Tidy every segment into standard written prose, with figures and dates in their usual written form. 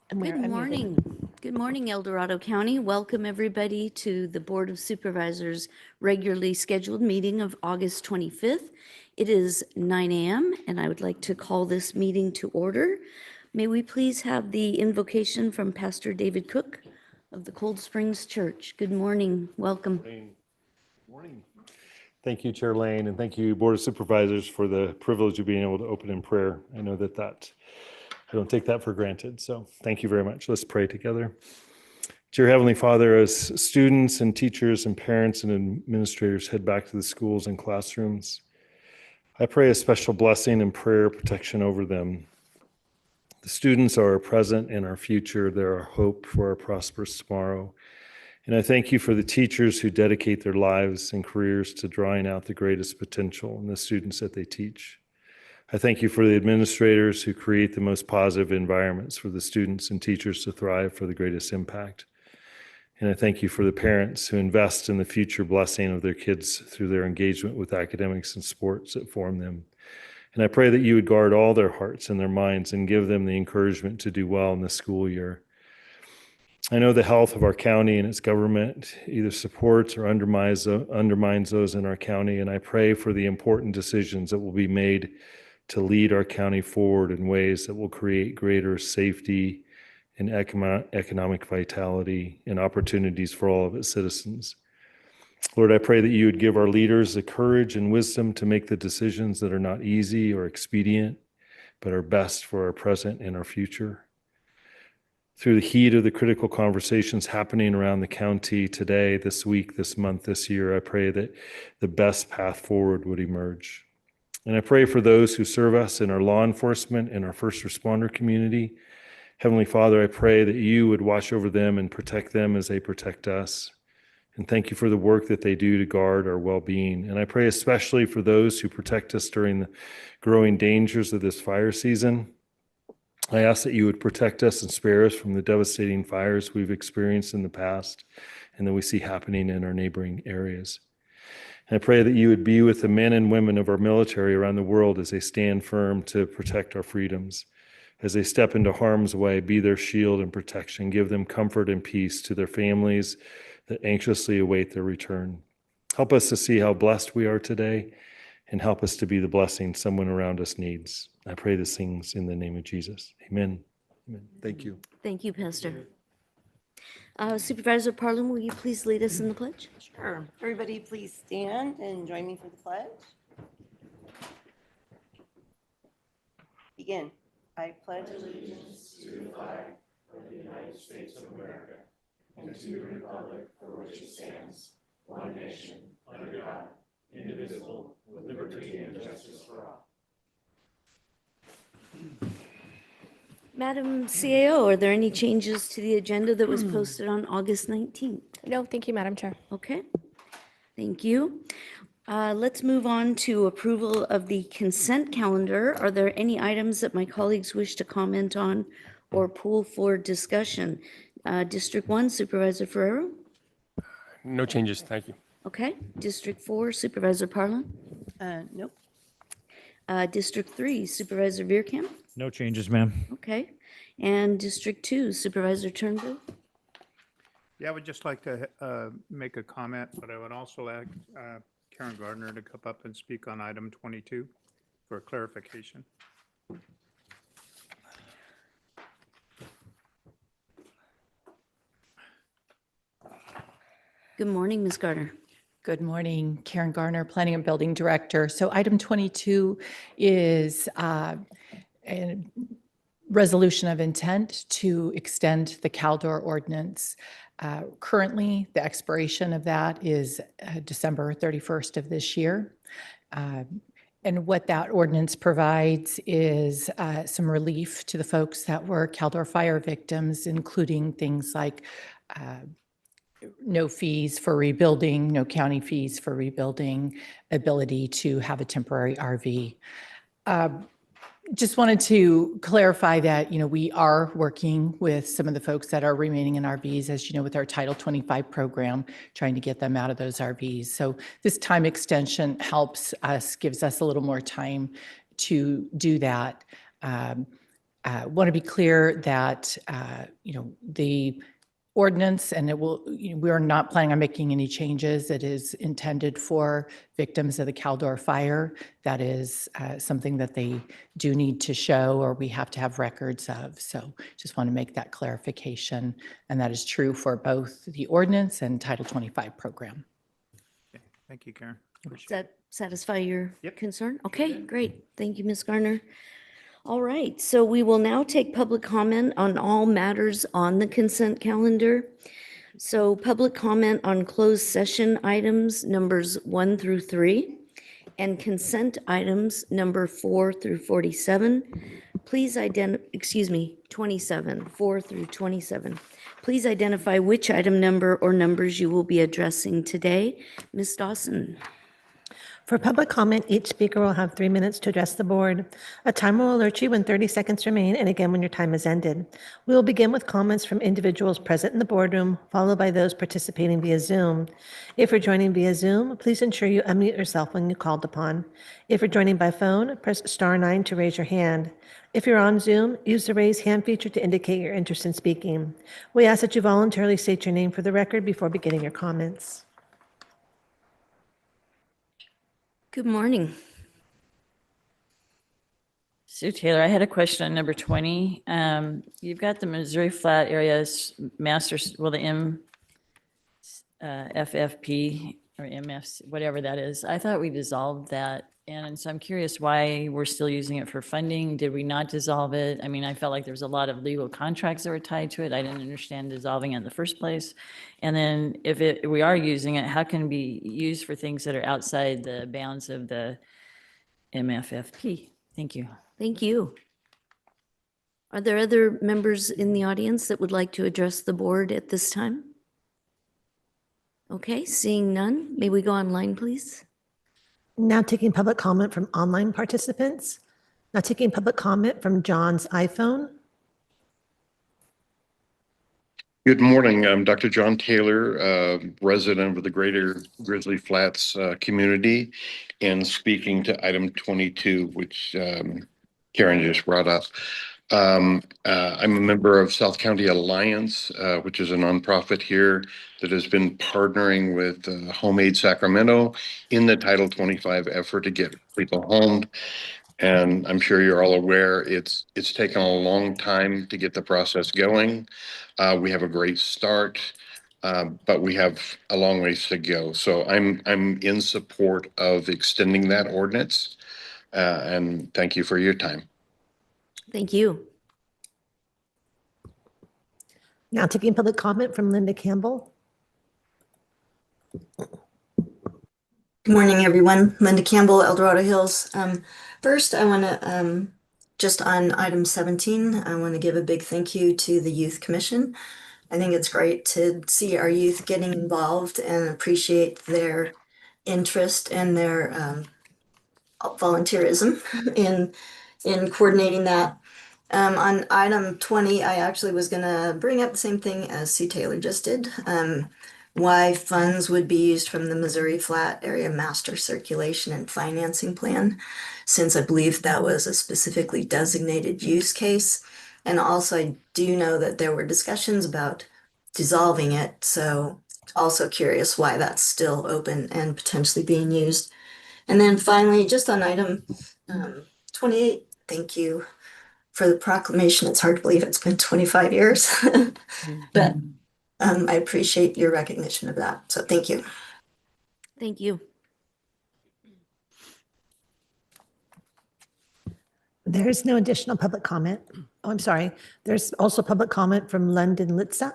Good morning. Good morning, El Dorado County. Welcome, everybody, to the Board of Supervisors' regularly scheduled meeting of August 25th. It is 9 a.m., and I would like to call this meeting to order. May we please have the invocation from Pastor David Cook of the Cold Springs Church. Good morning. Welcome. Good morning. Thank you, Chair Lane, and thank you, Board of Supervisors, for the privilege of being able to open in prayer. I know that I don't take that for granted, so thank you very much. Let's pray together. Dear Heavenly Father, as students and teachers and parents and administrators head back to the schools and classrooms, I pray a special blessing and prayer protection over them. The students are our present and our future. They're our hope for our prosperous tomorrow. And I thank you for the teachers who dedicate their lives and careers to drawing out the greatest potential in the students that they teach. I thank you for the administrators who create the most positive environments for the students and teachers to thrive for the greatest impact. And I thank you for the parents who invest in the future blessing of their kids through their engagement with academics and sports that form them. And I pray that you would guard all their hearts and their minds and give them the encouragement to do well in the school year. I know the health of our county and its government either supports or undermines those in our county, and I pray for the important decisions that will be made to lead our county forward in ways that will create greater safety and economic vitality and opportunities for all of its citizens. Lord, I pray that you would give our leaders the courage and wisdom to make the decisions that are not easy or expedient, but are best for our present and our future. Through the heat of the critical conversations happening around the county today, this week, this month, this year, I pray that the best path forward would emerge. And I pray for those who serve us in our law enforcement and our first responder community. Heavenly Father, I pray that you would watch over them and protect them as they protect us. And thank you for the work that they do to guard our well-being. And I pray especially for those who protect us during the growing dangers of this fire season. I ask that you would protect us and spare us from the devastating fires we've experienced in the past and that we see happening in our neighboring areas. And I pray that you would be with the men and women of our military around the world as they stand firm to protect our freedoms. As they step into harm's way, be their shield and protection. Give them comfort and peace to their families that anxiously await their return. Help us to see how blessed we are today and help us to be the blessing someone around us needs. I pray these things in the name of Jesus. Amen. Amen. Thank you. Thank you, Pastor. Supervisor Parlin, will you please lead us in the pledge? Sure. Everybody please stand and join me for the pledge. Begin. I pledge allegiance to the flag of the United States of America and to the republic for which it stands, one nation, under God, indivisible, with liberty and justice for all. Madam CAO, are there any changes to the agenda that was posted on August 19th? No, thank you, Madam Chair. Okay, thank you. Let's move on to approval of the consent calendar. Are there any items that my colleagues wish to comment on or pull for discussion? District 1, Supervisor Ferrero? No changes, thank you. Okay. District 4, Supervisor Parlin? Nope. District 3, Supervisor Veerkamp? No changes, ma'am. Okay. And District 2, Supervisor Turnbull? Yeah, I would just like to make a comment, but I would also like Karen Gardner to come up and speak on item 22 for clarification. Good morning, Ms. Gardner. Good morning, Karen Garner, Planning and Building Director. So item 22 is a resolution of intent to extend the Caldor ordinance. Currently, the expiration of that is December 31st of this year. And what that ordinance provides is some relief to the folks that were Caldor fire victims, including things like no fees for rebuilding, no county fees for rebuilding, ability to have a temporary RV. Just wanted to clarify that, we are working with some of the folks that are remaining in RVs, as you know, with our Title 25 program, trying to get them out of those RVs. So this time extension helps us, gives us a little more time to do that. Want to be clear that, the ordinance, and we are not planning on making any changes. It is intended for victims of the Caldor fire. That is something that they do need to show, or we have to have records of. So just want to make that clarification. And that is true for both the ordinance and Title 25 program. Thank you, Karen. Does Appreciate it. that satisfy your Yep. concern? Okay, great. Thank you, Ms. Garner. All right, so we will now take public comment on all matters on the consent calendar. So public comment on closed session items numbers 1 through 3 and consent items number 4 through 47. Please 27, 4 through 27. Please identify which item number or numbers you will be addressing today. Ms. Dawson. For public comment, each speaker will have 3 minutes to address the board. A timer will alert you when 30 seconds remain, and again when your time is ended. We will begin with comments from individuals present in the boardroom, followed by those participating via Zoom. If you're joining via Zoom, please ensure you unmute yourself when you're called upon. If you're joining by phone, press *9 to raise your hand. If you're on Zoom, use the raise hand feature to indicate your interest in speaking. We ask that you voluntarily state your name for the record before beginning your comments. Good morning. Sue Taylor, I had a question on number 20. You've got the Missouri Flat Areas Masters, well, the FFP or MFC, whatever that is. I thought we dissolved that. And so I'm curious why we're still using it for funding. Did we not dissolve it? I mean, I felt like there was a lot of legal contracts that were tied to it. I didn't understand dissolving it in the first place. And then if we are using it, how can it be used for things that are outside the bounds of the MFFP? Thank you. Thank you. Are there other members in the audience that would like to address the board at this time? Okay, seeing none, may we go online, please? Now taking public comment from online participants. Now taking public comment from John's iPhone. Good morning. I'm Dr. John Taylor, resident of the Greater Grizzly Flats community, and speaking to item 22, which Karen just brought up. I'm a member of South County Alliance, which is a nonprofit here that has been partnering with Home Aid Sacramento in the Title 25 effort to get people homed. And I'm sure you're all aware, it's taken a long time to get the process going. We have a great start, but we have a long ways to go. So I'm in support of extending that ordinance. And thank you for your time. Thank you. Now taking public comment from Linda Campbell. Good morning, everyone. Linda Campbell, El Dorado Hills. First, I want to, just on item 17, I want to give a big thank you to the Youth Commission. I think it's great to see our youth getting involved and appreciate their interest and their volunteerism in coordinating that. On item 20, I actually was going to bring up the same thing as Sue Taylor just did. Why funds would be used from the Missouri Flat Area Master Circulation and Financing Plan, since I believe that was a specifically designated use case. And also, I do know that there were discussions about dissolving it, so also curious why that's still open and potentially being used. And then finally, just on item 28, thank you for the proclamation. It's hard to believe it's been 25 years, but I appreciate your recognition of that. So thank you. Thank you. There's no additional public comment. Oh, I'm sorry. There's also public comment from London Litza.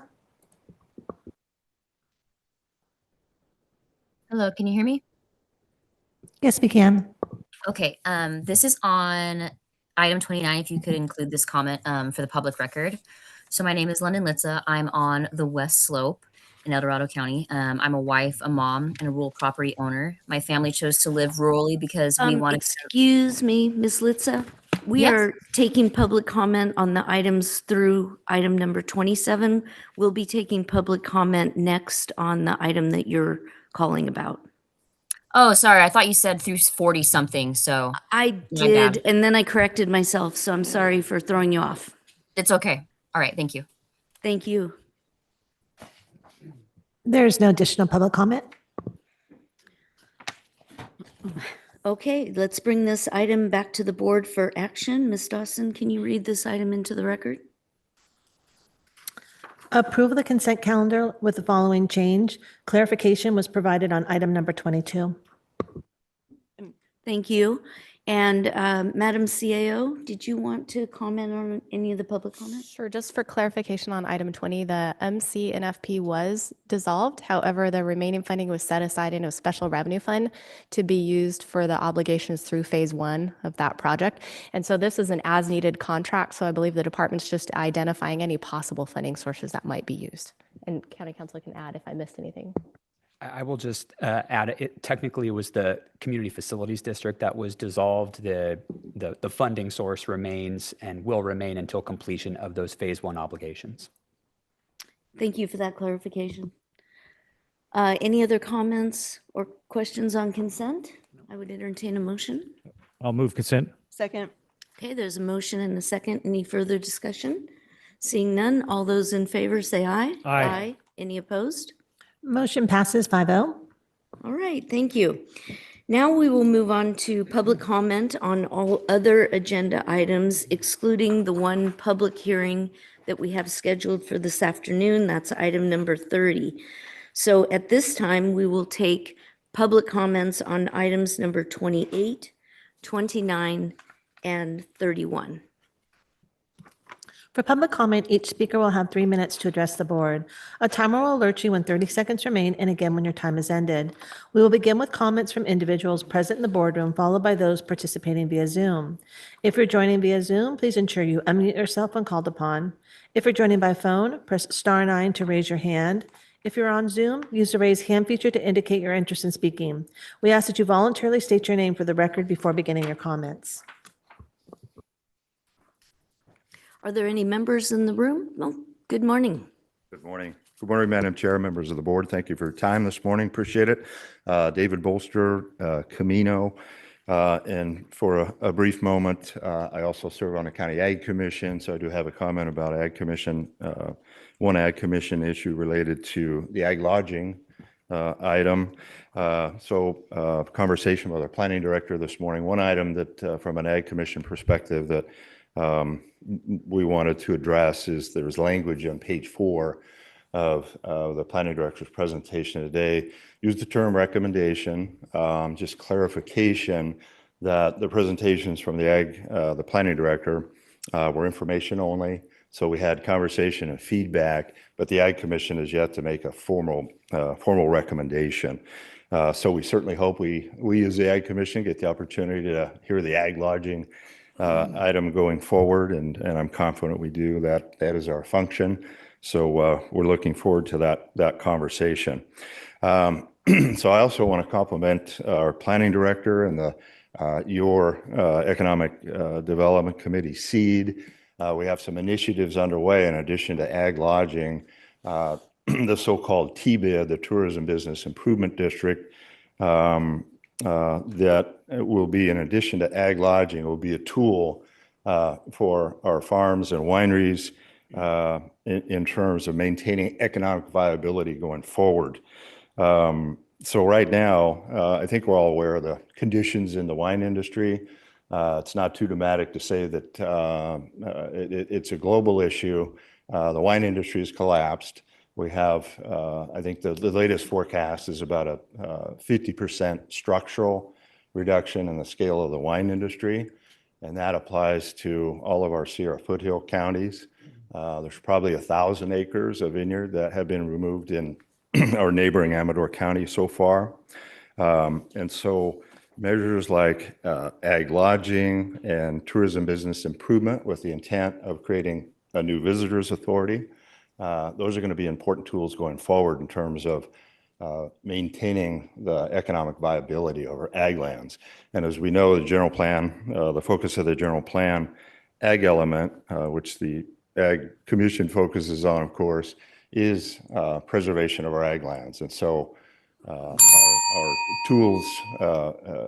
Hello, can you hear me? Yes, we can. Okay, this is on item 29, if you could include this comment for the public record. So my name is London Litza. I'm on the West Slope in El Dorado County. I'm a wife, a mom, and a rural property owner. My family chose to live rurally because we want to. Excuse me, Ms. Litza. We Yes. are taking public comment on the items through item number 27. We'll be taking public comment next on the item that you're calling about. Oh, sorry. I thought you said through 40 something. So I My bad. did, and then I corrected myself, so I'm sorry for throwing you off. it's okay. All right. Thank you. Thank you. There's no additional public comment. Okay, let's bring this item back to the board for action. Ms. Dawson, can you read this item into the record? Approve of the consent calendar with the following change. Clarification was provided on item number 22. Thank you. And Madam CAO, did you want to comment on any of the public comments? Sure. Just for clarification on item 20, the MCNFP was dissolved. However, the remaining funding was set aside in a special revenue fund to be used for the obligations through phase 1 of that project. And so this is an as-needed contract. So I believe the department's just identifying any possible funding sources that might be used. And County Council can add if I missed anything. I will just add, technically it was the Community Facilities District that was dissolved. The funding source remains and will remain until completion of those phase 1 obligations. Thank you for that clarification. Any other comments or questions on consent? I would entertain a motion. I'll move consent. Second. Okay, there's a motion and a second. Any further discussion? Seeing none, all those in favor say aye. Aye. Any opposed? Motion passes 5-0. All right, thank you. Now we will move on to public comment on all other agenda items, excluding the one public hearing that we have scheduled for this afternoon. That's item number 30. So at this time, we will take public comments on items number 28, 29, and 31. For public comment, each speaker will have 3 minutes to address the board. A timer will alert you when 30 seconds remain and again when your time is ended. We will begin with comments from individuals present in the boardroom, followed by those participating via Zoom. If you're joining via Zoom, please ensure you unmute yourself when called upon. If you're joining by phone, press *9 to raise your hand. If you're on Zoom, use the raise hand feature to indicate your interest in speaking. We ask that you voluntarily state your name for the record before beginning your comments. Are there any members in the room? Well, good morning. Good morning. Good morning, Madam Chair, members of the board. Thank you for your time this morning. Appreciate it. David Bolster, Camino. And for a brief moment, I also serve on the County Ag Commission, so I do have a comment about Ag Commission, one Ag Commission issue related to the ag lodging item. Conversation with our planning director this morning. One item that from an Ag Commission perspective that we wanted to address is there's language on page 4 of the planning director's presentation today. Use the term recommendation, just clarification that the presentations from the planning director were information only. So we had conversation and feedback, but the Ag Commission is yet to make a formal recommendation. So we certainly hope we as the Ag Commission get the opportunity to hear the ag lodging item going forward, and I'm confident we do. That is our function. So we're looking forward to that conversation. So I also want to compliment our planning director and your Economic Development Committee SEED. We have some initiatives underway in addition to ag lodging, the so-called TBID, the Tourism Business Improvement District, that will be, in addition to ag lodging, will be a tool for our farms and wineries in terms of maintaining economic viability going forward. So right now, I think we're all aware of the conditions in the wine industry. It's not too dramatic to say that it's a global issue. The wine industry has collapsed. We have, I think the latest forecast is about a 50% structural reduction in the scale of the wine industry. And that applies to all of our Sierra foothill counties. There's probably 1,000 acres of vineyard that have been removed in our neighboring Amador County so far. And so measures like ag lodging and tourism business improvement with the intent of creating a new visitors authority, those are going to be important tools going forward in terms of maintaining the economic viability of our ag lands. And as we know, the general plan, the focus of the general plan, ag element, which the Ag Commission focuses on, of course, is preservation of our ag lands. And so our tools,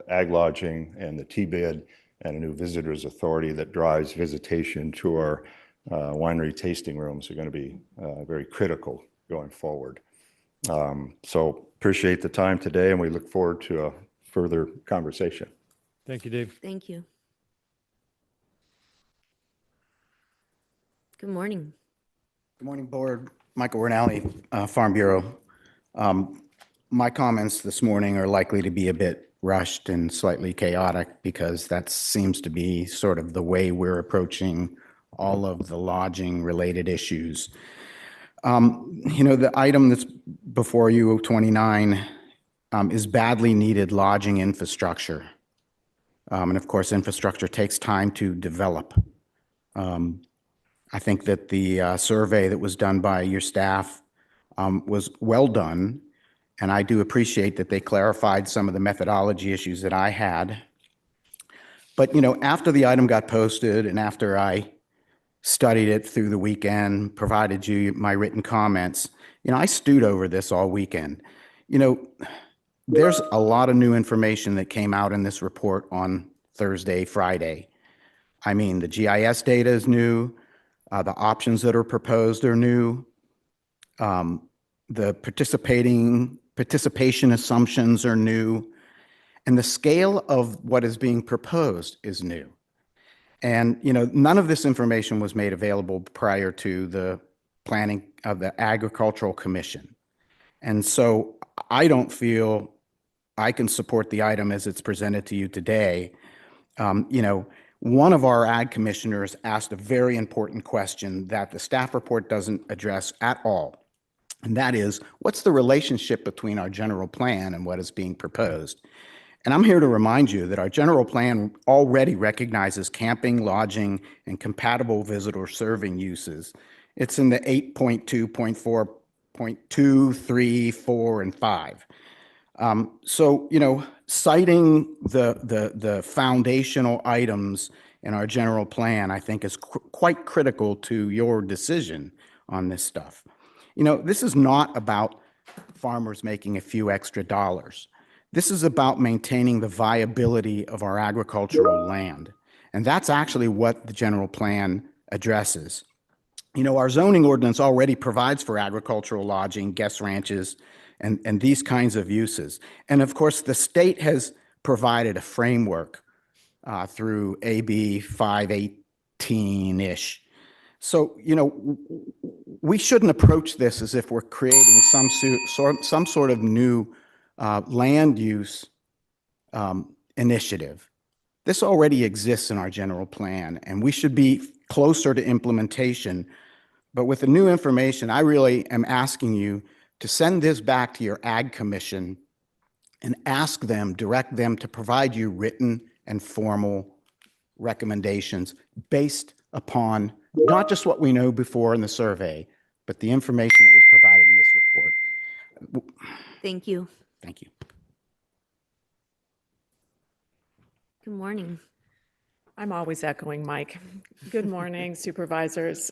ag lodging and the T-bid, and a new visitors authority that drives visitation to our winery tasting rooms are going to be very critical going forward. So appreciate the time today, and we look forward to a further conversation. Thank you, Dave. Thank you. Good morning. Good morning, Board. Michael Rinaldi, Farm Bureau. My comments this morning are likely to be a bit rushed and slightly chaotic because that seems to be sort of the way we're approaching all of the lodging-related issues. The item that's before you, 29, is badly needed lodging infrastructure. And of course, infrastructure takes time to develop. I think that the survey that was done by your staff was well done, and I do appreciate that they clarified some of the methodology issues that I had. But, after the item got posted and after I studied it through the weekend, provided you my written comments, I stewed over this all weekend. There's a lot of new information that came out in this report on Thursday, Friday. I mean, the GIS data is new. The options that are proposed are new. The participation assumptions are new. And the scale of what is being proposed is new. And, none of this information was made available prior to the planning of the Agricultural Commission. And so I don't feel I can support the item as it's presented to you today. One of our ag commissioners asked a very important question that the staff report doesn't address at all. And that is, what's the relationship between our general plan and what is being proposed? And I'm here to remind you that our general plan already recognizes camping, lodging, and compatible visitor serving uses. It's in the 8.2.4.2, 3, 4, and 5. Citing the foundational items in our general plan, I think is quite critical to your decision on this stuff. This is not about farmers making a few extra dollars. This is about maintaining the viability of our agricultural land. And that's actually what the general plan addresses. Our zoning ordinance already provides for agricultural lodging, guest ranches, and these kinds of uses. And of course, the state has provided a framework through AB 518-ish. So, we shouldn't approach this as if we're creating some sort of new land use initiative. This already exists in our general plan, and we should be closer to implementation. But with the new information, I really am asking you to send this back to your Ag Commission and direct them to provide you written and formal recommendations based upon not just what we know before in the survey, but the information that was provided in this report. Thank you. Thank you. Good morning. I'm always echoing Mike. Good morning, supervisors.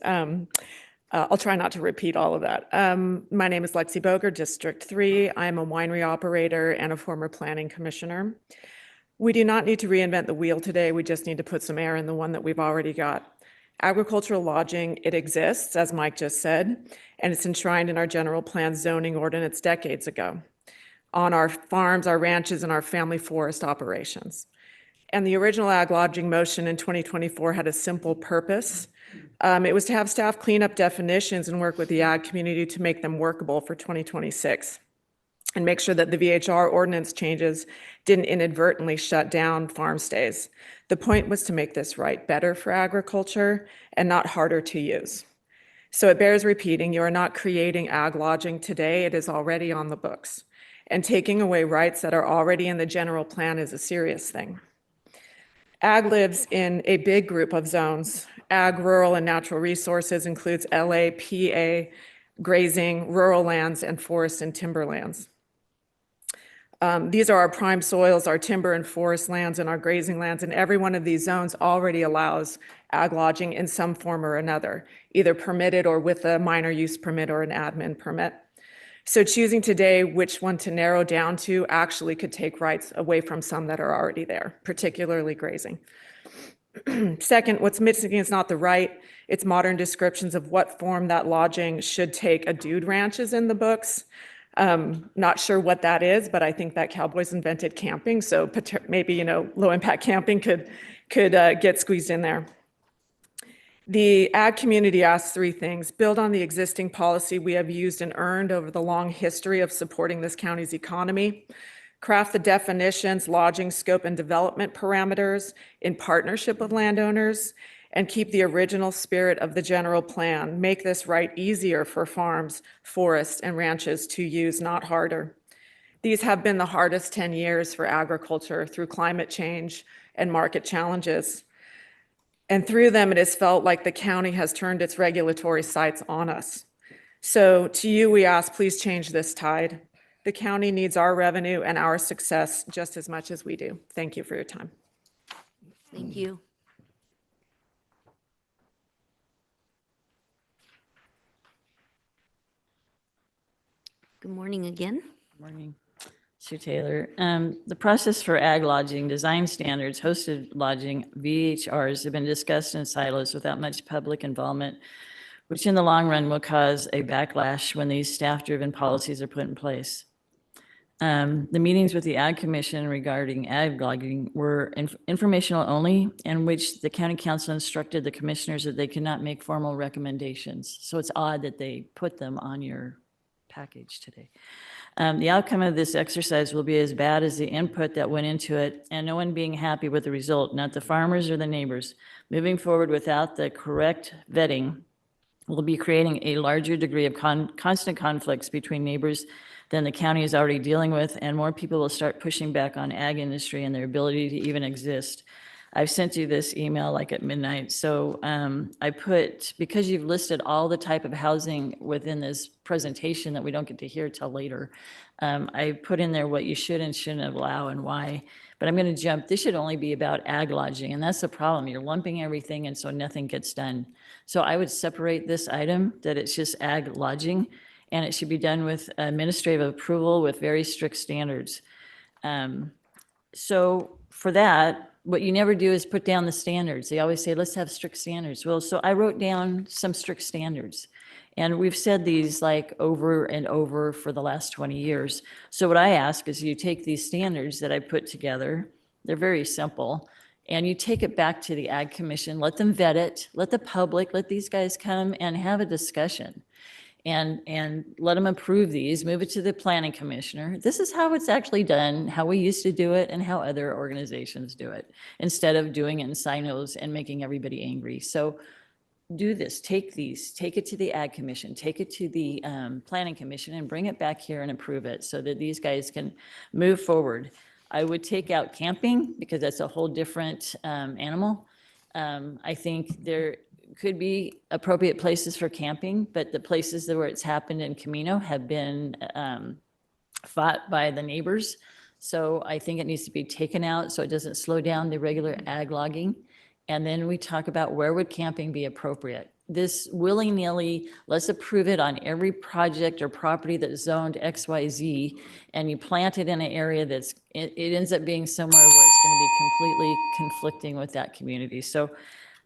I'll try not to repeat all of that. My name is Lexi Boger, District 3. I'm a winery operator and a former planning commissioner. We do not need to reinvent the wheel today. We just need to put some air in the one that we've already got. Agricultural lodging, it exists, as Mike just said, and it's enshrined in our general plan zoning ordinance decades ago on our farms, our ranches, and our family forest operations. And the original ag lodging motion in 2024 had a simple purpose. It was to have staff clean up definitions and work with the ag community to make them workable for 2026 and make sure that the VHR ordinance changes didn't inadvertently shut down farm stays. The point was to make this right better for agriculture and not harder to use. So it bears repeating, you are not creating ag lodging today, it is already on the books. And taking away rights that are already in the general plan is a serious thing. Ag lives in a big group of zones. Ag, rural, and natural resources includes LA, PA, grazing, rural lands, and forest and timberlands. These are our prime soils, our timber and forest lands, and our grazing lands, and every one of these zones already allows ag lodging in some form or another, either permitted or with a minor use permit or an admin permit. So choosing today which one to narrow down to actually could take rights away from some that are already there, particularly grazing. Second, what's missing is not the right, it's modern descriptions of what form that lodging should take. A dude ranch is in the books. Not sure what that is, but I think that cowboys invented camping, so maybe, low impact camping could get squeezed in there. The ag community asks three things: build on the existing policy we have used and earned over the long history of supporting this county's economy. Craft the definitions, lodging scope, and development parameters in partnership with landowners, and keep the original spirit of the general plan. Make this right easier for farms, forests, and ranches to use, not harder. These have been the hardest 10 years for agriculture through climate change and market challenges. And through them, it has felt like the county has turned its regulatory sights on us. So to you, we ask, please change this tide. The county needs our revenue and our success just as much as we do. Thank you for your time. Thank you. Good morning again. Morning. Sue Taylor. The process for ag lodging, design standards, hosted lodging, VHRs have been discussed in silos without much public involvement, which in the long run will cause a backlash when these staff-driven policies are put in place. The meetings with the Ag Commission regarding ag logging were informational only, in which the county council instructed the commissioners that they could not make formal recommendations. So it's odd that they put them on your package today. The outcome of this exercise will be as bad as the input that went into it, and no one being happy with the result, not the farmers or the neighbors. Moving forward without the correct vetting will be creating a larger degree of constant conflicts between neighbors than the county is already dealing with, and more people will start pushing back on ag industry and their ability to even exist. I've sent you this email like at midnight. So I put, because you've listed all the type of housing within this presentation that we don't get to hear till later, I put in there what you should and shouldn't allow and why. But I'm going to jump. This should only be about ag lodging, and that's the problem. You're lumping everything, and so nothing gets done. So I would separate this item, that it's just ag lodging, and it should be done with administrative approval with very strict standards. So for that, what you never do is put down the standards. They always say, let's have strict standards. Well, so I wrote down some strict standards. And we've said these like over and over for the last 20 years. So what I ask is you take these standards that I put together, they're very simple, and you take it back to the Ag Commission, let them vet it, let the public, let these guys come and have a discussion. And let them approve these, move it to the planning commissioner. This is how it's actually done, how we used to do it, and how other organizations do it, instead of doing it in silos and making everybody angry. So do this, take these, take it to the Ag Commission, take it to the Planning Commission, and bring it back here and approve it so that these guys can move forward. I would take out camping because that's a whole different animal. I think there could be appropriate places for camping, but the places where it's happened in Camino have been fought by the neighbors. So I think it needs to be taken out so it doesn't slow down the regular ag logging. And then we talk about where would camping be appropriate. This willy-nilly, let's approve it on every project or property that's zoned XYZ, and you plant it in an area that's, it ends up being somewhere where it's going to be completely conflicting with that community. So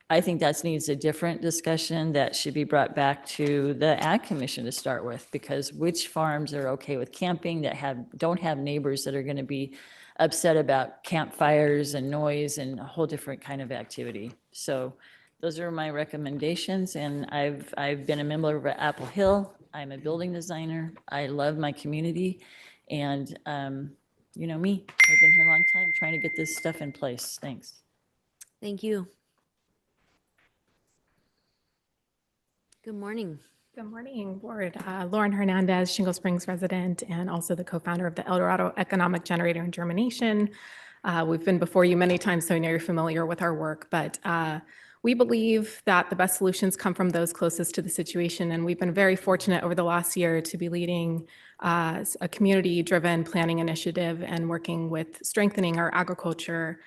I think that needs a different discussion that should be brought back to the Ag Commission to start with, because which farms are okay with camping that don't have neighbors that are going to be upset about campfires and noise and a whole different kind of activity. So those are my recommendations, and I've been a member of Apple Hill. I'm a building designer. I love my community, and you know me, I've been here a long time trying to get this stuff in place. Thanks. Thank you. Good morning. Good morning, Board. Lauren Hernandez, Shingle Springs resident, and also the co-founder of the El Dorado Economic Generator and Germination. We've been before you many times, so I know you're familiar with our work, but we believe that the best solutions come from those closest to the situation, and we've been very fortunate over the last year to be leading a community-driven planning initiative and working with strengthening our agriculture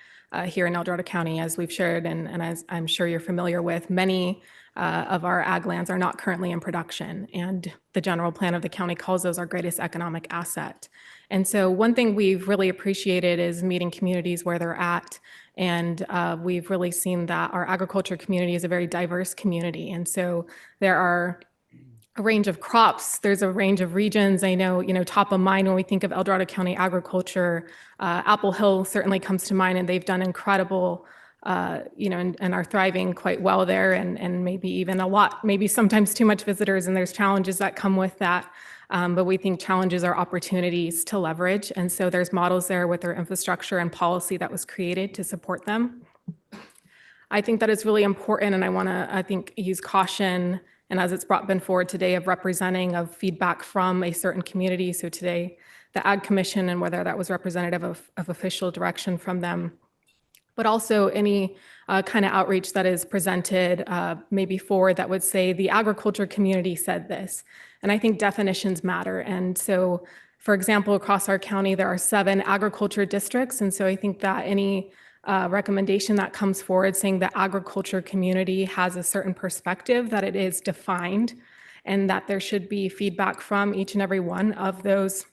here in El Dorado County, as we've shared, and as I'm sure you're familiar with, many of our ag lands are not currently in production, and the general plan of the county calls those our greatest economic asset. And so one thing we've really appreciated is meeting communities where they're at, and we've really seen that our agriculture community is a very diverse community, and so there are a range of crops. There's a range of regions. I know, top of mind when we think of El Dorado County agriculture, Apple Hill certainly comes to mind, and they've done incredible, and are thriving quite well there, and maybe even a lot, maybe sometimes too much visitors, and there's challenges that come with that. But we think challenges are opportunities to leverage. And so there's models there with their infrastructure and policy that was created to support them. I think that is really important, and I want to, use caution, and as it's been forward today, of representing of feedback from a certain community. So today, the Ag Commission, and whether that was representative of official direction from them, but also any kind of outreach that is presented maybe forward that would say the agriculture community said this. And I think definitions matter. And so, for example, across our county, there are 7 agriculture districts. And so I think that any recommendation that comes forward saying the agriculture community has a certain perspective, that it is defined, and that there should be feedback from each and every one of those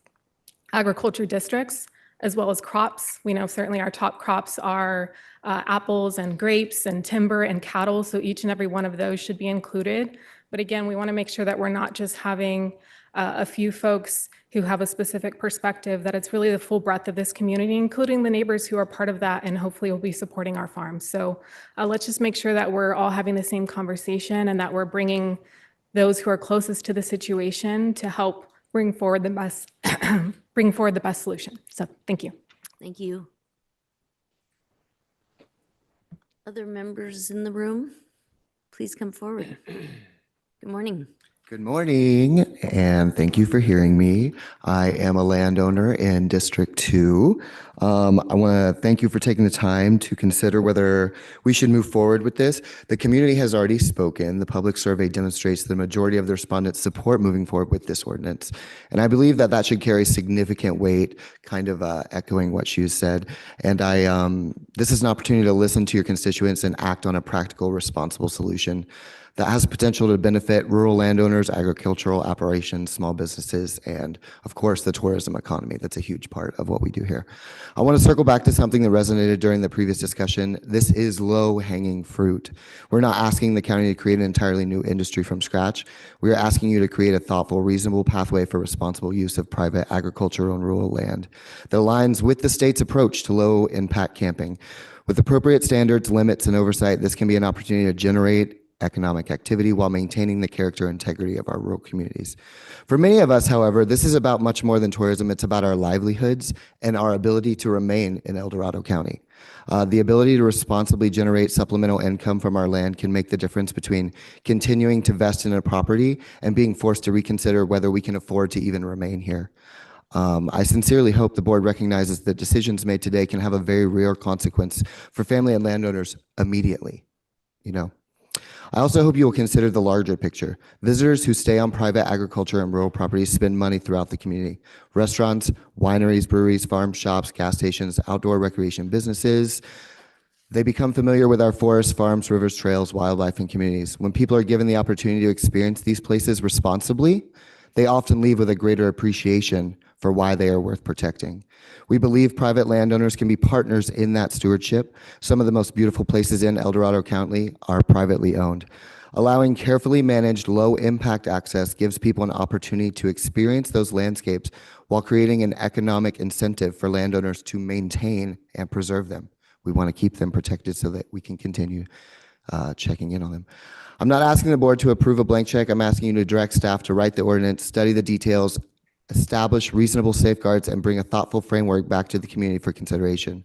agriculture districts, as well as crops. We know certainly our top crops are apples and grapes and timber and cattle, so each and every one of those should be included. But again, we want to make sure that we're not just having a few folks who have a specific perspective, that it's really the full breadth of this community, including the neighbors who are part of that and hopefully will be supporting our farms. So let's just make sure that we're all having the same conversation, and that we're bringing those who are closest to the situation to help bring forward the best solution. So thank you. Thank you. Other members in the room, please come forward. Good morning. Good morning, and thank you for hearing me. I am a landowner in District 2. I want to thank you for taking the time to consider whether we should move forward with this. The community has already spoken. The public survey demonstrates the majority of the respondents support moving forward with this ordinance. And I believe that that should carry significant weight, kind of echoing what you said. And this is an opportunity to listen to your constituents and act on a practical, responsible solution that has potential to benefit rural landowners, agricultural operations, small businesses, and of course the tourism economy. That's a huge part of what we do here. I want to circle back to something that resonated during the previous discussion. This is low-hanging fruit. We're not asking the county to create an entirely new industry from scratch. We are asking you to create a thoughtful, reasonable pathway for responsible use of private agricultural and rural land that aligns with the state's approach to low-impact camping. With appropriate standards, limits, and oversight, this can be an opportunity to generate economic activity while maintaining the character and integrity of our rural communities. For many of us, however, this is about much more than tourism. It's about our livelihoods and our ability to remain in El Dorado County. The ability to responsibly generate supplemental income from our land can make the difference between continuing to invest in a property and being forced to reconsider whether we can afford to even remain here. I sincerely hope the board recognizes that decisions made today can have a very real consequence for family and landowners immediately. I also hope you will consider the larger picture. Visitors who stay on private agriculture and rural properties spend money throughout the community. Restaurants, wineries, breweries, farms, shops, gas stations, outdoor recreation businesses. They become familiar with our forests, farms, rivers, trails, wildlife, and communities. When people are given the opportunity to experience these places responsibly, they often leave with a greater appreciation for why they are worth protecting. We believe private landowners can be partners in that stewardship. Some of the most beautiful places in El Dorado County are privately owned. Allowing carefully managed low-impact access gives people an opportunity to experience those landscapes while creating an economic incentive for landowners to maintain and preserve them. We want to keep them protected so that we can continue checking in on them. I'm not asking the board to approve a blank check. I'm asking you to direct staff to write the ordinance, study the details, establish reasonable safeguards, and bring a thoughtful framework back to the community for consideration.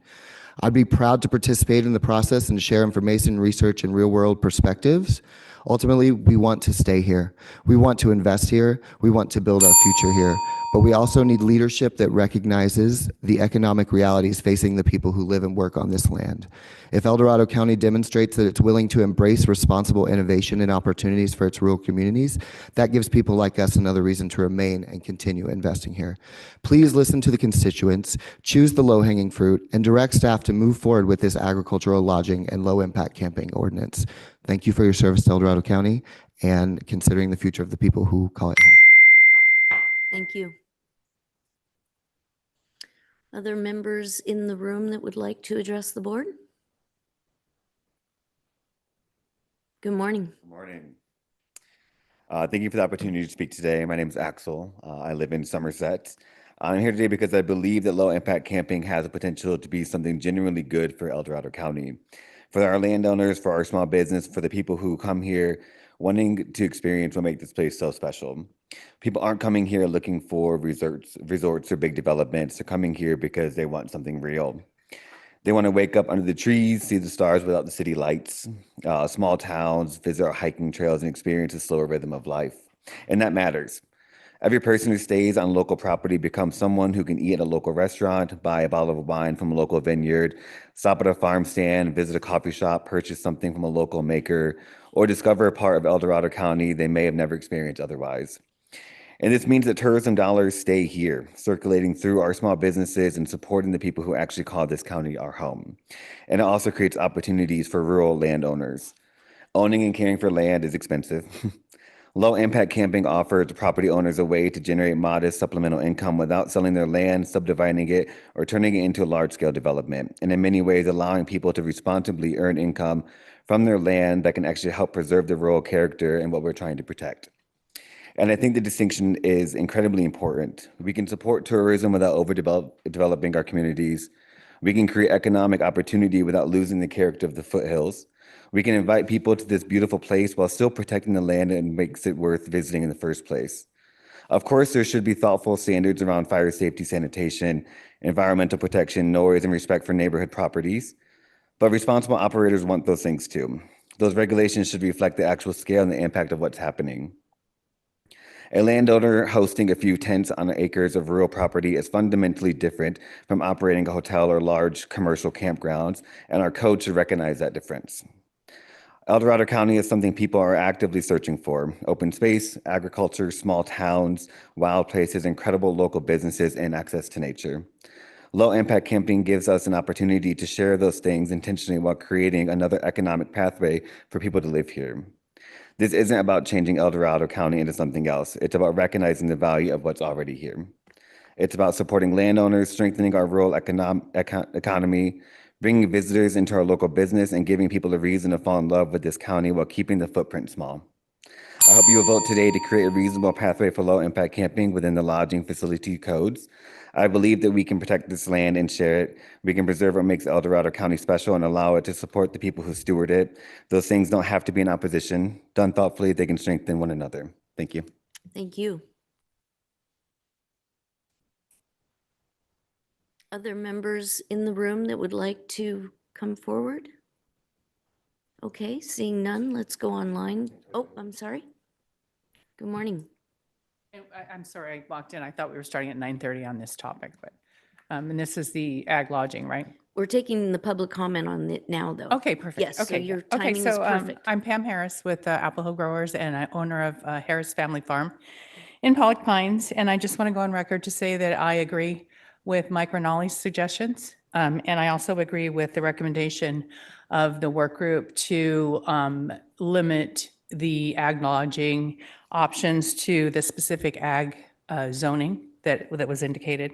I'd be proud to participate in the process and share information, research, and real-world perspectives. Ultimately, we want to stay here. We want to invest here. We want to build our future here. but we also need leadership that recognizes the economic realities facing the people who live and work on this land. If El Dorado County demonstrates that it's willing to embrace responsible innovation and opportunities for its rural communities, that gives people like us another reason to remain and continue investing here. Please listen to the constituents, choose the low-hanging fruit, and direct staff to move forward with this agricultural lodging and low-impact camping ordinance. Thank you for your service to El Dorado County and considering the future of the people who call it home. Thank you. Other members in the room that would like to address the board? Good morning. Good morning. Thank you for the opportunity to speak today. My name is Axel. I live in Somerset. I'm here today because I believe that low-impact camping has the potential to be something genuinely good for El Dorado County. For our landowners, for our small business, for the people who come here wanting to experience what makes this place so special. People aren't coming here looking for resorts or big developments. They're coming here because they want something real. They want to wake up under the trees, see the stars without the city lights, small towns, visit our hiking trails, and experience the slower rhythm of life. And that matters. Every person who stays on local property becomes someone who can eat at a local restaurant, buy a bottle of wine from a local vineyard, stop at a farm stand, visit a coffee shop, purchase something from a local maker, or discover a part of El Dorado County they may have never experienced otherwise. And this means that tourism dollars stay here, circulating through our small businesses and supporting the people who actually call this county our home. And it also creates opportunities for rural landowners. Owning and caring for land is expensive. Low-impact camping offers property owners a way to generate modest supplemental income without selling their land, subdividing it, or turning it into a large-scale development, and in many ways allowing people to responsibly earn income from their land that can actually help preserve the rural character and what we're trying to protect. And I think the distinction is incredibly important. We can support tourism without overdeveloping our communities. We can create economic opportunity without losing the character of the foothills. We can invite people to this beautiful place while still protecting the land and makes it worth visiting in the first place. Of course, there should be thoughtful standards around fire safety, sanitation, environmental protection, noise, and respect for neighborhood properties. But responsible operators want those things too. Those regulations should reflect the actual scale and the impact of what's happening. A landowner hosting a few tents on acres of rural property is fundamentally different from operating a hotel or large commercial campgrounds, and our code should recognize that difference. El Dorado County is something people are actively searching for: open space, agriculture, small towns, wild places, incredible local businesses, and access to nature. Low-impact camping gives us an opportunity to share those things intentionally while creating another economic pathway for people to live here. This isn't about changing El Dorado County into something else. It's about recognizing the value of what's already here. It's about supporting landowners, strengthening our rural economy, bringing visitors into our local business, and giving people a reason to fall in love with this county while keeping the footprint small. I hope you will vote today to create a reasonable pathway for low-impact camping within the lodging facility codes. I believe that we can protect this land and share it. We can preserve what makes El Dorado County special and allow it to support the people who steward it. Those things don't have to be in opposition. Done thoughtfully, they can strengthen one another. Thank you. Thank you. Other members in the room that would like to come forward? Okay, seeing none, let's go online. Oh, I'm sorry. Good morning. I'm sorry, I walked in. I thought we were starting at 9:30 on this topic, but, and this is the ag lodging, right? We're taking the public comment on it now, though. Okay, perfect. Yes, so Okay, your okay, timing is so, perfect. I'm Pam Harris with Apple Hill Growers and owner of Harris Family Farm in Pollock Pines. And I just want to go on record to say that I agree with Mike Rinaldi's suggestions. And I also agree with the recommendation of the work group to limit the ag lodging options to the specific ag zoning that was indicated.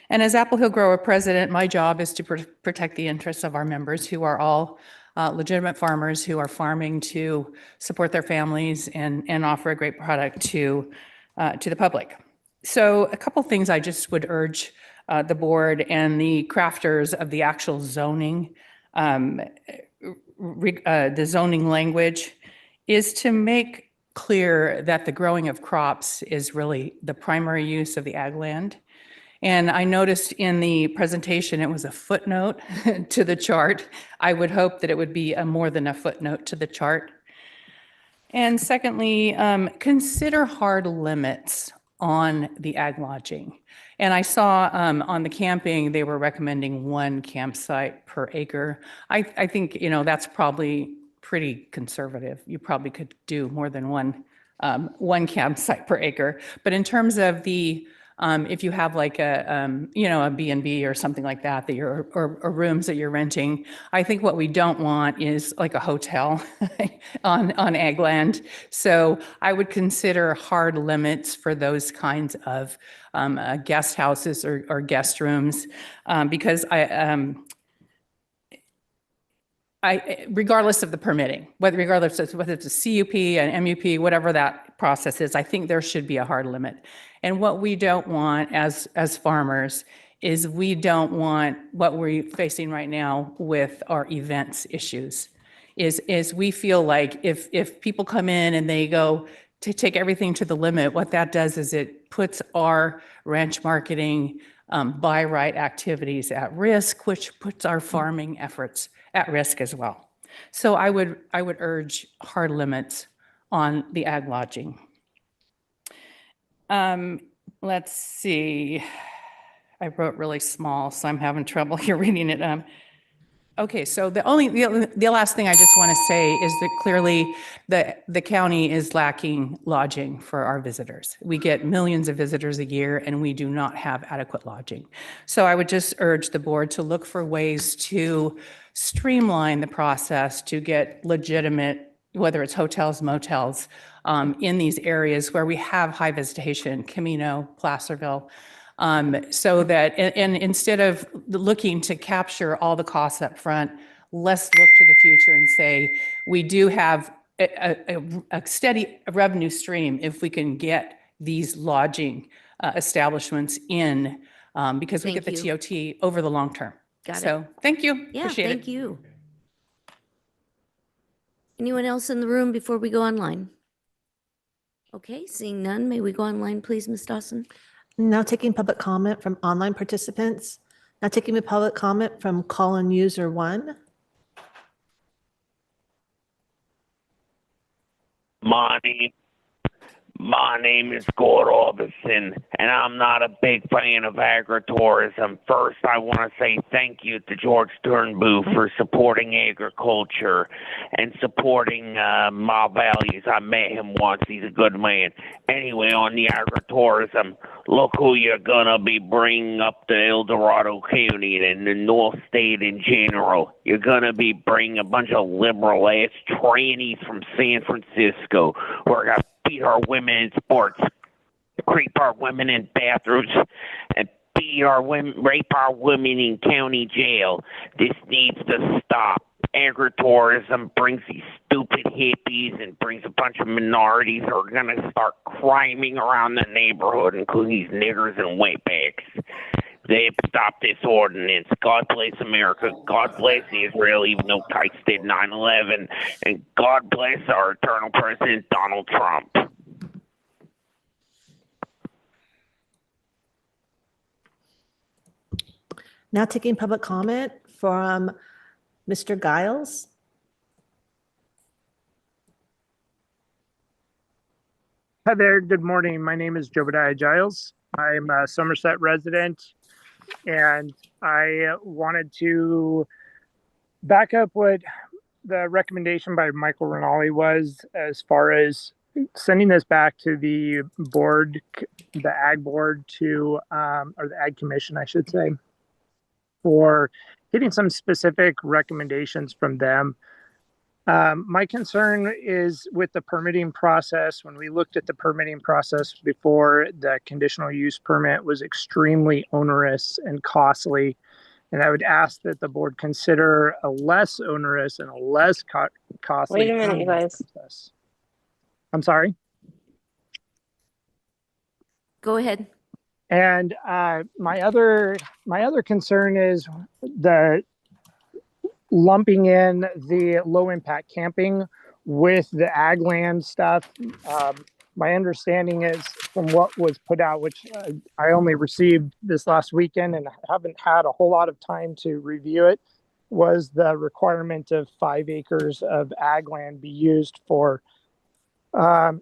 And as Apple Hill Grower President, my job is to protect the interests of our members who are all legitimate farmers who are farming to support their families and offer a great product to the public. So a couple things I just would urge the board and the crafters of the actual zoning, the zoning language, is to make clear that the growing of crops is really the primary use of the ag land. And I noticed in the presentation, it was a footnote to the chart. I would hope that it would be more than a footnote to the chart. And secondly, consider hard limits on the ag lodging. And I saw on the camping, they were recommending 1 campsite per acre. I think, that's probably pretty conservative. You probably could do more than one campsite per acre. But in terms of the, if you have like a B&B or something like that, or rooms that you're renting, I think what we don't want is like a hotel on ag land. So I would consider hard limits for those kinds of guest houses or guest rooms, because regardless of the permitting, regardless of whether it's a CUP, an MUP, whatever that process is, I think there should be a hard limit. And what we don't want as farmers is we don't want what we're facing right now with our events issues. Is we feel like if people come in and they go to take everything to the limit, what that does is it puts our ranch marketing by right activities at risk, which puts our farming efforts at risk as well. So I would urge hard limits on the ag lodging. Let's see. I wrote really small, so I'm having trouble here reading it. Okay, so the last thing I just want to say is that clearly the county is lacking lodging for our visitors. We get millions of visitors a year and we do not have adequate lodging. So I would just urge the board to look for ways to streamline the process to get legitimate, whether it's hotels, motels, in these areas where we have high visitation, Camino, Placerville, so that, and instead of looking to capture all the costs up front, let's look to the future and say, we do have a steady revenue stream if we can get these lodging establishments in, because we get the TOT over the long term. Got it. So thank you. Yeah, Appreciate thank it. you. Anyone else in the room before we go online? Okay, seeing none, may we go online, please, Ms. Dawson? Now taking public comment from online participants. Now taking the public comment from call-in user 1. My name is Gord Orbison, and I'm not a big fan of agritourism. First, I want to say thank you to George Turnbull for supporting agriculture and supporting my values. I met him once. He's a good man. Anyway, on the agritourism, look who you're going to be bringing up to El Dorado County and the North State in general. You're going to be bringing a bunch of liberal-ass trannies from San Francisco who are going to beat our women in sports, creep our women in bathrooms, and beat our women, rape our women in county jail. This needs to stop. Agritourism brings these stupid hippies and brings a bunch of minorities who are going to start criming around the neighborhood, including these niggers and wetbacks. They have stopped this ordinance. God bless America. God bless Israel, even though kites did 9/11. And God bless our eternal president, Donald Trump. Now taking public comment from Mr. Giles. Hi there. Good morning. My name is Jobadiah Giles. I'm a Somerset resident, and I wanted to back up what the recommendation by Michael Rinaldi was as far as sending this back to the board, the Ag Board to, or the Ag Commission, I should say, for getting some specific recommendations from them. My concern is with the permitting process. When we looked at the permitting process before, the conditional use permit was extremely onerous and costly. And I would ask that the board consider a less onerous and a less costly. Wait a minute, you guys. Process. I'm sorry. Go ahead. And my other concern is the lumping in the low impact camping with the ag land stuff. My understanding is from what was put out, which I only received this last weekend and haven't had a whole lot of time to review it, was the requirement of 5 acres of ag land be used for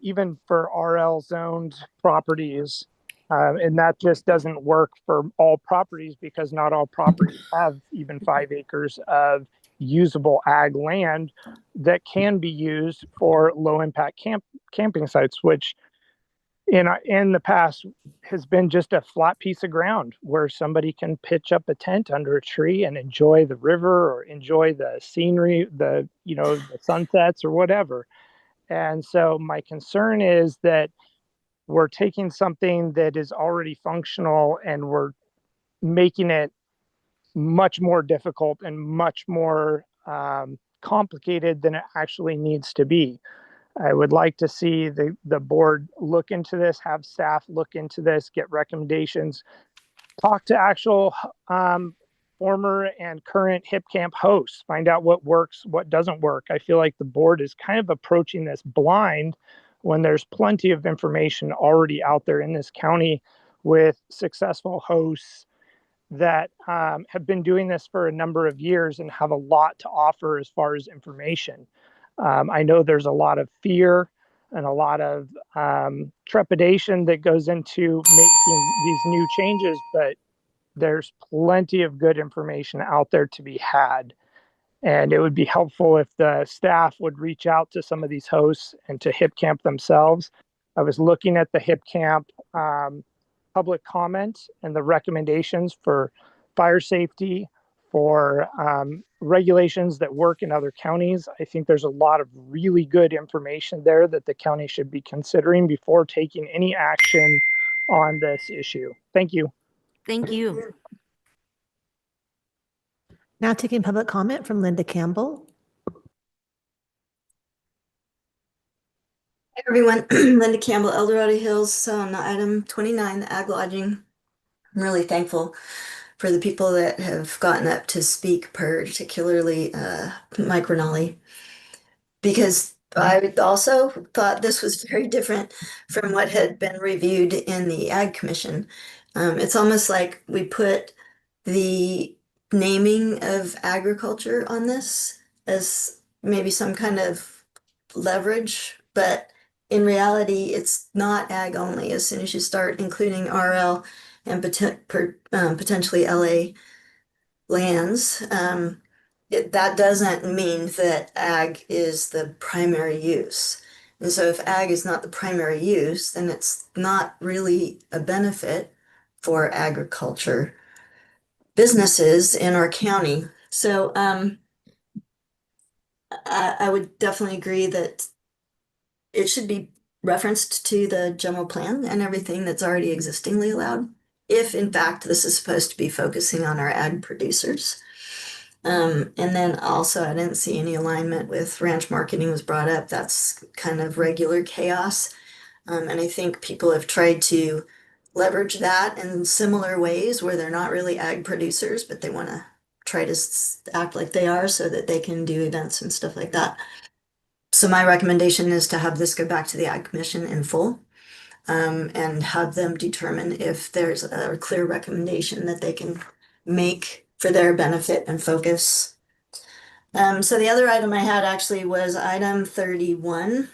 even for RL zoned properties. And that just doesn't work for all properties because not all properties have even 5 acres of usable ag land that can be used for low impact camping sites, which in the past has been just a flat piece of ground where somebody can pitch up a tent under a tree and enjoy the river or enjoy the scenery, the sunsets or whatever. And so my concern is that we're taking something that is already functional and we're making it much more difficult and much more complicated than it actually needs to be. I would like to see the board look into this, have staff look into this, get recommendations, talk to actual former and current hip camp hosts, find out what works, what doesn't work. I feel like the board is kind of approaching this blind when there's plenty of information already out there in this county with successful hosts that have been doing this for a number of years and have a lot to offer as far as information. I know there's a lot of fear and a lot of trepidation that goes into making these new changes, but there's plenty of good information out there to be had. And it would be helpful if the staff would reach out to some of these hosts and to Hip Camp themselves. I was looking at the Hip Camp public comment and the recommendations for fire safety, for regulations that work in other counties. I think there's a lot of really good information there that the county should be considering before taking any action on this issue. Thank you. Thank you. Now taking public comment from Linda Campbell. Hey everyone, Linda Campbell, El Dorado Hills. So on item 29, the ag lodging, I'm really thankful for the people that have gotten up to speak, particularly Mike Rinaldi, because I also thought this was very different from what had been reviewed in the Ag Commission. It's almost like we put the naming of agriculture on this as maybe some kind of leverage, but in reality, it's not ag only. As soon as you start including RL and potentially LA lands, that doesn't mean that ag is the primary use. And so if ag is not the primary use, then it's not really a benefit for agriculture businesses in our county. So I would definitely agree that it should be referenced to the general plan and everything that's already existingly allowed, if in fact this is supposed to be focusing on our ag producers. And then also I didn't see any alignment with ranch marketing was brought up. That's kind of regular chaos. And I think people have tried to leverage that in similar ways where they're not really ag producers, but they want to try to act like they are so that they can do events and stuff like that. So my recommendation is to have this go back to the Ag Commission in full, and have them determine if there's a clear recommendation that they can make for their benefit and focus. So the other item I had actually was item 31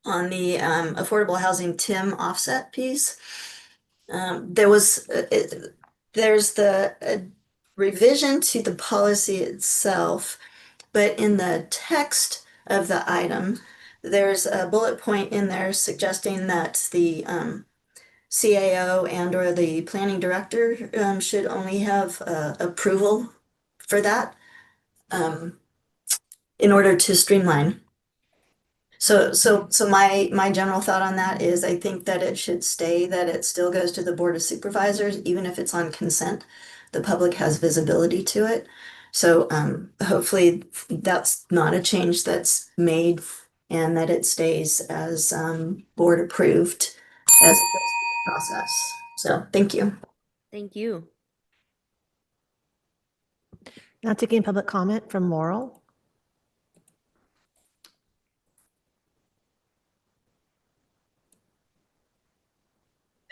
on the affordable housing TIM offset piece. There's the revision to the policy itself, but in the text of the item, there's a bullet point in there suggesting that the CAO and or the planning director should only have approval for that in order to streamline. So my general thought on that is I think that it should stay that it still goes to the Board of Supervisors, even if it's on consent. The public has visibility to it. So hopefully that's not a change that's made and that it stays as board approved as it goes through the process. So thank you. Thank you. Now taking public comment from Laurel.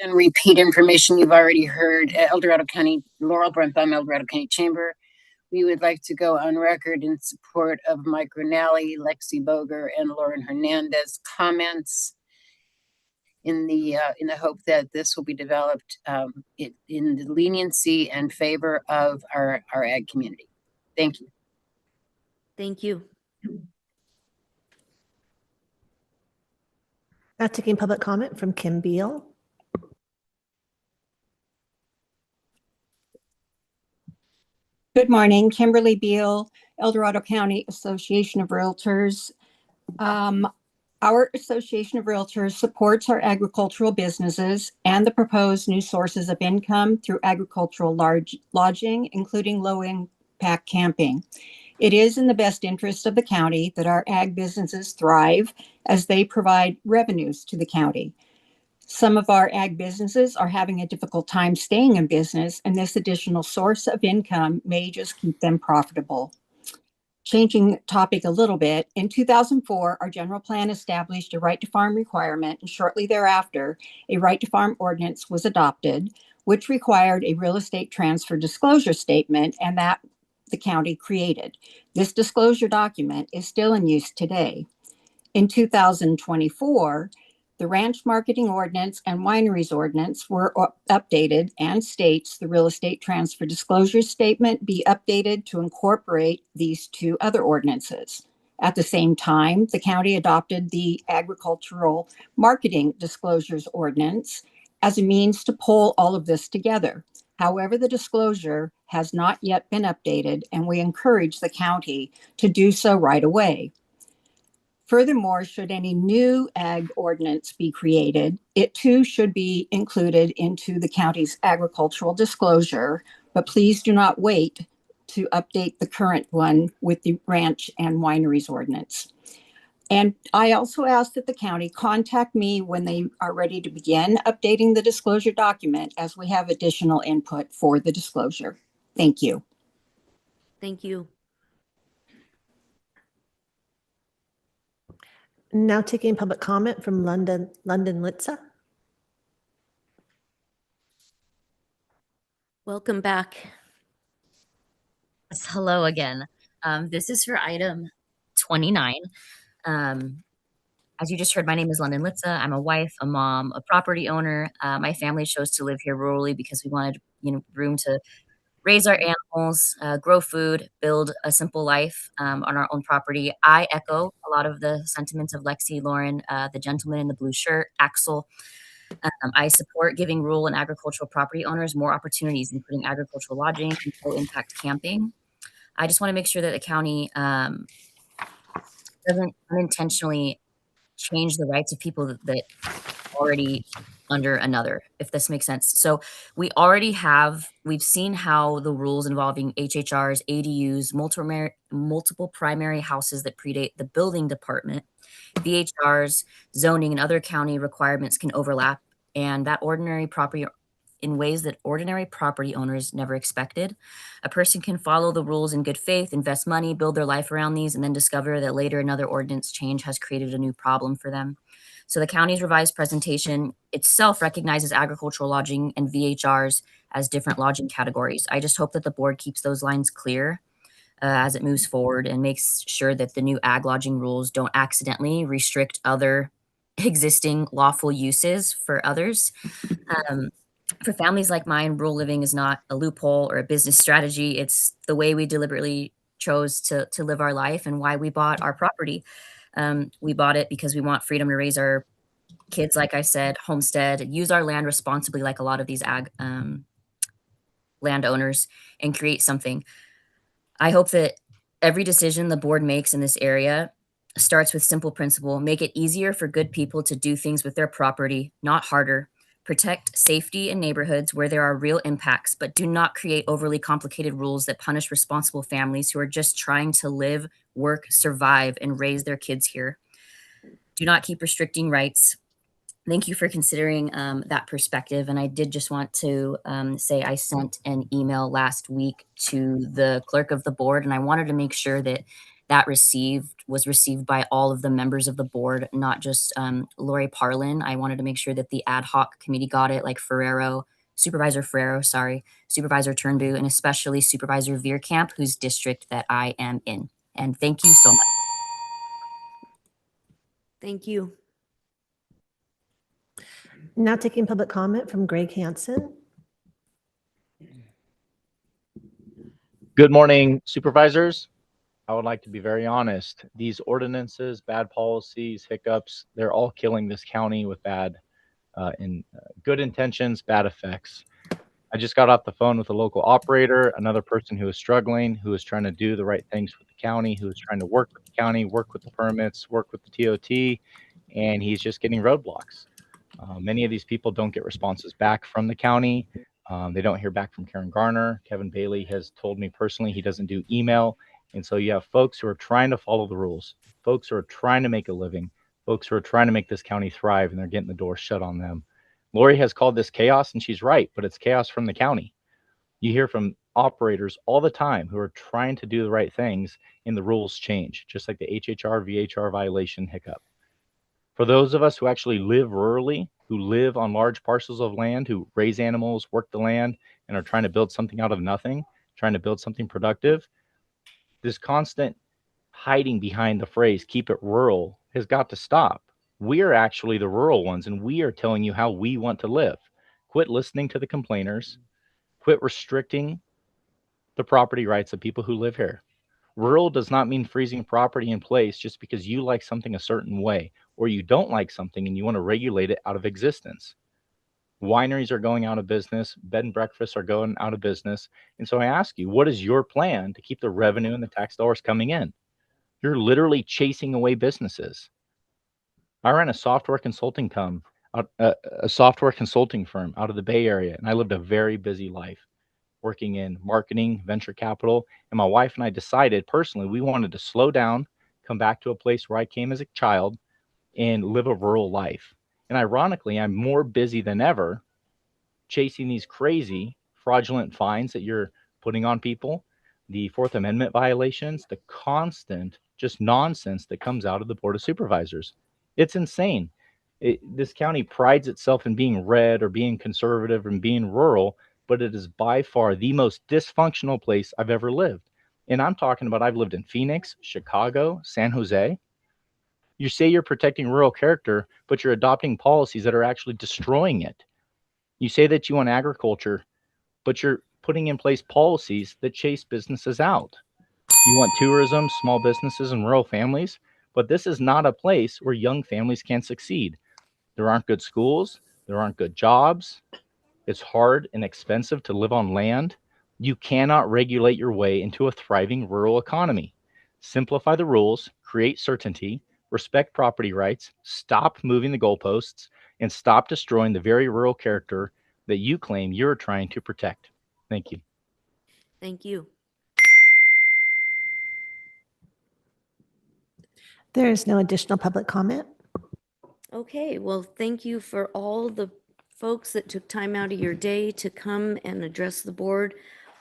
And repeat information you've already heard. El Dorado County, Laurel Brentham, El Dorado County Chamber. We would like to go on record in support of Mike Rinaldi, Lexi Boger, and Lauren Hernandez comments. in the hope that this will be developed in the leniency and favor of our ag community. Thank you. Thank you. Now taking public comment from Kim Beal. Good morning, Kimberly Beal, El Dorado County Association of Realtors. Our Association of Realtors supports our agricultural businesses and the proposed new sources of income through agricultural lodging, including low-impact camping. It is in the best interest of the county that our ag businesses thrive as they provide revenues to the county. Some of our ag businesses are having a difficult time staying in business, and this additional source of income may just keep them profitable. Changing topic a little bit, in 2004, our general plan established a right to farm requirement, and shortly thereafter, a right to farm ordinance was adopted, which required a real estate transfer disclosure statement, and that the county created. This disclosure document is still in use today. In 2024, the Ranch Marketing Ordinance and Wineries Ordinance were updated and states the real estate transfer disclosure statement be updated to incorporate these two other ordinances. At the same time, the county adopted the Agricultural Marketing Disclosures Ordinance as a means to pull all of this together. However, the disclosure has not yet been updated, and we encourage the county to do so right away. Furthermore, should any new ag ordinance be created, it too should be included into the county's agricultural disclosure, but please do not wait to update the current one with the ranch and wineries ordinance. And I also ask that the county contact me when they are ready to begin updating the disclosure document, as we have additional input for the disclosure. Thank you. Thank you. Now taking public comment from London Litza. Welcome back. Yes, hello again. This is for item 29. As you just heard, my name is London Litza. I'm a wife, a mom, a property owner. My family chose to live here rurally because we wanted, room to raise our animals, grow food, build a simple life on our own property. I echo a lot of the sentiments of Lexi, Lauren, the gentleman in the blue shirt, Axel. I support giving rural and agricultural property owners more opportunities, including agricultural lodging and low-impact camping. I just want to make sure that the county doesn't unintentionally change the rights of people that already under another, if this makes sense. So we've seen how the rules involving HHRs, ADUs, multiple primary houses that predate the building department, VHRs, zoning, and other county requirements can overlap, and that in ways that ordinary property owners never expected. A person can follow the rules in good faith, invest money, build their life around these, and then discover that later another ordinance change has created a new problem for them. So the county's revised presentation itself recognizes agricultural lodging and VHRs as different lodging categories. I just hope that the board keeps those lines clear as it moves forward and makes sure that the new ag lodging rules don't accidentally restrict other existing lawful uses for others. For families like mine, rural living is not a loophole or a business strategy. It's the way we deliberately chose to live our life and why we bought our property. We bought it because we want freedom to raise our kids, like I said, homestead, use our land responsibly like a lot of these ag landowners, and create something. I hope that every decision the board makes in this area starts with simple principle: make it easier for good people to do things with their property, not harder. Protect safety in neighborhoods where there are real impacts, but do not create overly complicated rules that punish responsible families who are just trying to live, work, survive, and raise their kids here. Do not keep restricting rights. Thank you for considering that perspective. And I did just want to say I sent an email last week to the clerk of the board, and I wanted to make sure that that was received by all of the members of the board, not just Lori Parlin. I wanted to make sure that the ad hoc committee got it, like Supervisor Ferrero, Supervisor Turnbull, and especially Supervisor Veerkamp, whose district that I am in. And thank you so much. Thank you. Now taking public comment from Greg Hansen. Good morning, supervisors. I would like to be very honest. These ordinances, bad policies, hiccups, they're all killing this county with good intentions, bad effects. I just got off the phone with a local operator, another person who is struggling, who is trying to do the right things with the county, who is trying to work with the county, work with the permits, work with the TOT, and he's just getting roadblocks. Many of these people don't get responses back from the county. They don't hear back from Karen Garner. Kevin Bailey has told me personally he doesn't do email. And so you have folks who are trying to follow the rules, folks who are trying to make a living, folks who are trying to make this county thrive, and they're getting the door shut on them. Lori has called this chaos, and she's right, but it's chaos from the county. You hear from operators all the time who are trying to do the right things, and the rules change, just like the HHR, VHR violation hiccup. For those of us who actually live rurally, who live on large parcels of land, who raise animals, work the land, and are trying to build something out of nothing, trying to build something productive, this constant hiding behind the phrase, keep it rural, has got to stop. We are actually the rural ones, and we are telling you how we want to live. Quit listening to the complainers. Quit restricting the property rights of people who live here. Rural does not mean freezing property in place just because you like something a certain way, or you don't like something and you want to regulate it out of existence. Wineries are going out of business. Bed and breakfasts are going out of business. And so I ask you, what is your plan to keep the revenue and the tax dollars coming in? You're literally chasing away businesses. I ran a software consulting firm out of the Bay Area, and I lived a very busy life working in marketing, venture capital. And my wife and I decided personally we wanted to slow down, come back to a place where I came as a child, and live a rural life. And ironically, I'm more busy than ever chasing these crazy fraudulent fines that you're putting on people, the Fourth Amendment violations, the constant just nonsense that comes out of the Board of Supervisors. It's insane. This county prides itself in being red or being conservative and being rural, but it is by far the most dysfunctional place I've ever lived. And I'm talking about I've lived in Phoenix, Chicago, San Jose. You say you're protecting rural character, but you're adopting policies that are actually destroying it. You say that you want agriculture, but you're putting in place policies that chase businesses out. You want tourism, small businesses, and rural families, but this is not a place where young families can succeed. There aren't good schools. There aren't good jobs. It's hard and expensive to live on land. You cannot regulate your way into a thriving rural economy. Simplify the rules, create certainty, respect property rights, stop moving the goalposts, and stop destroying the very rural character that you claim you're trying to protect. Thank you. Thank you. There is no additional public comment. Okay, well, thank you for all the folks that took time out of your day to come and address the board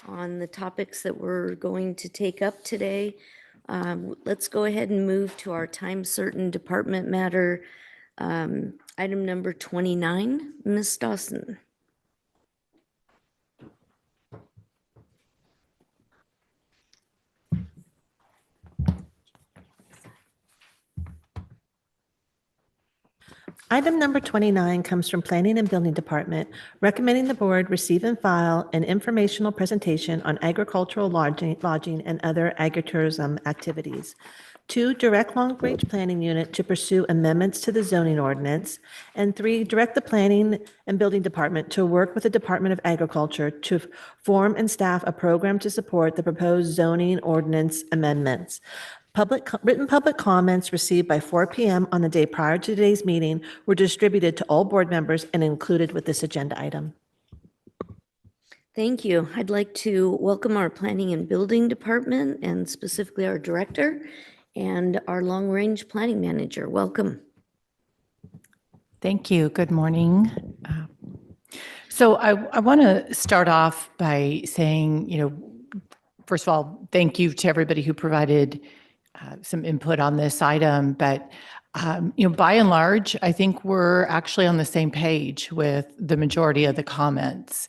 on the topics that we're going to take up today. Let's go ahead and move to our time-certain department matter, item number 29. Ms. Dawson. Item number 29 comes from Planning and Building Department, recommending the board receive and file an informational presentation on agricultural lodging and other agritourism activities. 2, direct long-range planning unit to pursue amendments to the zoning ordinance. And 3, direct the Planning and Building Department to work with the Department of Agriculture to form and staff a program to support the proposed zoning ordinance amendments. Written public comments received by 4 p.m. on the day prior to today's meeting were distributed to all board members and included with this agenda item. Thank you. I'd like to welcome our Planning and Building Department and specifically our director and our long-range planning manager. Welcome. Thank you. Good morning. So I want to start off by saying, first of all, thank you to everybody who provided some input on this item. But, by and large, I think we're actually on the same page with the majority of the comments.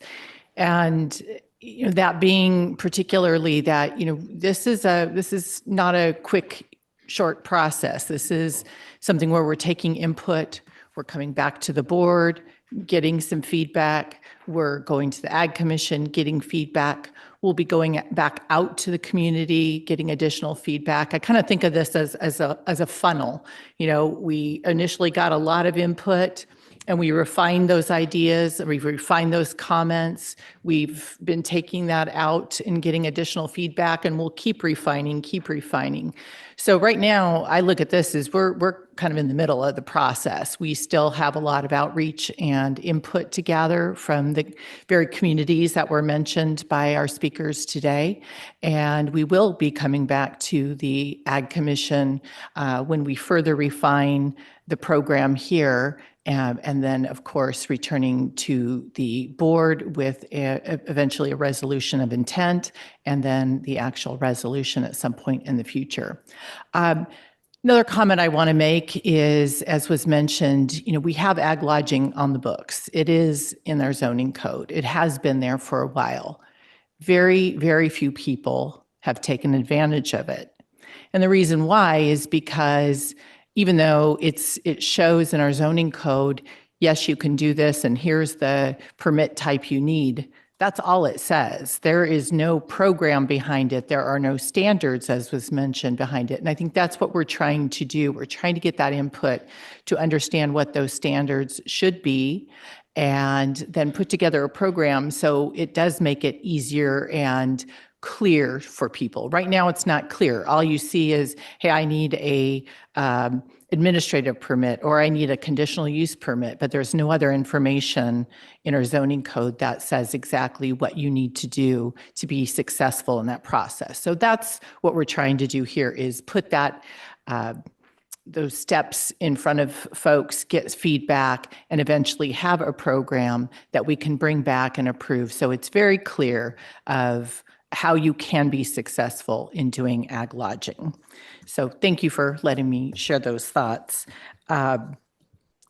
And, that being particularly that, this is not a quick, short process. This is something where we're taking input, we're coming back to the board, getting some feedback. We're going to the Ag Commission, getting feedback. We'll be going back out to the community, getting additional feedback. I kind of think of this as a funnel. You know, we initially got a lot of input and we refined those ideas, we've refined those comments. We've been taking that out and getting additional feedback, and we'll keep refining, keep refining. So right now, I look at this as we're kind of in the middle of the process. We still have a lot of outreach and input to gather from the very communities that were mentioned by our speakers today. And we will be coming back to the Ag Commission when we further refine the program here. And then, of course, returning to the board with eventually a resolution of intent, and then the actual resolution at some point in the future. Another comment I want to make is, as was mentioned, you know, we have ag lodging on the books. It is in their zoning code. It has been there for a while. Very, very few people have taken advantage of it. And the reason why is because even though it shows in our zoning code, yes, you can do this, and here's the permit type you need. That's all it says. There is no program behind it. There are no standards, as was mentioned, behind it. And I think that's what we're trying to do. We're trying to get that input to understand what those standards should be, and then put together a program so it does make it easier and clear for people. Right now, it's not clear. All you see is, hey, I need a administrative permit, or I need a conditional use permit, but there's no other information in our zoning code that says exactly what you need to do to be successful in that process. So that's what we're trying to do here, is put that those steps in front of folks, get feedback, and eventually have a program that we can bring back and approve. So it's very clear of how you can be successful in doing ag lodging. So thank you for letting me share those thoughts.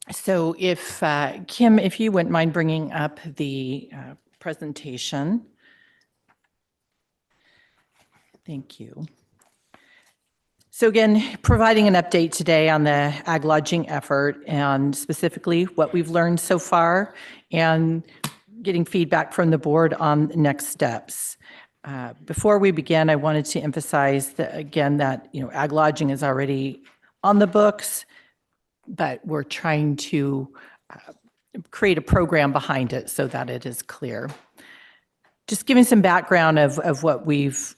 So if, Kim, if you wouldn't mind bringing up the presentation. Thank you. So again, providing an update today on the ag lodging effort, and specifically what we've learned so far, and getting feedback from the board on next steps. Before we begin, I wanted to emphasize that, again, that, you know, ag lodging is already on the books, but we're trying to create a program behind it so that it is clear. Just giving some background of what we've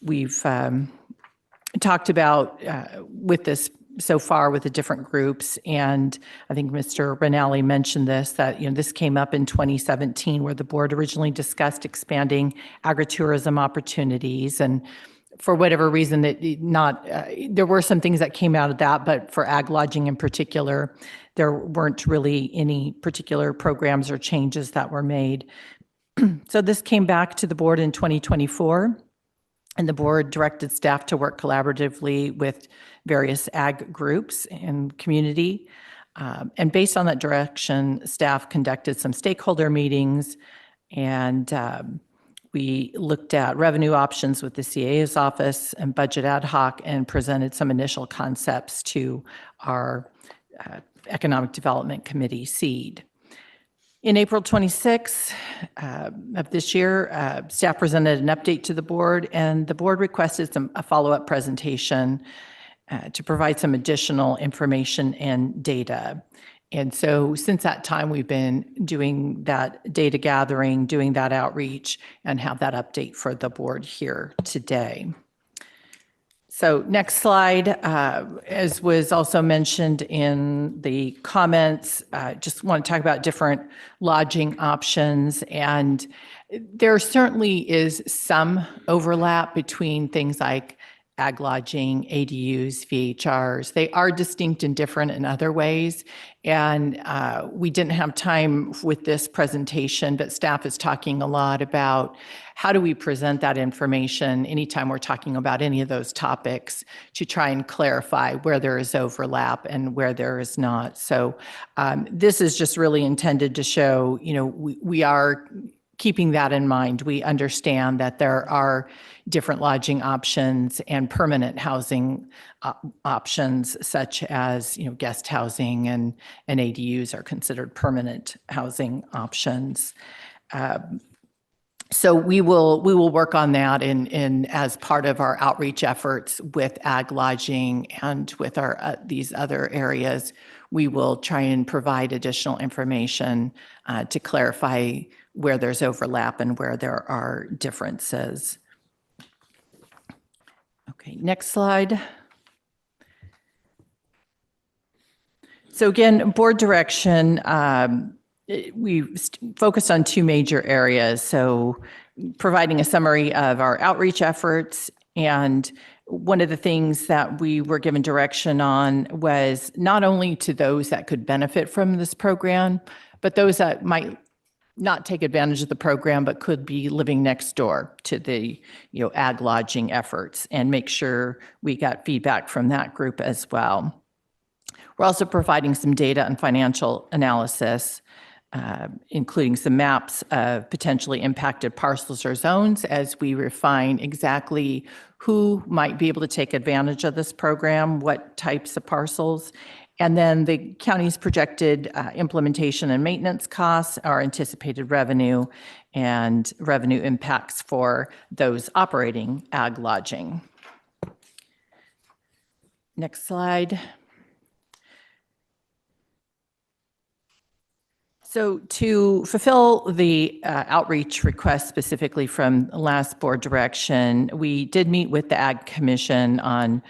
talked about with this so far with the different groups. And I think Mr. Rinaldi mentioned this, that, you know, this came up in 2017, where the board originally discussed expanding agritourism opportunities. And for whatever reason, there were some things that came out of that, but for ag lodging in particular, there weren't really any particular programs or changes that were made. So this came back to the board in 2024. And the board directed staff to work collaboratively with various ag groups and community. And based on that direction, staff conducted some stakeholder meetings, and we looked at revenue options with the CA's office and budget ad hoc, and presented some initial concepts to our Economic Development Committee, SEED. In April 26 of this year, staff presented an update to the board, and the board requested a follow-up presentation to provide some additional information and data. And so since that time, we've been doing that data gathering, doing that outreach, and have that update for the board here today. So next slide, as was also mentioned in the comments, just want to talk about different lodging options. And there certainly is some overlap between things like ag lodging, ADUs, VHRs. They are distinct and different in other ways. And we didn't have time with this presentation, but staff is talking a lot about how do we present that information anytime we're talking about any of those topics, to try and clarify where there is overlap and where there is not. So this is just really intended to show, you know, we are keeping that in mind, we understand that there are different lodging options and permanent housing options, such as, guest housing and ADUs are considered permanent housing options. So we will work on that in as part of our outreach efforts with ag lodging and with our these other areas. We will try and provide additional information to clarify where there's overlap and where there are differences. Okay, next slide. So again, board direction. We focused on two major areas. So providing a summary of our outreach efforts. And one of the things that we were given direction on was not only to those that could benefit from this program, but those that might not take advantage of the program, but could be living next door to the ag lodging efforts, and make sure we got feedback from that group as well. We're also providing some data and financial analysis, including some maps of potentially impacted parcels or zones as we refine exactly who might be able to take advantage of this program, what types of parcels, and then the county's projected implementation and maintenance costs, our anticipated revenue, and revenue impacts for those operating ag lodging. Next slide. So to fulfill the outreach request specifically from last board direction, we did meet with the Ag Commission on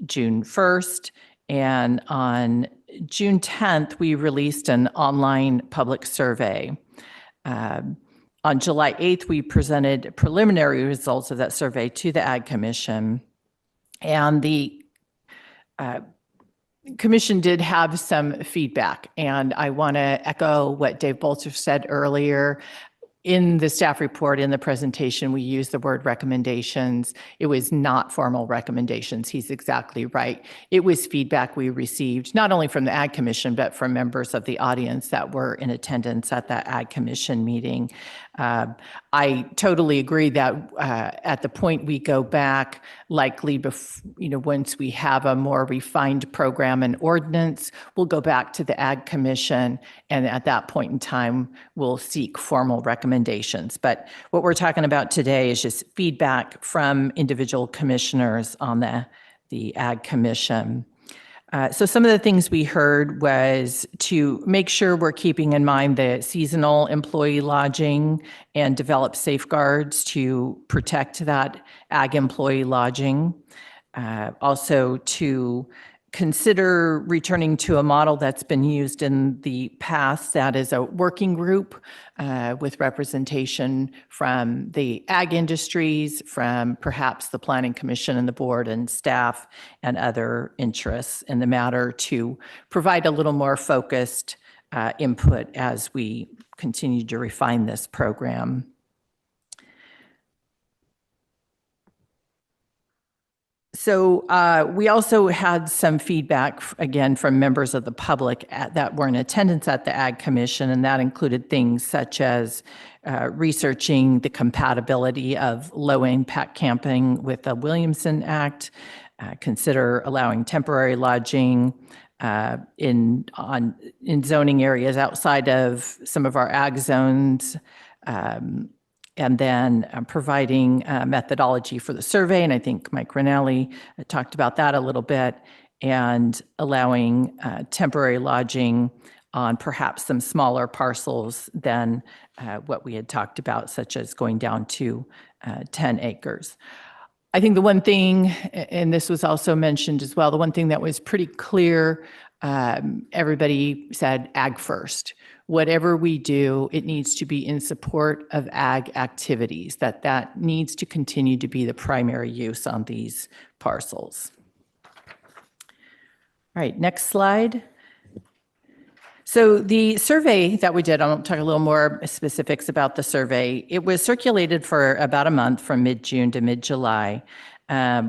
June 1st, and on June 10th, we released an online public survey. On July 8th, we presented preliminary results of that survey to the Ag Commission, and the Commission did have some feedback, and I want to echo what Dave Bolter said earlier. In the staff report, in the presentation, we used the word recommendations. It was not formal recommendations. He's exactly right. It was feedback we received, not only from the Ag Commission, but from members of the audience that were in attendance at that Ag Commission meeting. I totally agree that at the point we go back, likely once we have a more refined program and ordinance, we'll go back to the Ag Commission, and at that point in time, we'll seek formal recommendations. But what we're talking about today is just feedback from individual commissioners on the Ag Commission. So some of the things we heard was to make sure we're keeping in mind the seasonal employee lodging and develop safeguards to protect that ag employee lodging. Also to consider returning to a model that's been used in the past, that is a working group with representation from the ag industries, from perhaps the Planning Commission and the board and staff and other interests in the matter, to provide a little more focused input as we continue to refine this program. So we also had some feedback, again, from members of the public that were in attendance at the Ag Commission, and that included things such as researching the compatibility of low-impact camping with the Williamson Act, consider allowing temporary lodging in zoning areas outside of some of our ag zones, and then providing methodology for the survey. And I think Mike Rinaldi talked about that a little bit, and allowing temporary lodging on perhaps some smaller parcels than what we had talked about, such as going down to 10 acres. I think the one thing, and this was also mentioned as well, the one thing that was pretty clear, everybody said ag first. Whatever we do, it needs to be in support of ag activities, that needs to continue to be the primary use on these parcels. All right, next slide. So the survey that we did, I'll talk a little more specifics about the survey. It was circulated for about a month from mid-June to mid-July.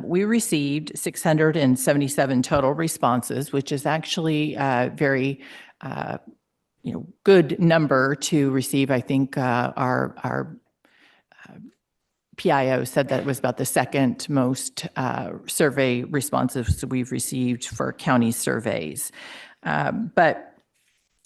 We received 677 total responses, which is actually very good number to receive. I think our PIO said that it was about the second most survey responses we've received for county surveys. But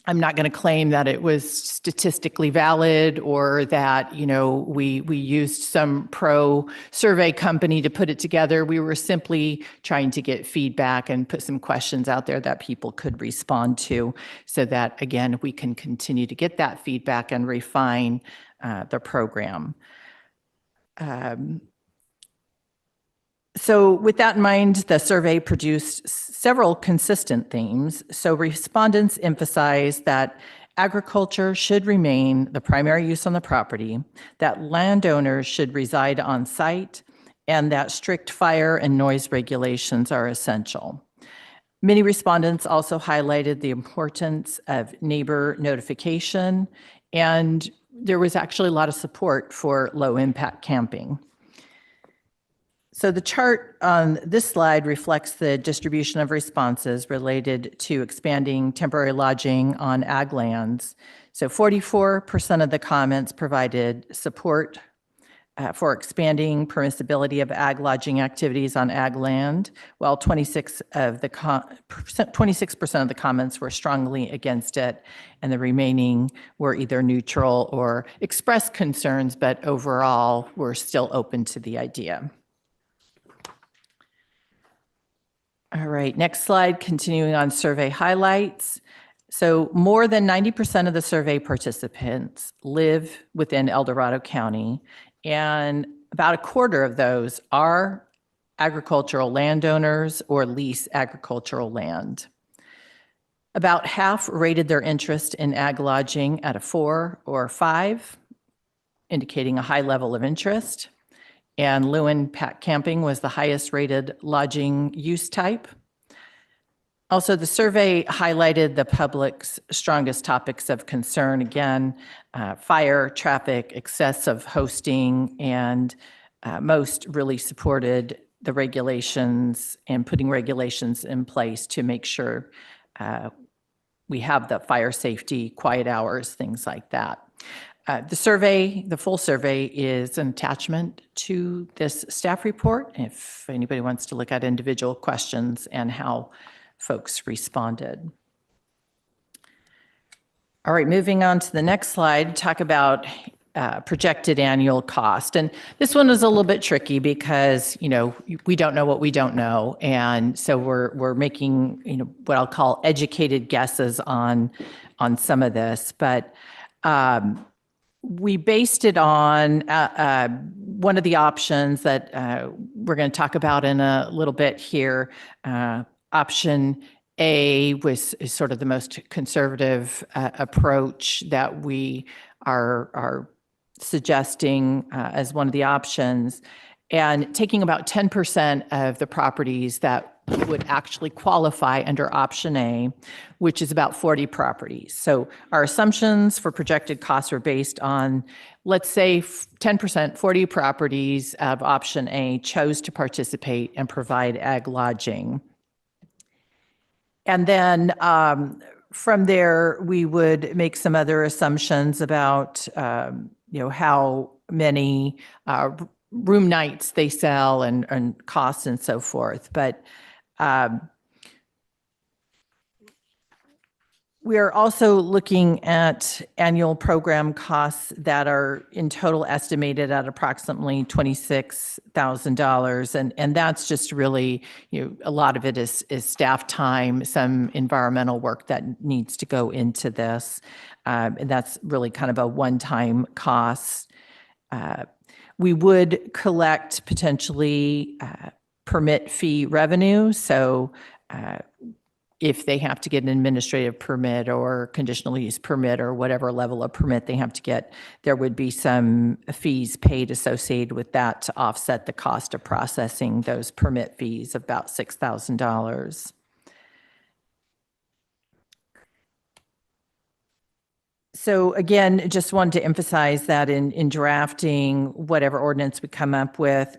I'm not going to claim that it was statistically valid or that, we used some pro survey company to put it together. We were simply trying to get feedback and put some questions out there that people could respond to so that, again, we can continue to get that feedback and refine the program. So with that in mind, the survey produced several consistent themes. So respondents emphasized that agriculture should remain the primary use on the property, that landowners should reside on site, and that strict fire and noise regulations are essential. Many respondents also highlighted the importance of neighbor notification, and there was actually a lot of support for low-impact camping. So the chart on this slide reflects the distribution of responses related to expanding temporary lodging on ag lands. So 44% of the comments provided support for expanding permissibility of ag lodging activities on ag land, while 26% of the comments were strongly against it, and the remaining were either neutral or expressed concerns, but overall were still open to the idea. All right, next slide, continuing on survey highlights. So more than 90% of the survey participants live within El Dorado County, and about a quarter of those are agricultural landowners or lease agricultural land. About half rated their interest in ag lodging at a 4 or 5, indicating a high level of interest. And low-impact camping was the highest rated lodging use type. Also, the survey highlighted the public's strongest topics of concern. Again, fire, traffic, excessive hosting, and most really supported the regulations and putting regulations in place to make sure we have the fire safety, quiet hours, things like that. The full survey is an attachment to this staff report if anybody wants to look at individual questions and how folks responded. All right, moving on to the next slide, talk about projected annual cost. And this one is a little bit tricky because, we don't know what we don't know. And so we're making, what I'll call educated guesses on some of this. But we based it on one of the options that we're going to talk about in a little bit here. Option A is sort of the most conservative approach that we are suggesting as one of the options, and taking about 10% of the properties that would actually qualify under option A, which is about 40 properties. So our assumptions for projected costs were based on, let's say 10%, 40 properties of option A chose to participate and provide ag lodging. And then from there, we would make some other assumptions about, how many room nights they sell and costs and so forth. But we are also looking at annual program costs that are in total estimated at approximately $26,000. And that's just really, a lot of it is staff time, some environmental work that needs to go into this. And that's really kind of a one-time cost. We would collect potentially permit fee revenue. So if they have to get an administrative permit or conditional use permit or whatever level of permit they have to get, there would be some fees paid associated with that to offset the cost of processing those permit fees, about $6,000. So again, just wanted to emphasize that in drafting whatever ordinance we come up with,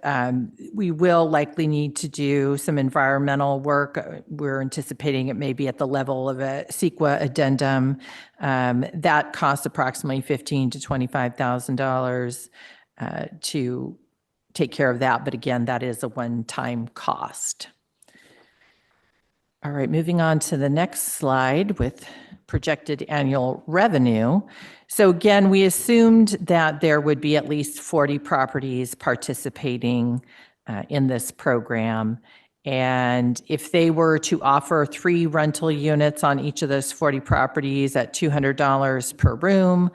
we will likely need to do some environmental work. We're anticipating it may be at the level of a CEQA addendum. That costs approximately $15,000 to $25,000 to take care of that. But again, that is a one-time cost. All right, moving on to the next slide with projected annual revenue. So again, we assumed that there would be at least 40 properties participating in this program. And if they were to offer 3 rental units on each of those 40 properties at $200 per room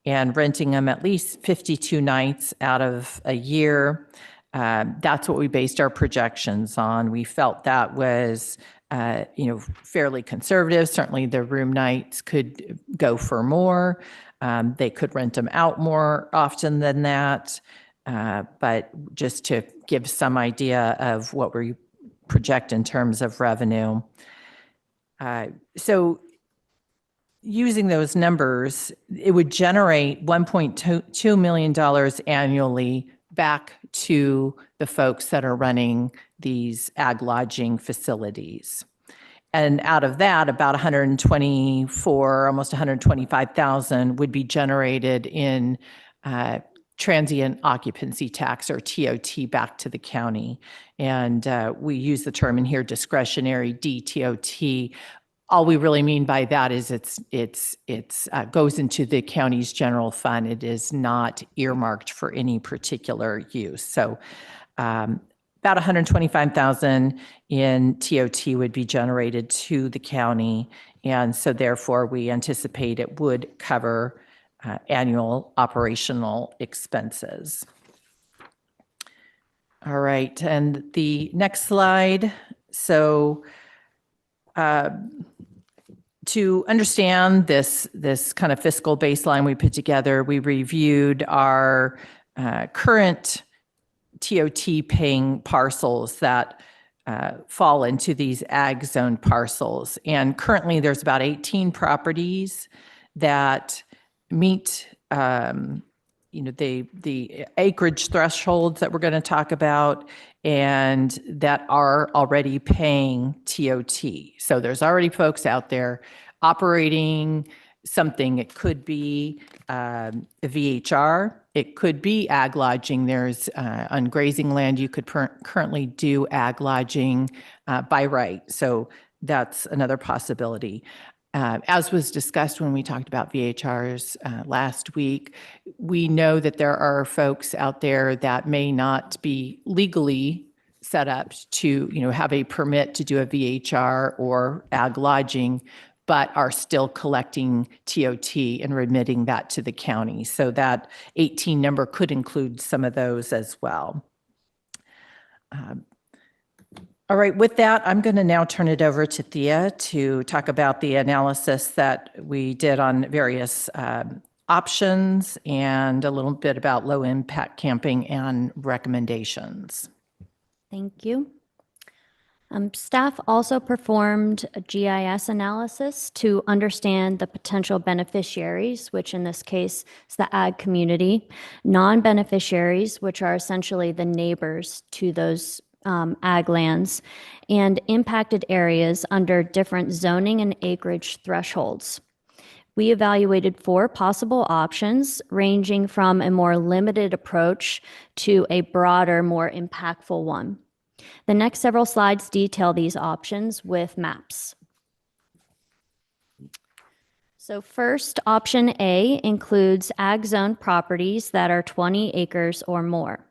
and renting them at least 52 nights out of a year, that's what we based our projections on. We felt that was fairly conservative. Certainly the room nights could go for more. They could rent them out more often than that. But just to give some idea of what we project in terms of revenue. So using those numbers, it would generate $1.2 million annually back to the folks that are running these ag lodging facilities. And out of that, about 124, almost 125,000 would be generated in transient occupancy tax, or TOT, back to the county. And we use the term in here, discretionary DTOT. All we really mean by that is it's goes into the county's general fund. It is not earmarked for any particular use. So about 125,000 in TOT would be generated to the county. And so therefore we anticipate it would cover annual operational expenses. All right, and the next slide. So to understand this kind of fiscal baseline we put together, we reviewed our current TOT paying parcels that fall into these ag zone parcels. And currently there's about 18 properties that meet the acreage thresholds that we're going to talk about, and that are already paying TOT. So there's already folks out there operating something. It could be a VHR. It could be ag lodging. There's on grazing land, you could currently do ag lodging by right. So that's another possibility. As was discussed when we talked about VHRs last week, we know that there are folks out there that may not be legally set up to, have a permit to do a VHR or ag lodging, but are still collecting TOT and remitting that to the county. So that 18 number could include some of those as well. All right, with that, I'm going to now turn it over to Thea to talk about the analysis that we did on various options and a little bit about low impact camping and recommendations. Thank you. Staff also performed a GIS analysis to understand the potential beneficiaries, which in this case is the ag community, non-beneficiaries, which are essentially the neighbors to those ag lands, and impacted areas under different zoning and acreage thresholds. We evaluated 4 possible options, ranging from a more limited approach to a broader, more impactful one. The next several slides detail these options with maps. So first, option A includes ag zone properties that are 20 acres or more.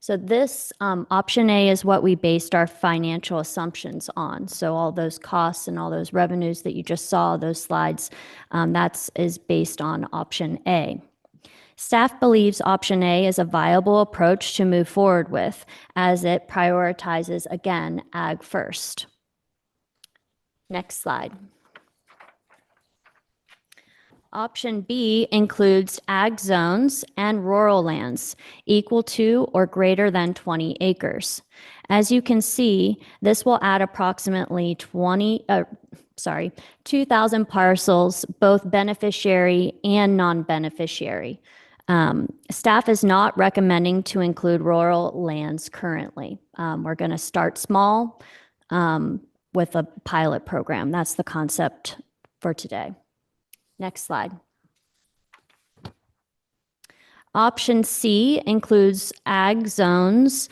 So this option A is what we based our financial assumptions on. So all those costs and all those revenues that you just saw, those slides, is based on option A. Staff believes option A is a viable approach to move forward with, as it prioritizes, again, ag first. Next slide. Option B includes ag zones and rural lands equal to or greater than 20 acres. As you can see, this will add approximately 2,000 parcels, both beneficiary and non-beneficiary. Staff is not recommending to include rural lands currently. We're going to start small with a pilot program. That's the concept for today. Next slide. Option C includes ag zones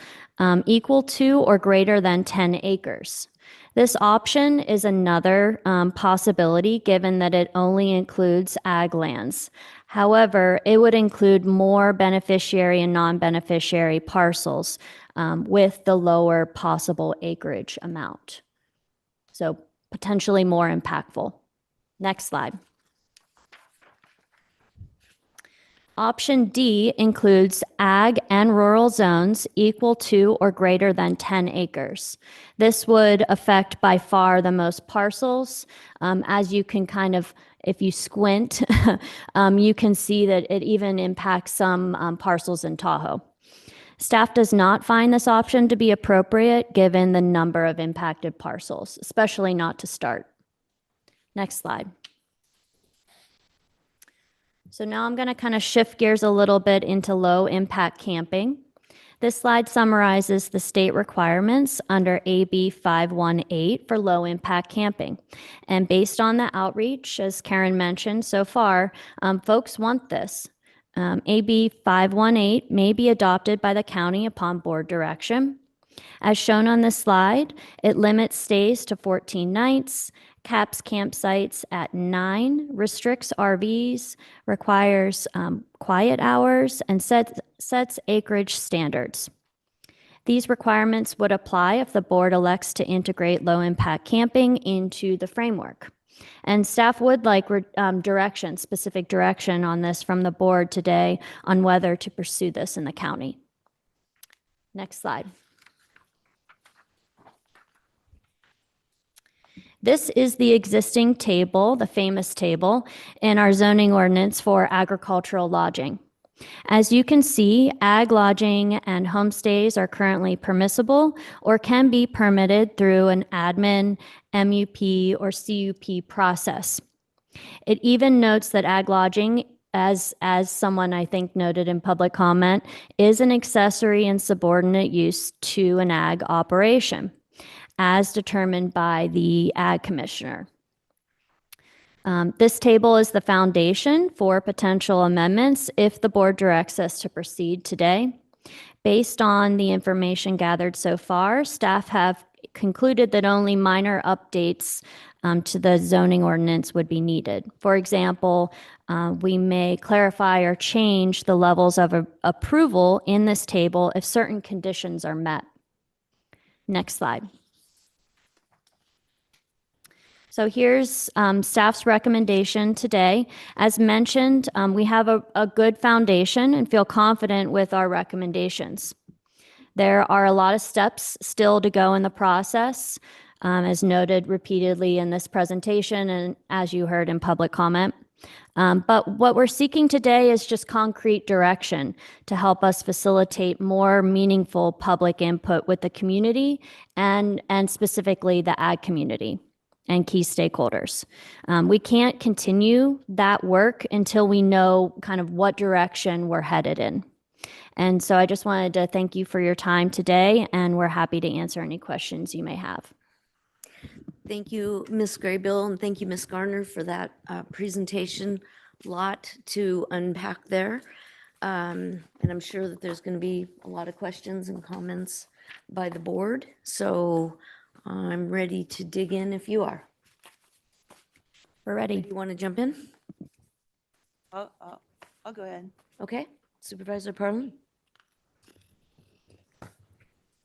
equal to or greater than 10 acres. This option is another possibility given that it only includes ag lands. However, it would include more beneficiary and non-beneficiary parcels with the lower possible acreage amount. So potentially more impactful. Next slide. Option D includes ag and rural zones equal to or greater than 10 acres. This would affect by far the most parcels. As you can kind of, if you squint, you can see that it even impacts some parcels in Tahoe. Staff does not find this option to be appropriate given the number of impacted parcels, especially not to start. Next slide. So now I'm going to kind of shift gears a little bit into low impact camping. This slide summarizes the state requirements under AB 518 for low impact camping. And based on the outreach, as Karen mentioned so far, folks want this. AB 518 may be adopted by the county upon board direction. As shown on this slide, it limits stays to 14 nights, caps campsites at 9, restricts RVs, requires quiet hours, and sets acreage standards. These requirements would apply if the board elects to integrate low-impact camping into the framework. And staff would like specific direction on this from the board today on whether to pursue this in the county. Next slide. This is the existing table, the famous table, in our zoning ordinance for agricultural lodging. As you can see, ag lodging and homestays are currently permissible or can be permitted through an admin, MUP, or CUP process. It even notes that ag lodging, as someone I think noted in public comment, is an accessory and subordinate use to an ag operation, as determined by the ag commissioner. This table is the foundation for potential amendments if the board directs us to proceed today. Based on the information gathered so far, staff have concluded that only minor updates to the zoning ordinance would be needed. For example, we may clarify or change the levels of approval in this table if certain conditions are met. Next slide. So here's staff's recommendation today. As mentioned, we have a good foundation and feel confident with our recommendations. There are a lot of steps still to go in the process, as noted repeatedly in this presentation and as you heard in public comment. But what we're seeking today is just concrete direction to help us facilitate more meaningful public input with the community and specifically the ag community and key stakeholders. We can't continue that work until we know kind of what direction we're headed in. And so I just wanted to thank you for your time today, and we're happy to answer any questions you may have. Thank you, Ms. Graybill, and thank you, Ms. Garner, for that presentation. Lot to unpack there. And I'm sure that there's going to be a lot of questions and comments by the board. So I'm ready to dig in if you are. We're ready. You want to jump in? I'll go ahead. Okay, Supervisor Parlin.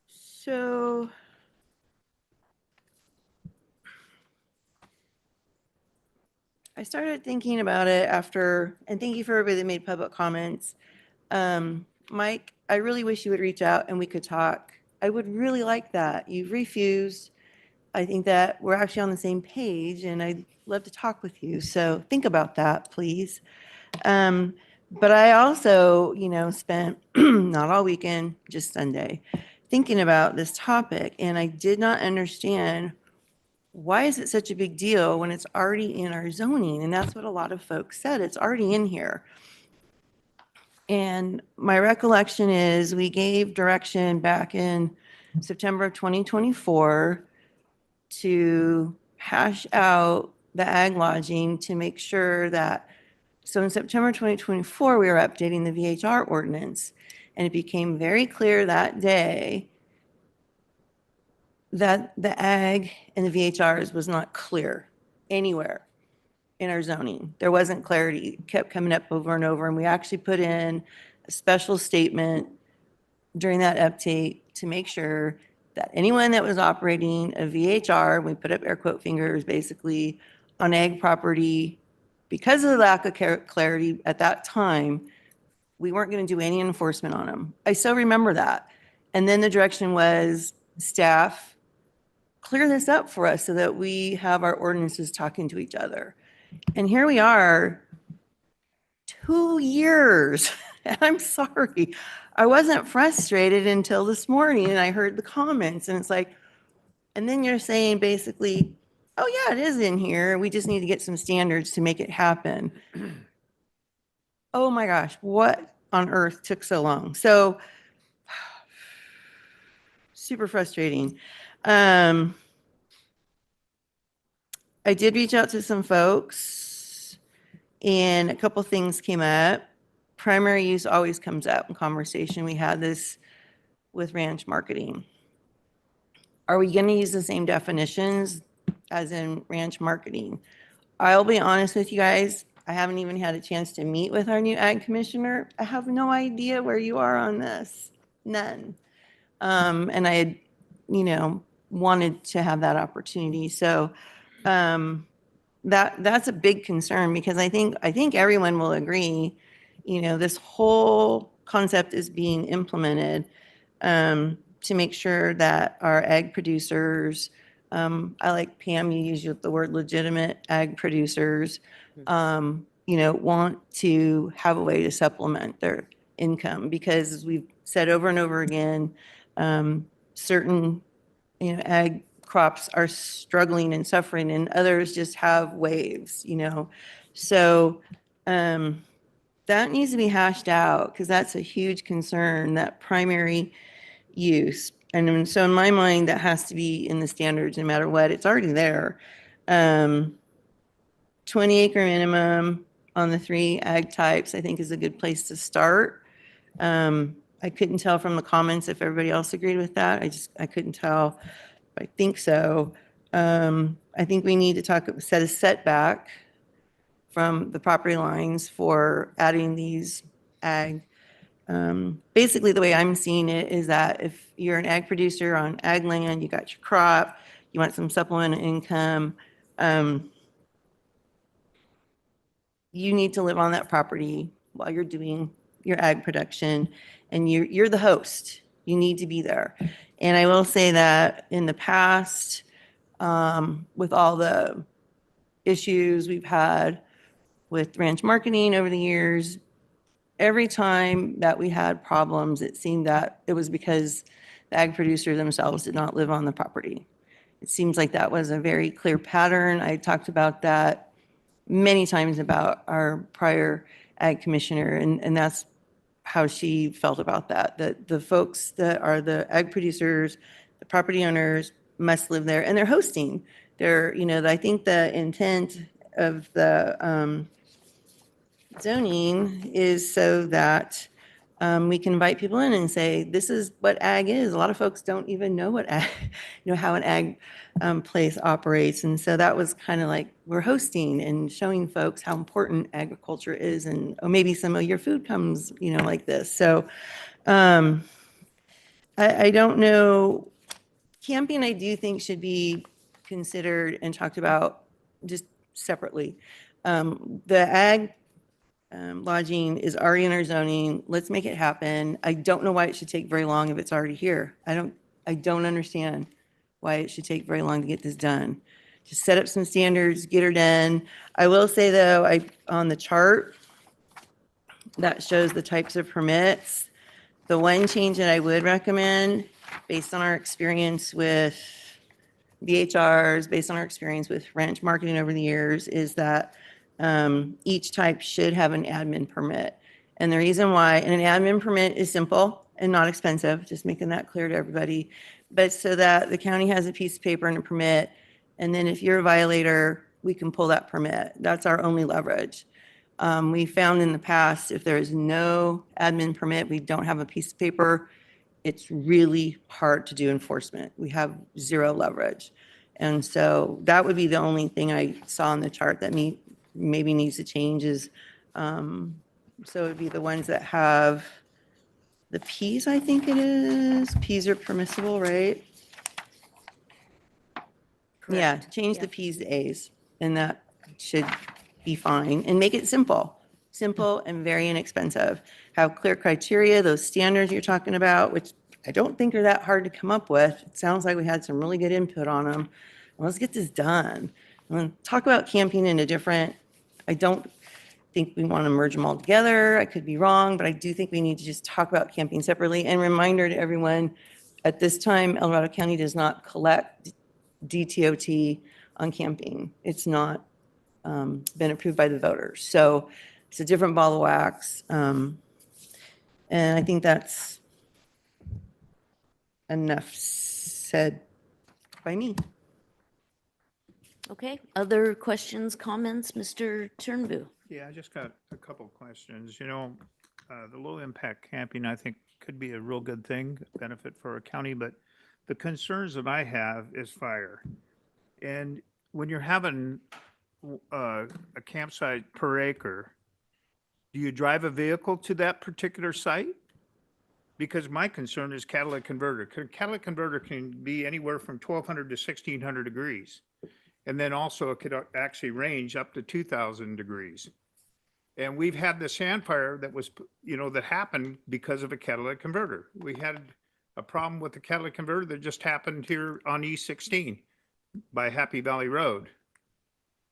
So I started thinking about it after, and thank you for everybody that made public comments. Mike, I really wish you would reach out and we could talk. I would really like that. You've refused. I think that we're actually on the same page and I'd love to talk with you. So think about that, please. But I also, spent not all weekend, just Sunday, thinking about this topic, and I did not understand why is it such a big deal when it's already in our zoning? And that's what a lot of folks said. It's already in here. And my recollection is we gave direction back in September of 2024 to hash out the ag lodging to make sure that, so in September 2024, we were updating the VHR ordinance. And it became very clear that day that the ag and the VHRs was not clear anywhere in our zoning. There wasn't clarity. It kept coming up over and over. And we actually put in a special statement during that update to make sure that anyone that was operating a VHR, we put up air quote fingers, basically on ag property, because of the lack of clarity at that time, we weren't going to do any enforcement on them. I still remember that. And then the direction was, staff, clear this up for us so that we have our ordinances talking to each other. And here we are, 2 years. And I'm sorry, I wasn't frustrated until this morning and I heard the comments and it's like, and then you're saying basically, oh yeah, it is in here. We just need to get some standards to make it happen. Oh my gosh, what on earth took so long? So super frustrating. I did reach out to some folks and a couple things came up. Primary use always comes up in conversation. We had this with ranch marketing. Are we going to use the same definitions as in ranch marketing? I'll be honest with you guys. I haven't even had a chance to meet with our new ag commissioner. I have no idea where you are on this. None. And I had, wanted to have that opportunity. So that's a big concern because I think everyone will agree, this whole concept is being implemented to make sure that our ag producers, I like Pam, you use the word legitimate ag producers, want to have a way to supplement their income because as we've said over and over again, certain, ag crops are struggling and suffering and others just have waves, So that needs to be hashed out because that's a huge concern, that primary use. And so in my mind, that has to be in the standards no matter what. It's already there. 20-acre minimum on the 3 ag types, I think is a good place to start. I couldn't tell from the comments if everybody else agreed with that. I couldn't tell. I think so. I think we need to set a setback from the property lines for adding these ag. Basically, the way I'm seeing it is that if you're an ag producer on ag land, you got your crop, you want some supplemental income, you need to live on that property while you're doing your ag production, and you're the host. You need to be there. And I will say that in the past, with all the issues we've had with ranch marketing over the years, every time that we had problems, it seemed that it was because the ag producers themselves did not live on the property. It seems like that was a very clear pattern. I talked about that many times about our prior ag commissioner, and that's how she felt about that, that the folks that are the ag producers, the property owners must live there, and they're hosting. They're, I think the intent of the zoning is so that we can invite people in and say, this is what ag is. A lot of folks don't even know what ag, how an ag place operates. And so that was kind of like, we're hosting and showing folks how important agriculture is. And maybe some of your food comes, like this. So I don't know. Camping, I do think should be considered and talked about just separately. The ag lodging is already in our zoning. Let's make it happen. I don't know why it should take very long if it's already here. I don't understand why it should take very long to get this done. Just set up some standards, get her done. I will say though, on the chart that shows the types of permits, the one change that I would recommend based on our experience with VHRs, based on our experience with ranch marketing over the years, is that each type should have an admin permit. And the reason why, and an admin permit is simple and not expensive, just making that clear to everybody, but so that the county has a piece of paper and a permit, and then if you're a violator, we can pull that permit. That's our only leverage. We found in the past, if there is no admin permit, we don't have a piece of paper, it's really hard to do enforcement. We have zero leverage. And so that would be the only thing I saw on the chart that maybe needs to change is, so it would be the ones that have the Ps, I think it is. Ps are permissible, right? Yeah, change the Ps to As, and that should be fine, and make it simple and very inexpensive. Have clear criteria, those standards you're talking about, which I don't think are that hard to come up with. It sounds like we had some really good input on them. Let's get this done. And then talk about camping in a different, I don't think we want to merge them all together. I could be wrong, but I do think we need to just talk about camping separately. And reminder to everyone, at this time, El Dorado County does not collect DTOT on camping. It's not been approved by the voters. So it's a different ball of wax. And I think that's enough said by me. Okay, other questions, comments, Mr. Turnbull? Yeah, I just got a couple questions. You know, the low impact camping, I think could be a real good thing, benefit for our county, but the concerns that I have is fire. And when you're having a campsite per acre, do you drive a vehicle to that particular site? Because my concern is catalytic converter. Catalytic converter can be anywhere from 1,200 to 1,600 degrees. And then also it could actually range up to 2,000 degrees. And we've had the sand fire that was, you know, that happened because of a catalytic converter. We had a problem with the catalytic converter that just happened here on E16 by Happy Valley Road.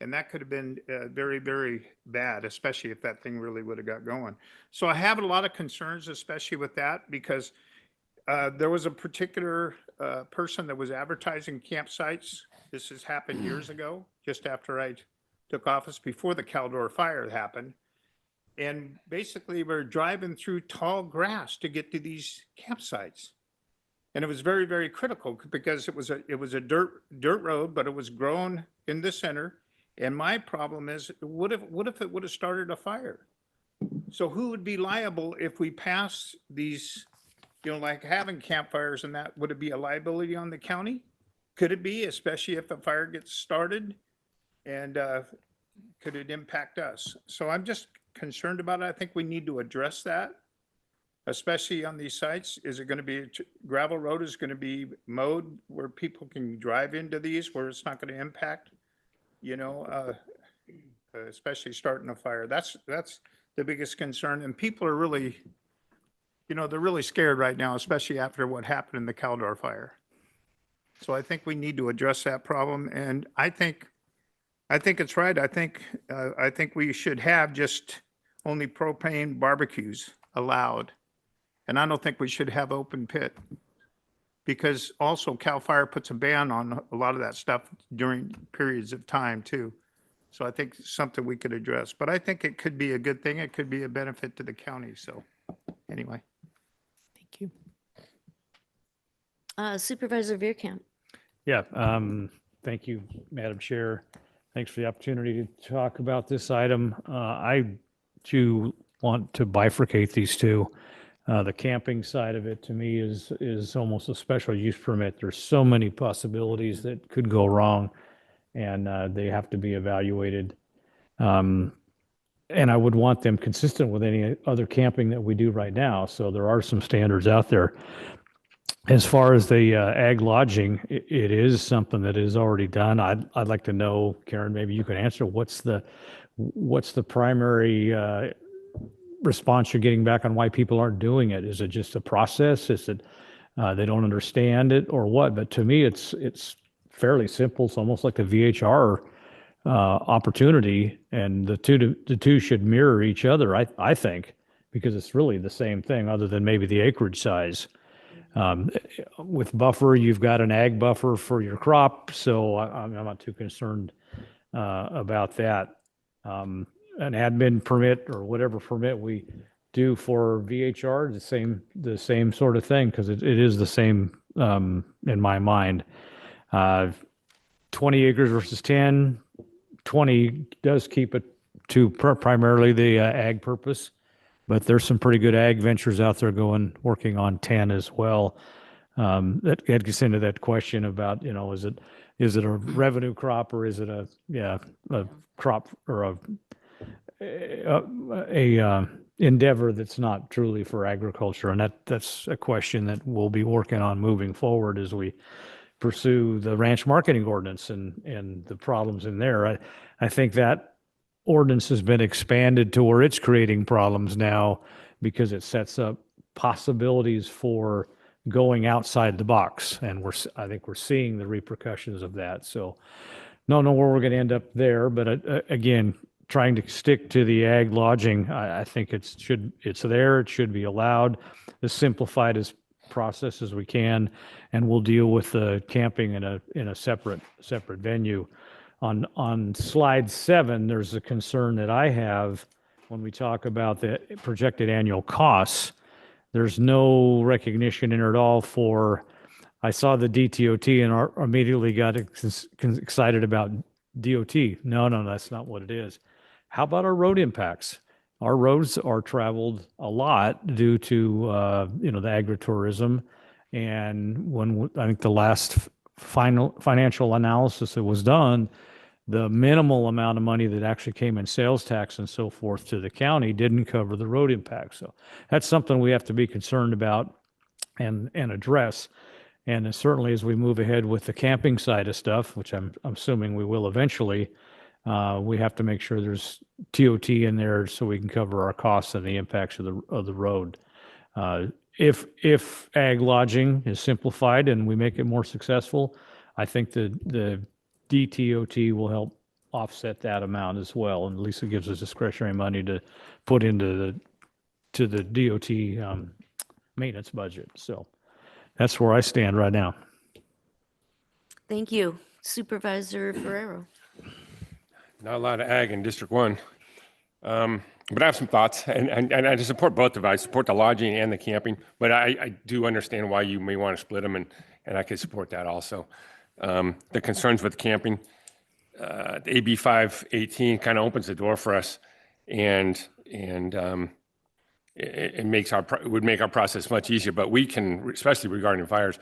And that could have been very, very bad, especially if that thing really would have got going. So I have a lot of concerns, especially with that, because there was a particular person that was advertising campsites. This has happened years ago, just after I took office, before the Caldor fire happened. And basically we're driving through tall grass to get to these campsites. And it was very, very critical because it was a dirt road, but it was grown in the center. And my problem is, what if it would have started a fire? So who would be liable if we pass these, you know, like having campfires and that? Would it be a liability on the county? Could it be, especially if a fire gets started? And could it impact us? So I'm just concerned about it. I think we need to address that, especially on these sites. Is it going to be gravel road is going to be mowed where people can drive into these, where it's not going to impact, you know, especially starting a fire? That's the biggest concern. And people are really, you know, they're really scared right now, especially after what happened in the Caldor fire. So I think we need to address that problem. And I think it's right. I think we should have just only propane barbecues allowed. And I don't think we should have open pit, because also CAL FIRE puts a ban on a lot of that stuff during periods of time too. So I think it's something we could address, but I think it could be a good thing. It could be a benefit to the county. So anyway. Thank you. Supervisor Veerkamp. Yeah, thank you, Madam Chair. Thanks for the opportunity to talk about this item. I too want to bifurcate these two. The camping side of it to me is almost a special use permit. There's so many possibilities that could go wrong, and they have to be evaluated. And I would want them consistent with any other camping that we do right now. So there are some standards out there. As far as the ag lodging, it is something that is already done. I'd like to know, Karen, maybe you can answer, what's the primary response you're getting back on why people aren't doing it? Is it just a process? Is it they don't understand it, or what? But to me, it's fairly simple. It's almost like the VHR opportunity, and the two should mirror each other, I think, because it's really the same thing, other than maybe the acreage size. With buffer, you've got an ag buffer for your crop, so I'm not too concerned about that. An admin permit or whatever permit we do for VHR, the same sort of thing, because it is the same in my mind. 20 acres versus 10, 20 does keep it to primarily the ag purpose, but there's some pretty good ag ventures out there working on 10 as well. That gets into that question about, is it a revenue crop or is it a crop or a endeavor that's not truly for agriculture? And that's a question that we'll be working on moving forward as we pursue the ranch marketing ordinance and the problems in there. I think that ordinance has been expanded to where it's creating problems now because it sets up possibilities for going outside the box. And I think we're seeing the repercussions of that. So don't know where we're going to end up there, but again, trying to stick to the ag lodging, I think it's there. It should be allowed as simplified as process as we can, and we'll deal with the camping in a separate venue. On slide 7, there's a concern that I have when we talk about the projected annual costs. There's no recognition in it at all for. I saw the DTOT and immediately got excited about DOT. No, that's not what it is. How about our road impacts? Our roads are traveled a lot due to the agritourism, and when I think the last financial analysis that was done, the minimal amount of money that actually came in sales tax and so forth to the county didn't cover the road impact. So that's something we have to be concerned about and address. And certainly as we move ahead with the camping side of stuff, which I'm assuming we will eventually, we have to make sure there's TOT in there so we can cover our costs and the impacts of the road. If ag lodging is simplified and we make it more successful, I think the DTOT will help offset that amount as well. And at least it gives us discretionary money to put into the DOT maintenance budget. So that's where I stand right now. Thank you. Supervisor Ferrero. Not a lot of ag in District 1. But I have some thoughts, and I support both of it. I support the lodging and the camping, but I do understand why you may want to split them, and I can support that also. The concerns with camping, the AB 518 kind of opens the door for us, and it would make our process much easier. But we can, especially regarding fires,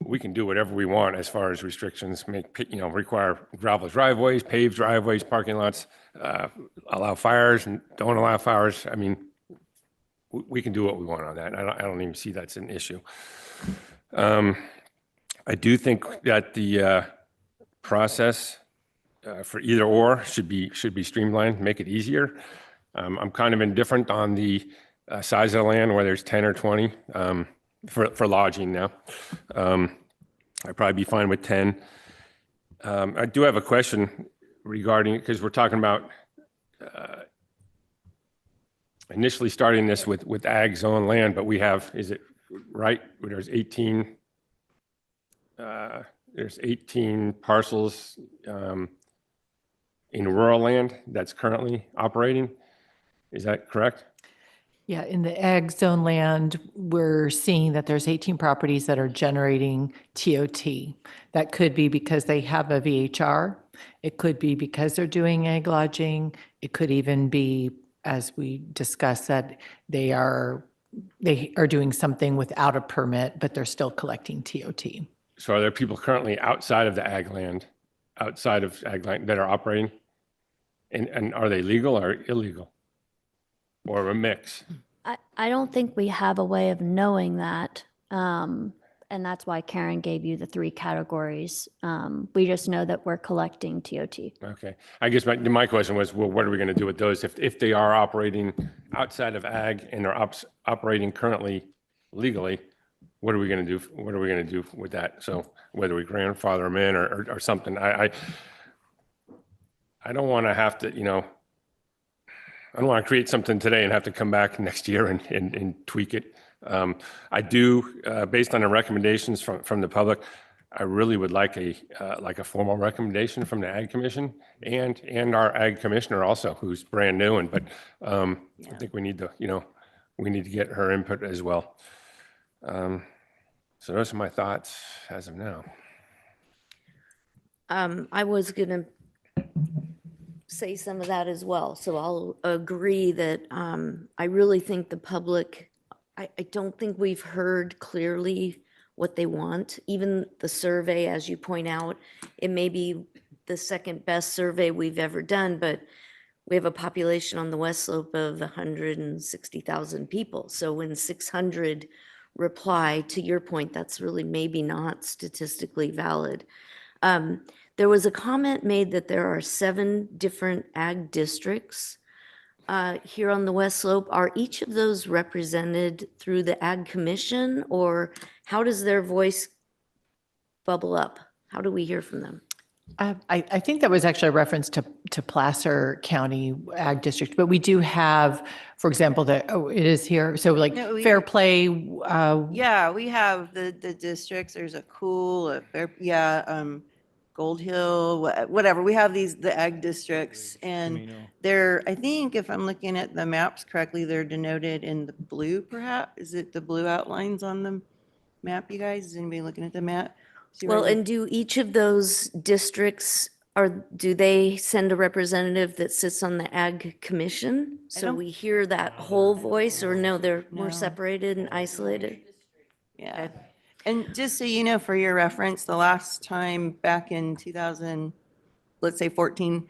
we can do whatever we want as far as restrictions, require gravel driveways, paved driveways, parking lots, allow fires and don't allow fires. I mean, we can do what we want on that. I don't even see that's an issue. I do think that the process for either or should be streamlined, make it easier. I'm kind of indifferent on the size of the land, whether it's 10 or 20. For lodging now. I'd probably be fine with 10. I do have a question regarding, because we're talking about initially starting this with ag zone land, but we have, is it right? There's 18 parcels in rural land that's currently operating. Is that correct? Yeah, in the ag zone land, we're seeing that there's 18 properties that are generating TOT. That could be because they have a VHR. It could be because they're doing ag lodging. It could even be, as we discussed, that they are doing something without a permit, but they're still collecting TOT. So are there people currently outside of the ag land, that are operating? And are they legal or illegal? Or a mix? I don't think we have a way of knowing that. And that's why Karen gave you the 3 categories. We just know that we're collecting TOT. Okay. I guess my question was, well, what are we going to do with those? If they are operating outside of ag and are operating currently legally, what are we going to do? What are we going to do with that? So whether we grandfather them in or something, I don't want to have to, I don't want to create something today and have to come back next year and tweak it. I do, based on the recommendations from the public, I really would like a formal recommendation from the Ag Commission and our Ag Commissioner also, who's brand new, but I think we need to, we need to get her input as well. So those are my thoughts as of now. I was gonna say some of that as well, so I'll agree that I really think the public, I don't think we've heard clearly what they want. Even the survey, as you point out, it may be the second best survey we've ever done, but we have a population on the West Slope of 160,000 people. So when 600 reply, to your point, that's really maybe not statistically valid. There was a comment made that there are 7 different ag districts here on the West Slope. Are each of those represented through the Ag Commission, or how does their voice bubble up? How do we hear from them? I think that was actually a reference to Placer County Ag District, but we do have, for example, it is here. So like No, Fair Play. Yeah, we have the districts. There's a Cool, a Fair, Gold Hill, whatever. We have the ag districts, and they're, I think if I'm looking at the maps correctly, they're denoted in the blue, perhaps. Is it the blue outlines on the map, you guys? Is anybody looking at the map? Well, and do each of those districts, do they send a representative that sits on the Ag Commission? So we hear that whole voice, or no, they're more separated and isolated? Yeah. And just so you know, for your reference, the last time back in 2000, let's say 14,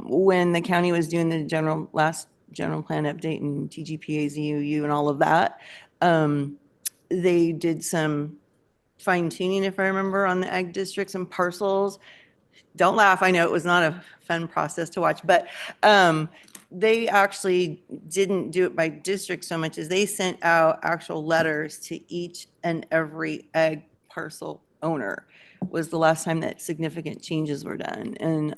when the county was doing the last general plan update and TGPA, ZUU and all of that, they did some fine tuning, if I remember, on the ag districts and parcels. Don't laugh. I know it was not a fun process to watch, but they actually didn't do it by district so much as they sent out actual letters to each and every ag parcel owner. Was the last time that significant changes were done. And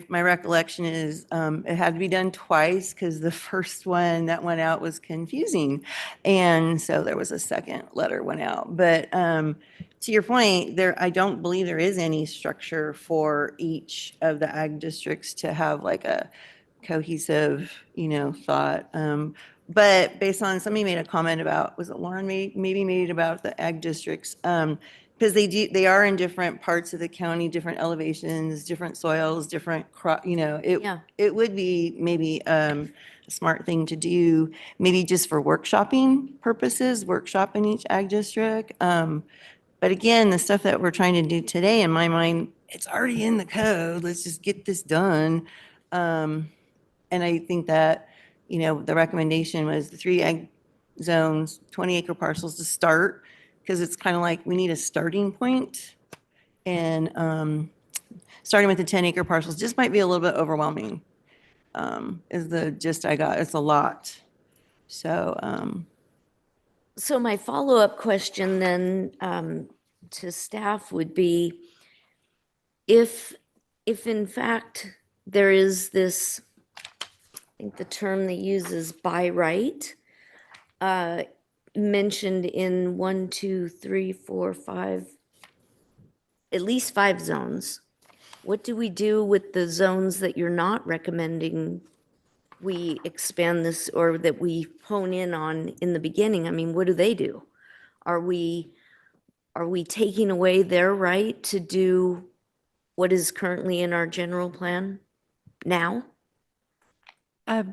my recollection is it had to be done twice because the first one that went out was confusing. And so there was a second letter went out. But to your point, I don't believe there is any structure for each of the ag districts to have like a cohesive, thought. But based on, somebody made a comment about, was it Lauren maybe made it about the ag districts? Because they are in different parts of the county, different elevations, different soils, different crop, it would be maybe a smart thing to do, maybe just for workshopping purposes, workshop in each ag district. But again, the stuff that we're trying to do today, in my mind, it's already in the code. Let's just get this done. And I think that, the recommendation was the 3 ag zones, 20-acre parcels to start, because it's kind of like we need a starting point. And starting with the 10-acre parcels just might be a little bit overwhelming, is the gist I got. It's a lot. So, So my follow-up question then to staff would be, if in fact there is this, I think the term they use is by right, mentioned in 1, 2, 3, 4, 5, at least 5 zones, what do we do with the zones that you're not recommending we expand this, or that we hone in on in the beginning? I mean, what do they do? Are we taking away their right to do what is currently in our general plan now? Well,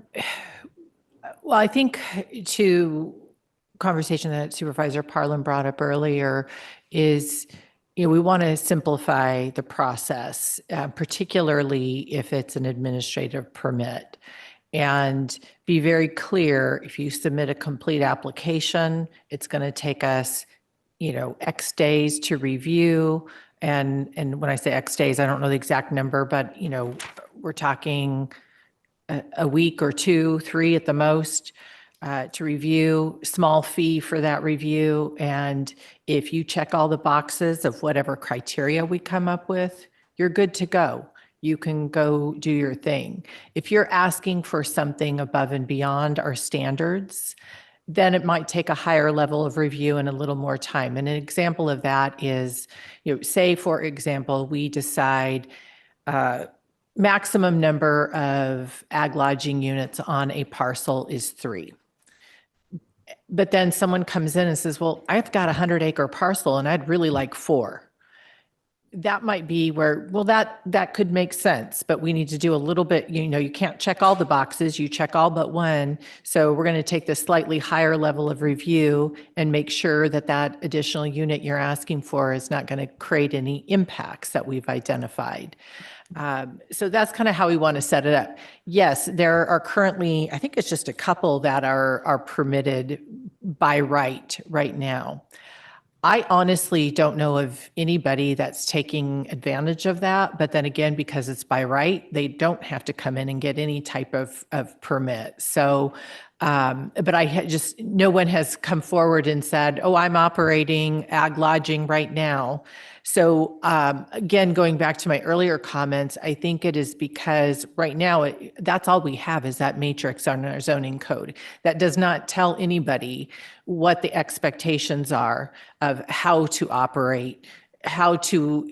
I think to conversation that Supervisor Parlin brought up earlier is, we want to simplify the process, particularly if it's an administrative permit, and be very clear. If you submit a complete application, it's going to take us, X days to review. And when I say X days, I don't know the exact number, but, we're talking a week or 2, 3 at the most to review, small fee for that review. And if you check all the boxes of whatever criteria we come up with, you're good to go. You can go do your thing. If you're asking for something above and beyond our standards, then it might take a higher level of review and a little more time. And an example of that is, say, for example, we decide maximum number of ag lodging units on a parcel is 3. But then someone comes in and says, well, I've got a 100-acre parcel and I'd really like 4. That might be where, well, that could make sense, but we need to do a little bit, you can't check all the boxes, you check all but one. So we're going to take this slightly higher level of review and make sure that that additional unit you're asking for is not going to create any impacts that we've identified. So that's kind of how we want to set it up. Yes, there are currently, I think it's just a couple that are permitted by right now. I honestly don't know of anybody that's taking advantage of that. But then again, because it's by right, they don't have to come in and get any type of permit. So, but no one has come forward and said, oh, I'm operating ag lodging right now. So again, going back to my earlier comments, I think it is because right now, that's all we have is that matrix on our zoning code. That does not tell anybody what the expectations are of how to operate, how to,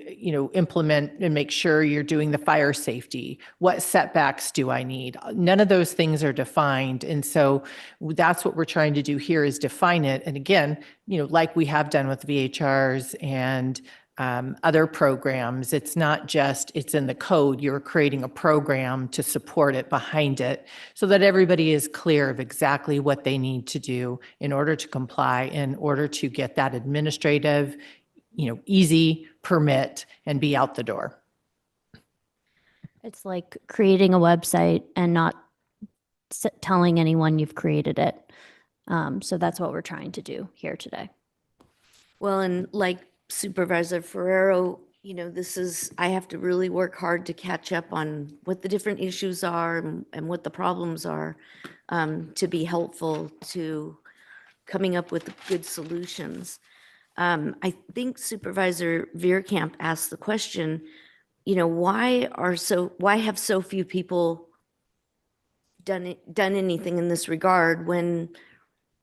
implement and make sure you're doing the fire safety. What setbacks do I need? None of those things are defined. And so that's what we're trying to do here is define it. And again, like we have done with VHRs and other programs, it's not just it's in the code, you're creating a program to support it behind it so that everybody is clear of exactly what they need to do in order to comply, in order to get that administrative, easy permit and be out the door. It's like creating a website and not telling anyone you've created it. So that's what we're trying to do here today. Well, and like Supervisor Ferrero, I have to really work hard to catch up on what the different issues are and what the problems are to be helpful to coming up with good solutions. I think Supervisor Veerkamp asked the question, why have so few people done anything in this regard when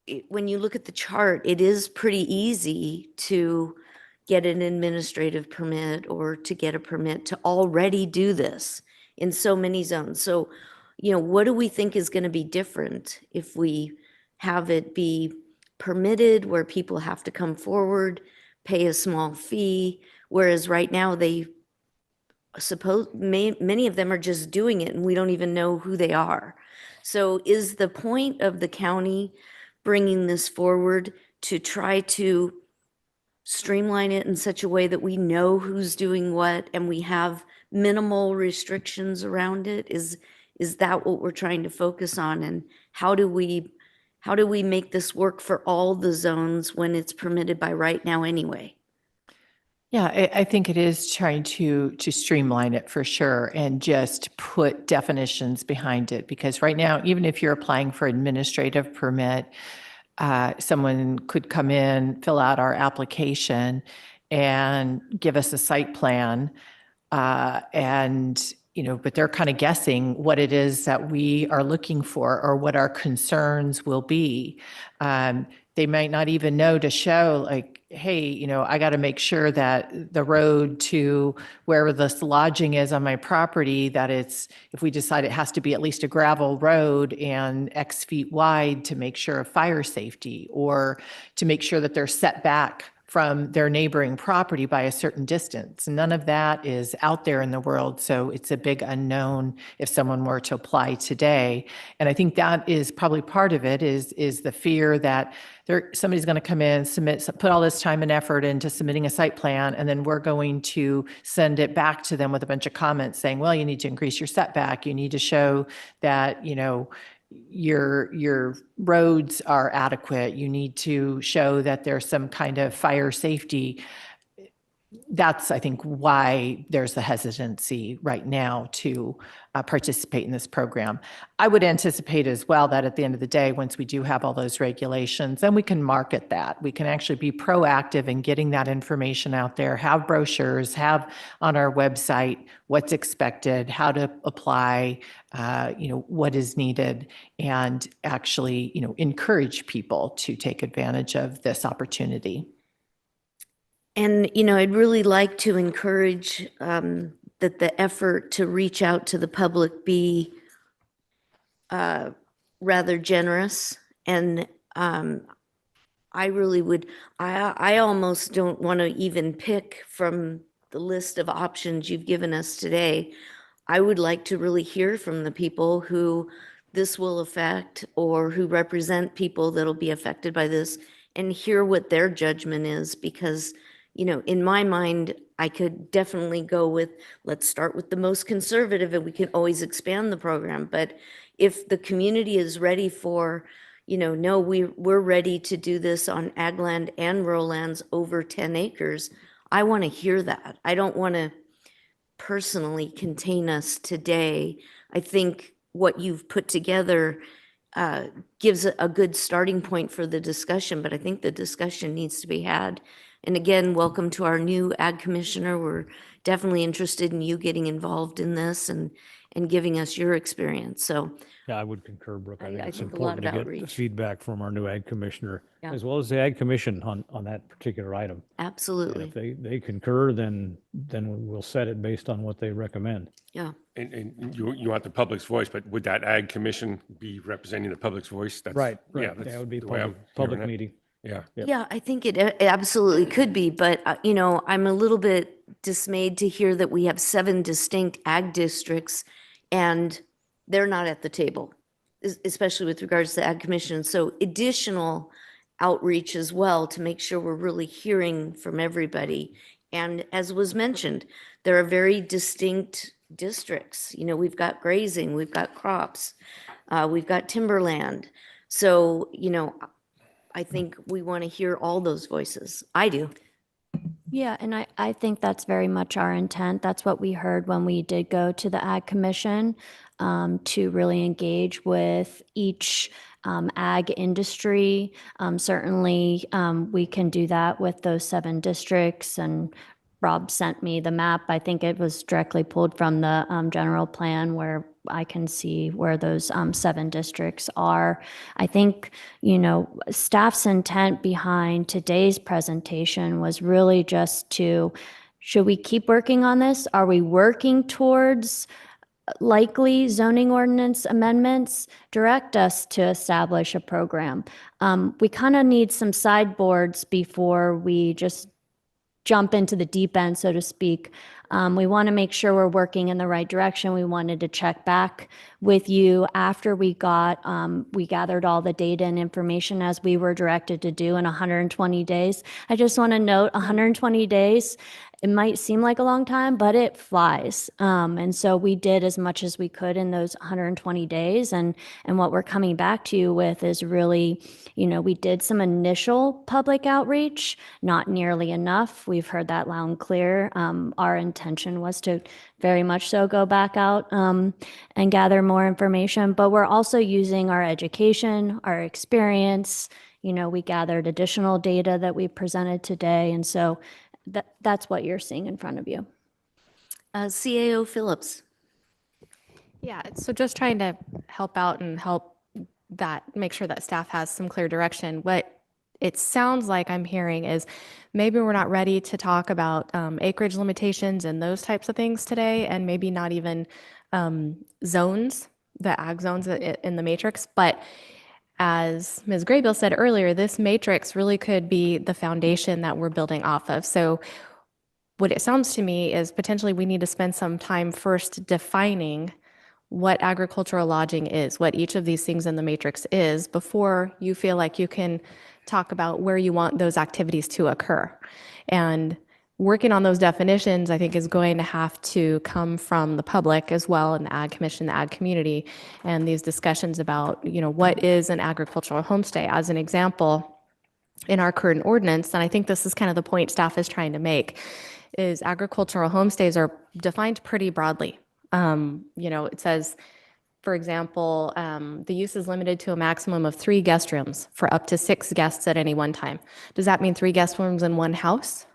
you look at the chart, it is pretty easy to get an administrative permit or to get a permit to already do this in so many zones. So, what do we think is going to be different if we have it be permitted where people have to come forward, pay a small fee, whereas right now many of them are just doing it and we don't even know who they are. So is the point of the county bringing this forward to try to streamline it in such a way that we know who's doing what and we have minimal restrictions around it? Is that what we're trying to focus on? And how do we make this work for all the zones when it's permitted by right now anyway? Yeah, I think it is trying to streamline it for sure and just put definitions behind it. Because right now, even if you're applying for administrative permit, someone could come in, fill out our application and give us a site plan. But they're kind of guessing what it is that we are looking for or what our concerns will be. They might not even know to show like, hey, I got to make sure that the road to wherever this lodging is on my property, that if we decide it has to be at least a gravel road and X feet wide to make sure of fire safety or to make sure that they're set back from their neighboring property by a certain distance. None of that is out there in the world. So it's a big unknown if someone were to apply today. And I think that is probably part of it is the fear that somebody's going to come in, put all this time and effort into submitting a site plan, and then we're going to send it back to them with a bunch of comments saying, well, you need to increase your setback. You need to show that, your roads are adequate. You need to show that there's some kind of fire safety. That's, I think, why there's the hesitancy right now to participate in this program. I would anticipate as well that at the end of the day, once we do have all those regulations, then we can market that. We can actually be proactive in getting that information out there, have brochures, have on our website what's expected, how to apply, what is needed, and actually, encourage people to take advantage of this opportunity. And, I'd really like to encourage that the effort to reach out to the public be rather generous. And I really would, I almost don't want to even pick from the list of options you've given us today. I would like to really hear from the people who this will affect or who represent people that'll be affected by this and hear what their judgment is, because in my mind, I could definitely go with, let's start with the most conservative and we can always expand the program. But if the community is ready for, no, we're ready to do this on ag land and rural lands over 10 acres, I want to hear that. I don't want to personally contain us today. I think what you've put together gives a good starting point for the discussion, but I think the discussion needs to be had. And again, welcome to our new Ag Commissioner. We're definitely interested in you getting involved in this and giving us your experience. So Yeah, I would concur, Brooke. I think I it's think a lot important of to get the outreach. feedback from our new Ag Commissioner, Yeah. as well as the Ag Commission on that particular item. And Absolutely. if they concur, then we'll set it based on what they recommend. Yeah. And you want the public's voice, but would that Ag Commission be representing the public's voice? That's, Right. Yeah, That that's would be the way I'm public hearing it. meeting. Yeah. Yep. Yeah, I think it absolutely could be, but I'm a little bit dismayed to hear that we have 7 distinct ag districts and they're not at the table, especially with regards to the Ag Commission. So additional outreach as well to make sure we're really hearing from everybody. And as was mentioned, there are very distinct districts. We've got grazing, we've got crops, we've got timberland. So, I think we want to hear all those voices. I do. Yeah, and I think that's very much our intent. That's what we heard when we did go to the Ag Commission, to really engage with each ag industry. Certainly, we can do that with those 7 districts, and Rob sent me the map. I think it was directly pulled from the general plan where I can see where those 7 districts are. I think, staff's intent behind today's presentation was really just to, should we keep working on this? Are we working towards likely zoning ordinance amendments? Direct us to establish a program. We kind of need some sideboards before we just jump into the deep end, so to speak. We want to make sure we're working in the right direction. We wanted to check back with you after we gathered all the data and information as we were directed to do in 120 days. I just want to note 120 days, it might seem like a long time, but it flies. And so we did as much as we could in those 120 days. And what we're coming back to you with is really, we did some initial public outreach, not nearly enough. We've heard that loud and clear. Our intention was to very much so go back out and gather more information, but we're also using our education, our experience. We gathered additional data that we presented today. And so that's what you're seeing in front of you. CAO Phillips. Yeah, so just trying to help out and make sure that staff has some clear direction. What it sounds like I'm hearing is maybe we're not ready to talk about acreage limitations and those types of things today, and maybe not even zones, the ag zones in the matrix. But as Ms. Graybill said earlier, this matrix really could be the foundation that we're building off of. So what it sounds to me is potentially we need to spend some time first defining what agricultural lodging is, what each of these things in the matrix is, before you feel like you can talk about where you want those activities to occur. And working on those definitions, I think, is going to have to come from the public as well, in the Ag Commission, the ag community, and these discussions about, what is an agricultural homestay? As an example, in our current ordinance, and I think this is kind of the point staff is trying to make, is agricultural homestays are defined pretty broadly. It says, for example, the use is limited to a maximum of 3 guest rooms for up to 6 guests at any one time. Does that mean 3 guest rooms in one house?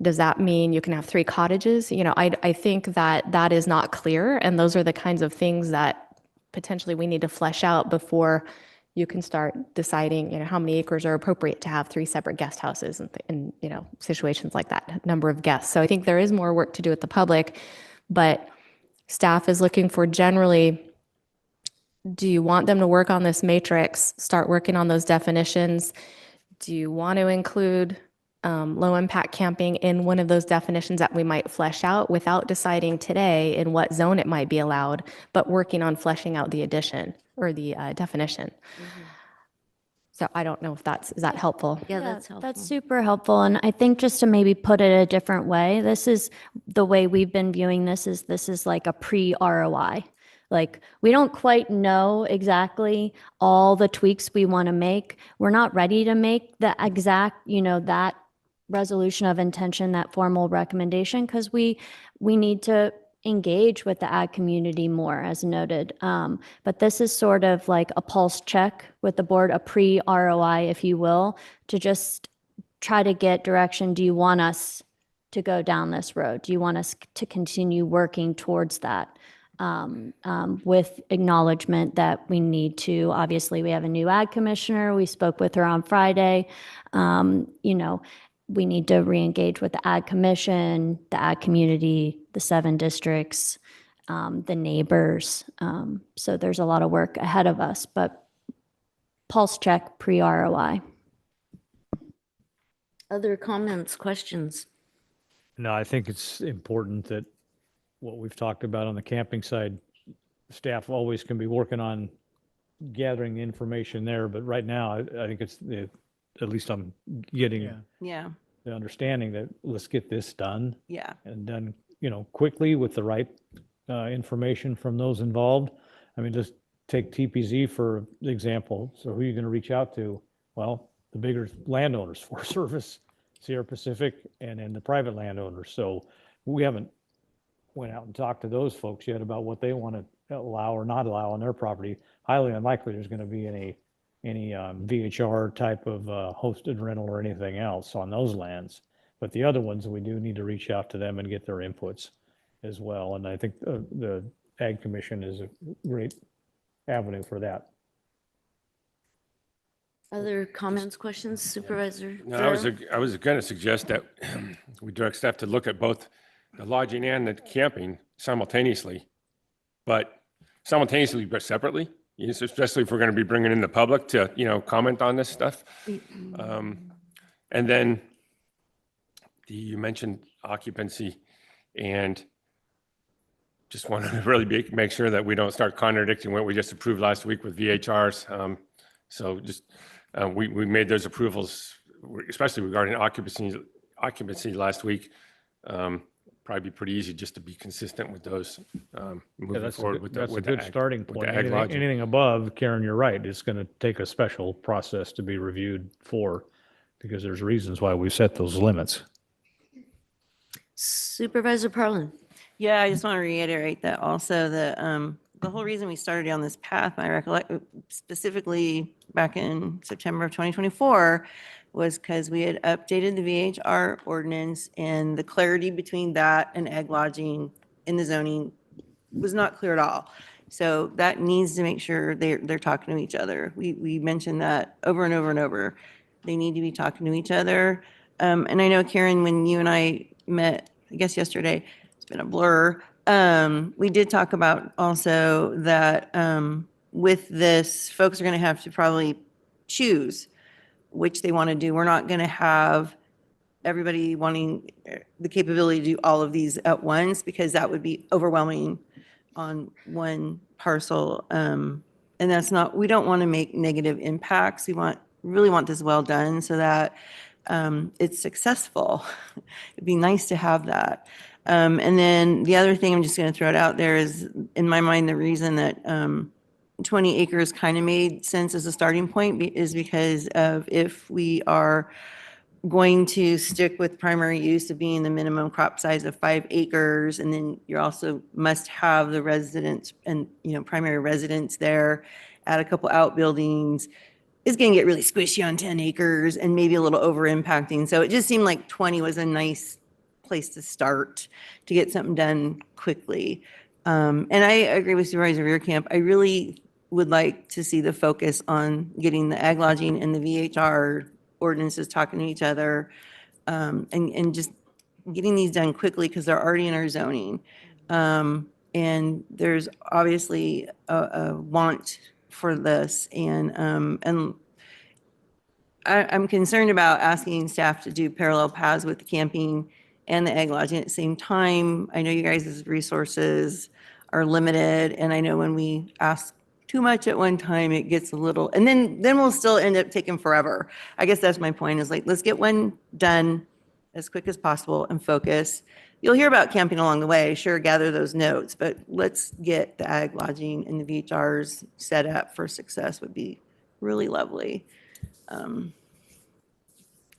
Does that mean you can have 3 cottages? I think that is not clear, and those are the kinds of things that potentially we need to flesh out before you can start deciding, how many acres are appropriate to have 3 separate guest houses and situations like that, number of guests. So I think there is more work to do with the public, but staff is looking for generally, do you want them to work on this matrix, start working on those definitions? Do you want to include low impact camping in one of those definitions that we might flesh out without deciding today in what zone it might be allowed, but working on fleshing out the addition or the definition? So I don't know if is that helpful? Yeah, that's helpful. That's super helpful. And I think just to maybe put it a different way, this is the way we've been viewing this is like a pre-ROI. Like, we don't quite know exactly all the tweaks we want to make. We're not ready to make the exact, that resolution of intention, that formal recommendation, because we need to engage with the ag community more, as noted. But this is sort of like a pulse check with the board, a pre-ROI, if you will, to just try to get direction. Do you want us to go down this road? Do you want us to continue working towards that? With acknowledgement that we need to, obviously, we have a new ag commissioner. We spoke with her on Friday. We need to re-engage with the ag commission, the ag community, the 7 districts, the neighbors. So there's a lot of work ahead of us, but pulse check pre-ROI. Other comments, questions? No, I think it's important that what we've talked about on the camping side, staff always can be working on gathering information there, but right now, I think it's at least I'm getting Yeah. the understanding that let's get this done Yeah. and done, quickly with the right information from those involved. I mean, just take TPZ for example. So who are you going to reach out to? Well, the bigger landowners, Forest Service, Sierra Pacific, and then the private landowners. So we haven't went out and talked to those folks yet about what they want to allow or not allow on their property. Highly unlikely there's going to be any VHR type of hosted rental or anything else on those lands. But the other ones, we do need to reach out to them and get their inputs as well. And I think the Ag Commission is a great avenue for that. Other comments, questions, Supervisor? No, I was going to suggest that we direct staff to look at both the lodging and the camping simultaneously, but separately, especially if we're going to be bringing in the public to, comment on this stuff. And then you mentioned occupancy, and just wanted to really make sure that we don't start contradicting what we just approved last week with VHRs. So just, we made those approvals, especially regarding occupancy last week. Probably be pretty easy just to be consistent with those moving forward with that's the a good ag- starting with the point. ag lodging. Anything above, Karen, you're right. It's going to take a special process to be reviewed for, because there's reasons why we set those limits. Supervisor Parlin. Yeah, I just want to reiterate that also the whole reason we started down this path, I recollect specifically back in September of 2024, was because we had updated the VHR ordinance, and the clarity between that and egg lodging in the zoning was not clear at all. So that needs to make sure they're talking to each other. We mentioned that over and over and over. They need to be talking to each other. And I know, Karen, when you and I met, I guess yesterday, it's been a blur. We did talk about also that with this, folks are going to have to probably choose which they want to do. We're not going to have everybody wanting the capability to do all of these at once, because that would be overwhelming on one parcel. And that's not, we don't want to make negative impacts. We really want this well done so that it's successful. It'd be nice to have that. And then the other thing, I'm just going to throw it out there, is in my mind, the reason that 20 acres kind of made sense as a starting point is because of if we are going to stick with primary use of being the minimum crop size of 5 acres. And then you also must have the residents and, primary residents there, add a couple outbuildings, is going to get really squishy on 10 acres and maybe a little over impacting. So it just seemed like 20 was a nice place to start to get something done quickly. And I agree with Supervisor Rearcamp. I really would like to see the focus on getting the ag lodging and the VHR ordinances talking to each other, and just getting these done quickly because they're already in our zoning. And there's obviously a want for this, and I'm concerned about asking staff to do parallel paths with the camping and the ag lodging at the same time. I know you guys' resources are limited, and I know when we ask too much at one time, it gets a little, and then we'll still end up taking forever. I guess that's my point, is like, let's get one done as quick as possible and focus. You'll hear about camping along the way, sure, gather those notes, but let's get the ag lodging and the VHRs set up for success would be really lovely. And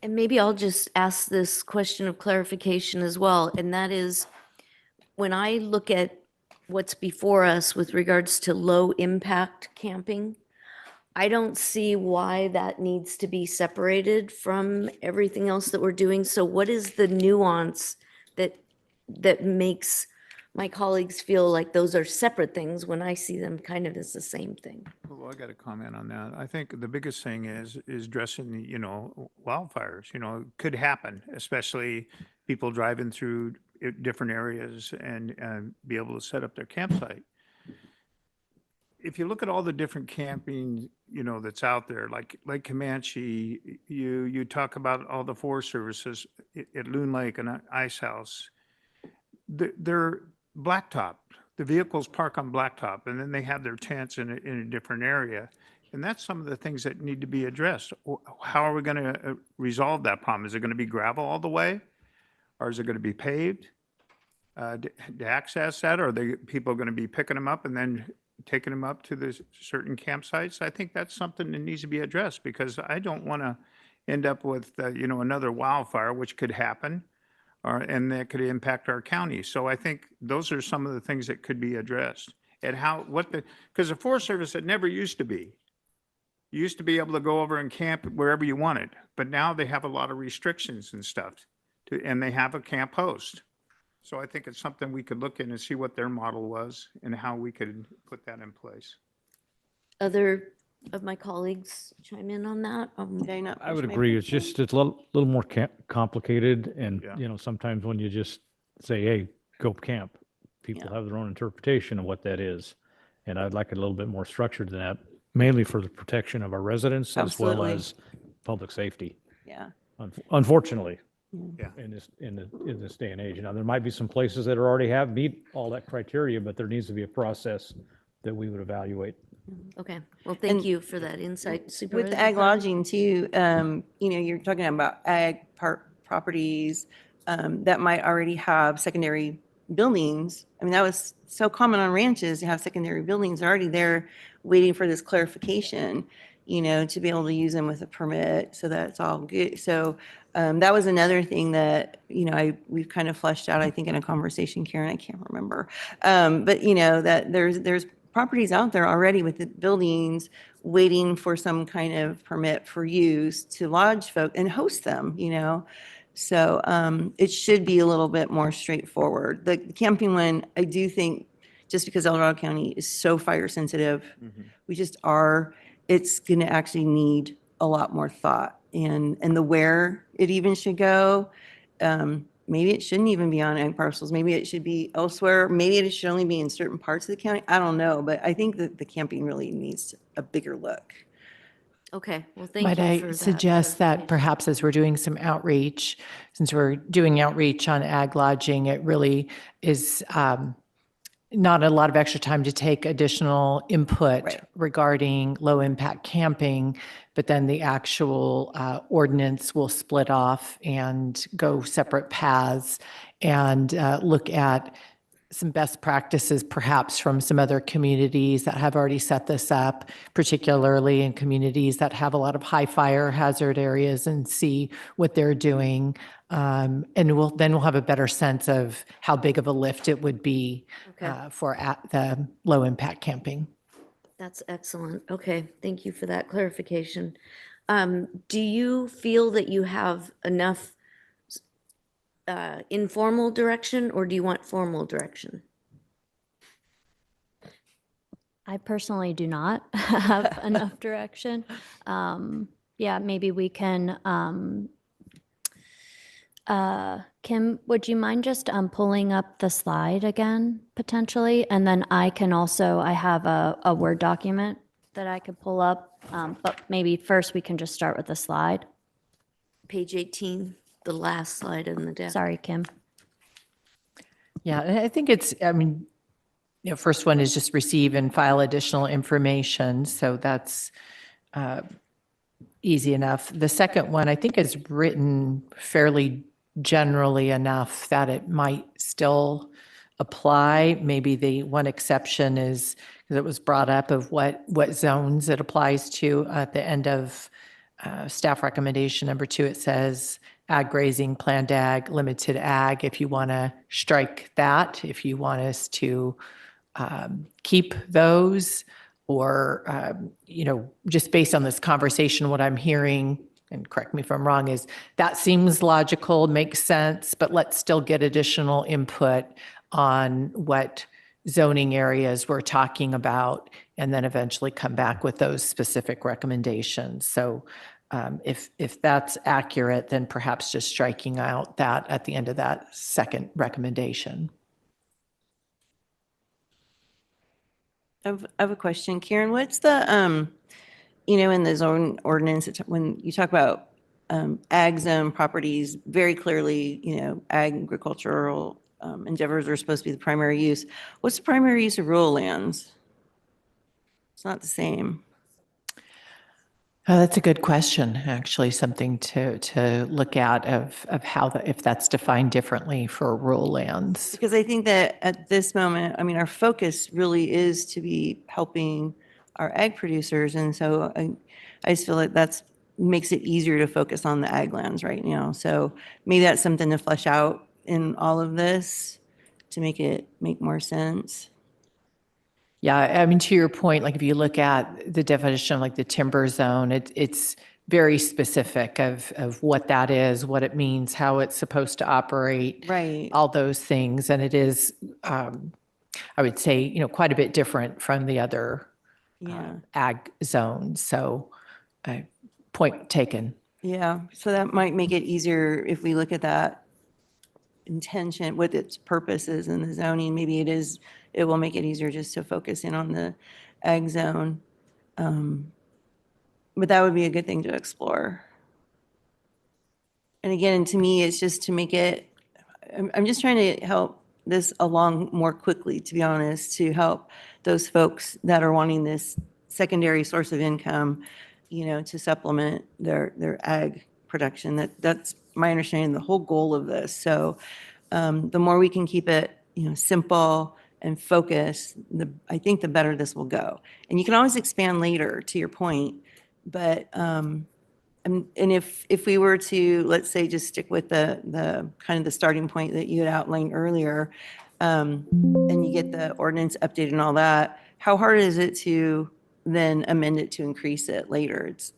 maybe I'll just ask this question of clarification as well, and that is, when I look at what's before us with regards to low-impact camping, I don't see why that needs to be separated from everything else that we're doing. So what is the nuance that makes my colleagues feel like those are separate things when I see them kind of as the same thing? Well, I got to comment on that. I think the biggest thing is addressing the, wildfires, could happen, especially people driving through different areas and be able to set up their campsite. If you look at all the different camping, that's out there, like Lake Comanche, you talk about all the Forest Services at Loon Lake and Ice House, they're blacktop. The vehicles park on blacktop, and then they have their tents in a different area. And that's some of the things that need to be addressed. How are we going to resolve that problem? Is it going to be gravel all the way? Or is it going to be paved to access that? Or are people going to be picking them up and then taking them up to the certain campsites? I think that's something that needs to be addressed, because I don't want to end up with, another wildfire, which could happen, and that could impact our county. So I think those are some of the things that could be addressed. And because the Forest Service, it never used to be. You used to be able to go over and camp wherever you wanted, but now they have a lot of restrictions and stuff, and they have a camp host. So I think it's something we could look in and see what their model was and how we could put that in place. Other of my colleagues chime in on that? I would agree. It's a little more complicated. And, sometimes when you just say, hey, go camp, people have their own interpretation of what that is. And I'd like it a little bit more structured than that, mainly for the protection of our residents as well as public safety. Yeah. Unfortunately. Yeah. In this day and age. Now, there might be some places that already meet all that criteria, but there needs to be a process that we would evaluate. Okay, well, thank you for that insight, Supervisor. With the ag lodging too, you're talking about ag properties that might already have secondary buildings. I mean, that was so common on ranches to have secondary buildings already there waiting for this clarification, to be able to use them with a permit. So that's all good. So that was another thing that, we've kind of fleshed out, I think, in a conversation, Karen, I can't remember. But, that there's properties out there already with the buildings waiting for some kind of permit for use to lodge folk and host them, So it should be a little bit more straightforward. The camping one, I do think, just because El Dorado County is so fire sensitive, we just are, it's going to actually need a lot more thought, and the where it even should go. Maybe it shouldn't even be on ag parcels. Maybe it should be elsewhere. Maybe it should only be in certain parts of the county. I don't know, but I think that the camping really needs a bigger look. Okay, well, thank Might you I for that. suggest that perhaps as we're doing some outreach, since we're doing outreach on ag lodging, it really is not a lot of extra time to take additional input regarding low impact camping, but then the actual ordinance will split off and go separate paths and look at some best practices perhaps from some other communities that have already set this up, particularly in communities that have a lot of high fire hazard areas, and see what they're doing. And we'll have a better sense of how big of a lift it would be for the low impact camping. That's excellent. Okay, thank you for that clarification. Do you feel that you have enough informal direction, or do you want formal direction? I personally do not have enough direction. Yeah, maybe we can, Kim, would you mind just pulling up the slide again, potentially? And then I can also, I have a Word document that I could pull up, but maybe first we can just start with the slide. Page 18, the last slide in the deck. Sorry, Kim. Yeah, and I think it's, I mean, first one is just receive and file additional information. So that's easy enough. The second one, I think, is written fairly generally enough that it might still apply. Maybe the one exception is, because it was brought up, of what zones it applies to. At the end of staff recommendation number 2, it says ag grazing, planned ag, limited ag. If you want to strike that, if you want us to keep those, or, just based on this conversation, what I'm hearing, and correct me if I'm wrong, is that seems logical, makes sense, but let's still get additional input on what zoning areas we're talking about, and then eventually come back with those specific recommendations. So if that's accurate, then perhaps just striking out that at the end of that second recommendation. I have a question, Karen. What's the, in the zone ordinance, when you talk about ag zone properties, very clearly, agricultural endeavors are supposed to be the primary use. What's the primary use of rural lands? It's not the same. That's a good question, actually, something to look at of how, if that's defined differently for rural lands. Because I think that at this moment, I mean, our focus really is to be helping our ag producers. And so I just feel like that's makes it easier to focus on the ag lands right now. So maybe that's something to flesh out in all of this to make it make more sense. Yeah, I mean, to your point, like if you look at the definition of like the timber zone, it's very specific of what that is, what it means, how it's supposed to operate, right? All those things. And it is, I would say, quite a bit different from the other ag zones. So point taken. Yeah, so that might make it easier if we look at that intention, what its purpose is in the zoning. Maybe it will make it easier just to focus in on the ag zone. But that would be a good thing to explore. And again, to me, it's just to make it, I'm just trying to help this along more quickly, to be honest, to help those folks that are wanting this secondary source of income, to supplement their ag production. That's my understanding, the whole goal of this. So the more we can keep it, simple and focused, I think the better this will go. And you can always expand later, to your point. But and if we were to, let's say, just stick with the kind of the starting point that you had outlined earlier, and you get the ordinance updated and all that, how hard is it to then amend it to increase it later? It's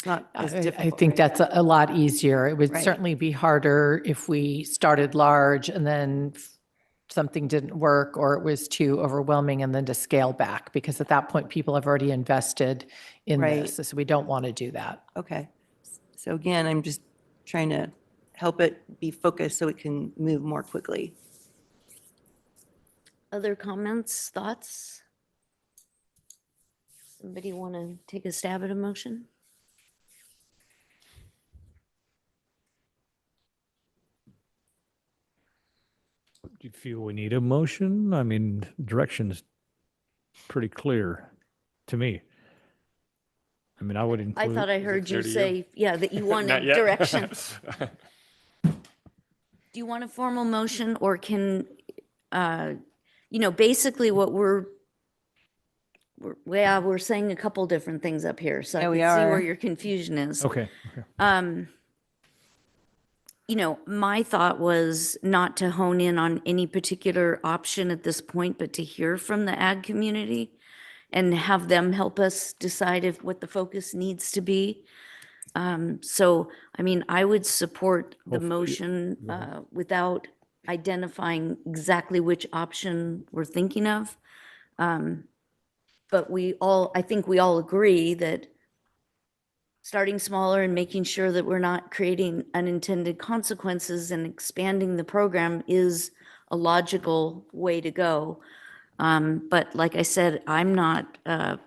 not as difficult. I think that's a lot easier. It would Right. certainly be harder if we started large and then something didn't work, or it was too overwhelming, and then to scale back, because at that point, people have already invested in Right. this. So we don't want to do that. Okay. So again, I'm just trying to help it be focused so it can move more quickly. Other comments, thoughts? Somebody want to take a stab at a motion? Do you feel we need a motion? I mean, direction is pretty clear to me. I mean, I would include. I thought I heard you say, that you wanted yet. direction. Do you want a formal motion, or can basically what we're saying a couple different things up here, so I Yeah, can we see are. where your confusion is. Okay. My thought was not to hone in on any particular option at this point, but to hear from the ag community and have them help us decide what the focus needs to be. So, I would support the Hopefully- motion Go ahead. without identifying exactly which option we're thinking of. But I think we all agree that starting smaller and making sure that we're not creating unintended consequences and expanding the program is a logical way to go. But like I said, I'm not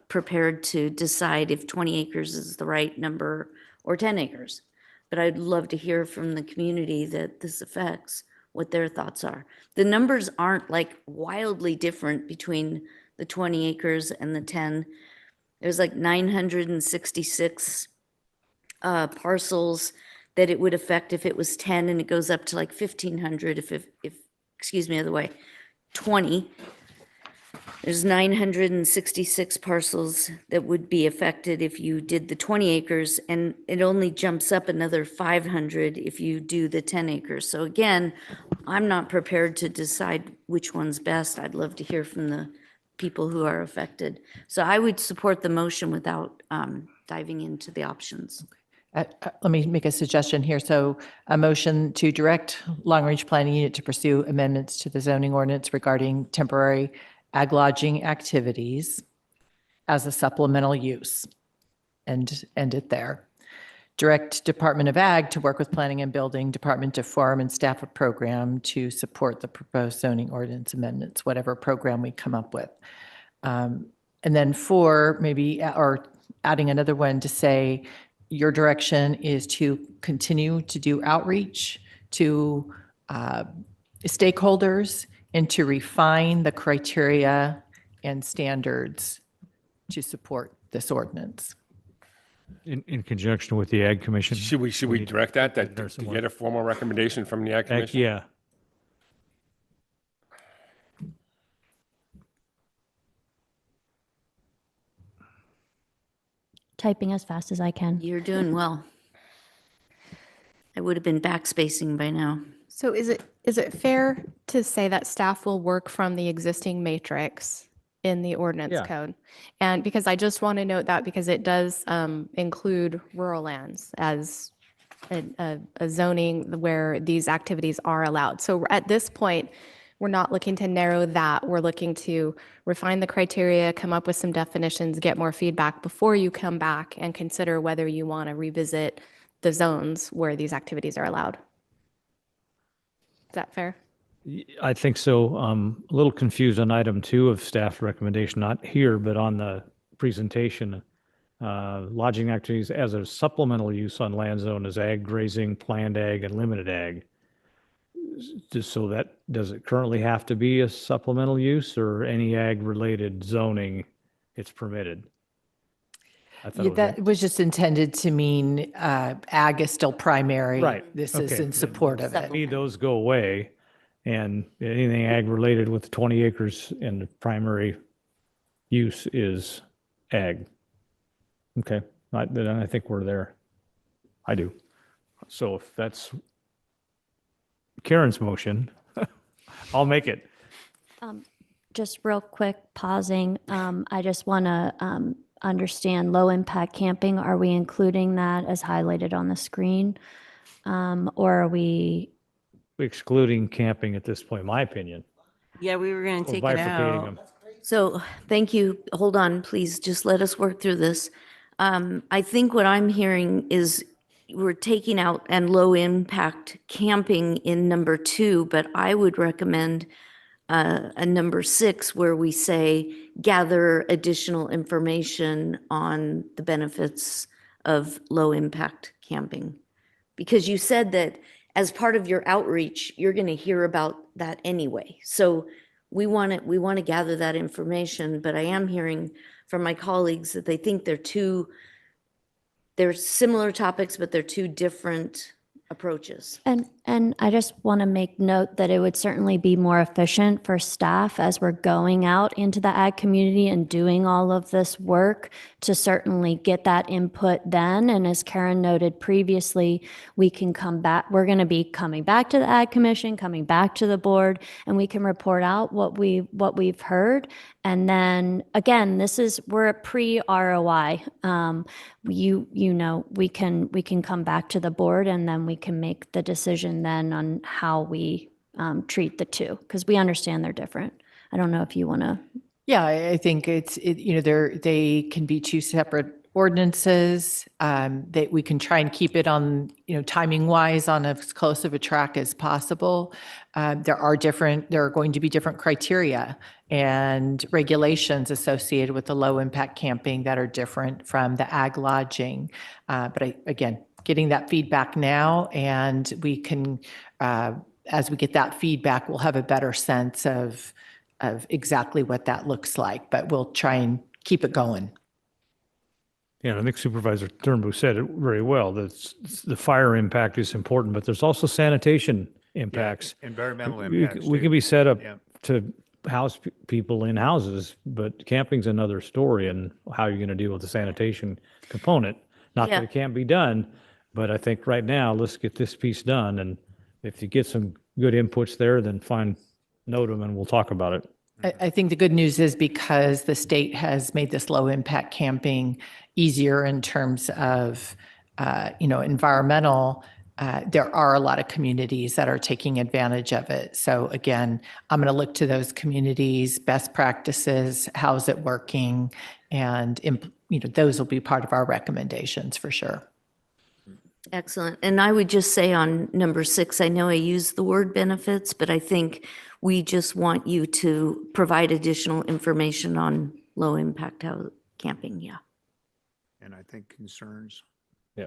prepared to decide if 20 acres is the right number or 10 acres. But I'd love to hear from the community that this affects, what their thoughts are. The numbers aren't like wildly different between the 20 acres and the 10. There's like 966 parcels that it would affect if it was 10, and it goes up to like 1,500 if excuse me, other way, 20. There's 966 parcels that would be affected if you did the 20 acres, and it only jumps up another 500 if you do the 10 acres. So again, I'm not prepared to decide which one's best. I'd love to hear from the people who are affected. So I would support the motion without diving into the options. Let me make a suggestion here. So a motion to direct Long Range Planning Unit to pursue amendments to the zoning ordinance regarding temporary ag lodging activities as a supplemental use, and end it there. Direct Department of Ag to work with Planning and Building Department to form and staff a program to support the proposed zoning ordinance amendments, whatever program we come up with. And then 4, maybe, or adding another one to say, your direction is to continue to do outreach to stakeholders and to refine the criteria and standards to support this ordinance. In conjunction with the Ag Commission. Should we direct that to get a formal recommendation from the Ag Commission? Yeah. Typing as fast as I can. You're doing well. I would have been backspacing by now. So is it fair to say that staff will work from the existing matrix in the ordinance Yeah. code? And because I just want to note that because it does include rural lands as a zoning where these activities are allowed. So at this point, we're not looking to narrow that. We're looking to refine the criteria, come up with some definitions, get more feedback before you come back and consider whether you want to revisit the zones where these activities are allowed. Is that fair? I think so. A little confused on item 2 of staff recommendation, not here, but on the presentation. Lodging activities as a supplemental use on land zone as ag, grazing, planned ag, and limited ag. Just so that, does it currently have to be a supplemental use, or any ag related zoning it's permitted? I thought it was That was just intended to mean ag is still primary. Right. This is Okay. in support of it. To me, those go away, and anything ag related with 20 acres and the primary use is ag. Okay, then I think we're there. I do. So if that's Karen's motion, I'll make it. Just real quick, pausing. I just want to understand low impact camping. Are we including that as highlighted on the screen? Or are we? Excluding camping at this point, in my opinion. Yeah, we were going to Or take it bifurcating out. them. So thank you. Hold on, please. Just let us work through this. I think what I'm hearing is we're taking out and low impact camping in number 2, but I would recommend a number 6 where we say gather additional information on the benefits of low impact camping. Because you said that as part of your outreach, you're going to hear about that anyway. So we want to gather that information, but I am hearing from my colleagues that they think they're similar topics, but they're 2 different approaches. And I just want to make note that it would certainly be more efficient for staff as we're going out into the ag community and doing all of this work to certainly get that input then. And as Karen noted previously, we can come back, we're going to be coming back to the Ag Commission, coming back to the board, and we can report out what we've heard. And then again, we're a pre-ROI. You know, we can come back to the board and then we can make the decision then on how we treat the two, because we understand they're different. I don't know if you want to. Yeah, I think you know, they can be two separate ordinances, that we can try and keep it on, you know, timing wise on as close of a track as possible. There are going to be different criteria and regulations associated with the low impact camping that are different from the ag lodging. But again, getting that feedback now, and we can, as we get that feedback, we'll have a better sense of exactly what that looks like, but we'll try and keep it going. Yeah, I think Supervisor Turnbull said it very well. That the fire impact is important, but there's also sanitation impacts. Environmental We impacts. can too. be set up Yeah. to house people in houses, but camping's another story, and how you're going to deal with the sanitation component. Not Yeah. that it can't be done, but I think right now, let's get this piece done. And if you get some good inputs there, then fine, note them and we'll talk about it. I think the good news is because the state has made this low impact camping easier in terms of, you know, environmental, there are a lot of communities that are taking advantage of it. So again, I'm going to look to those communities, best practices, how's it working? And, you know, those will be part of our recommendations for sure. Excellent. And I would just say on number 6, I know I used the word benefits, but I think we just want you to provide additional information on low impact camping. Yeah. And I think concerns.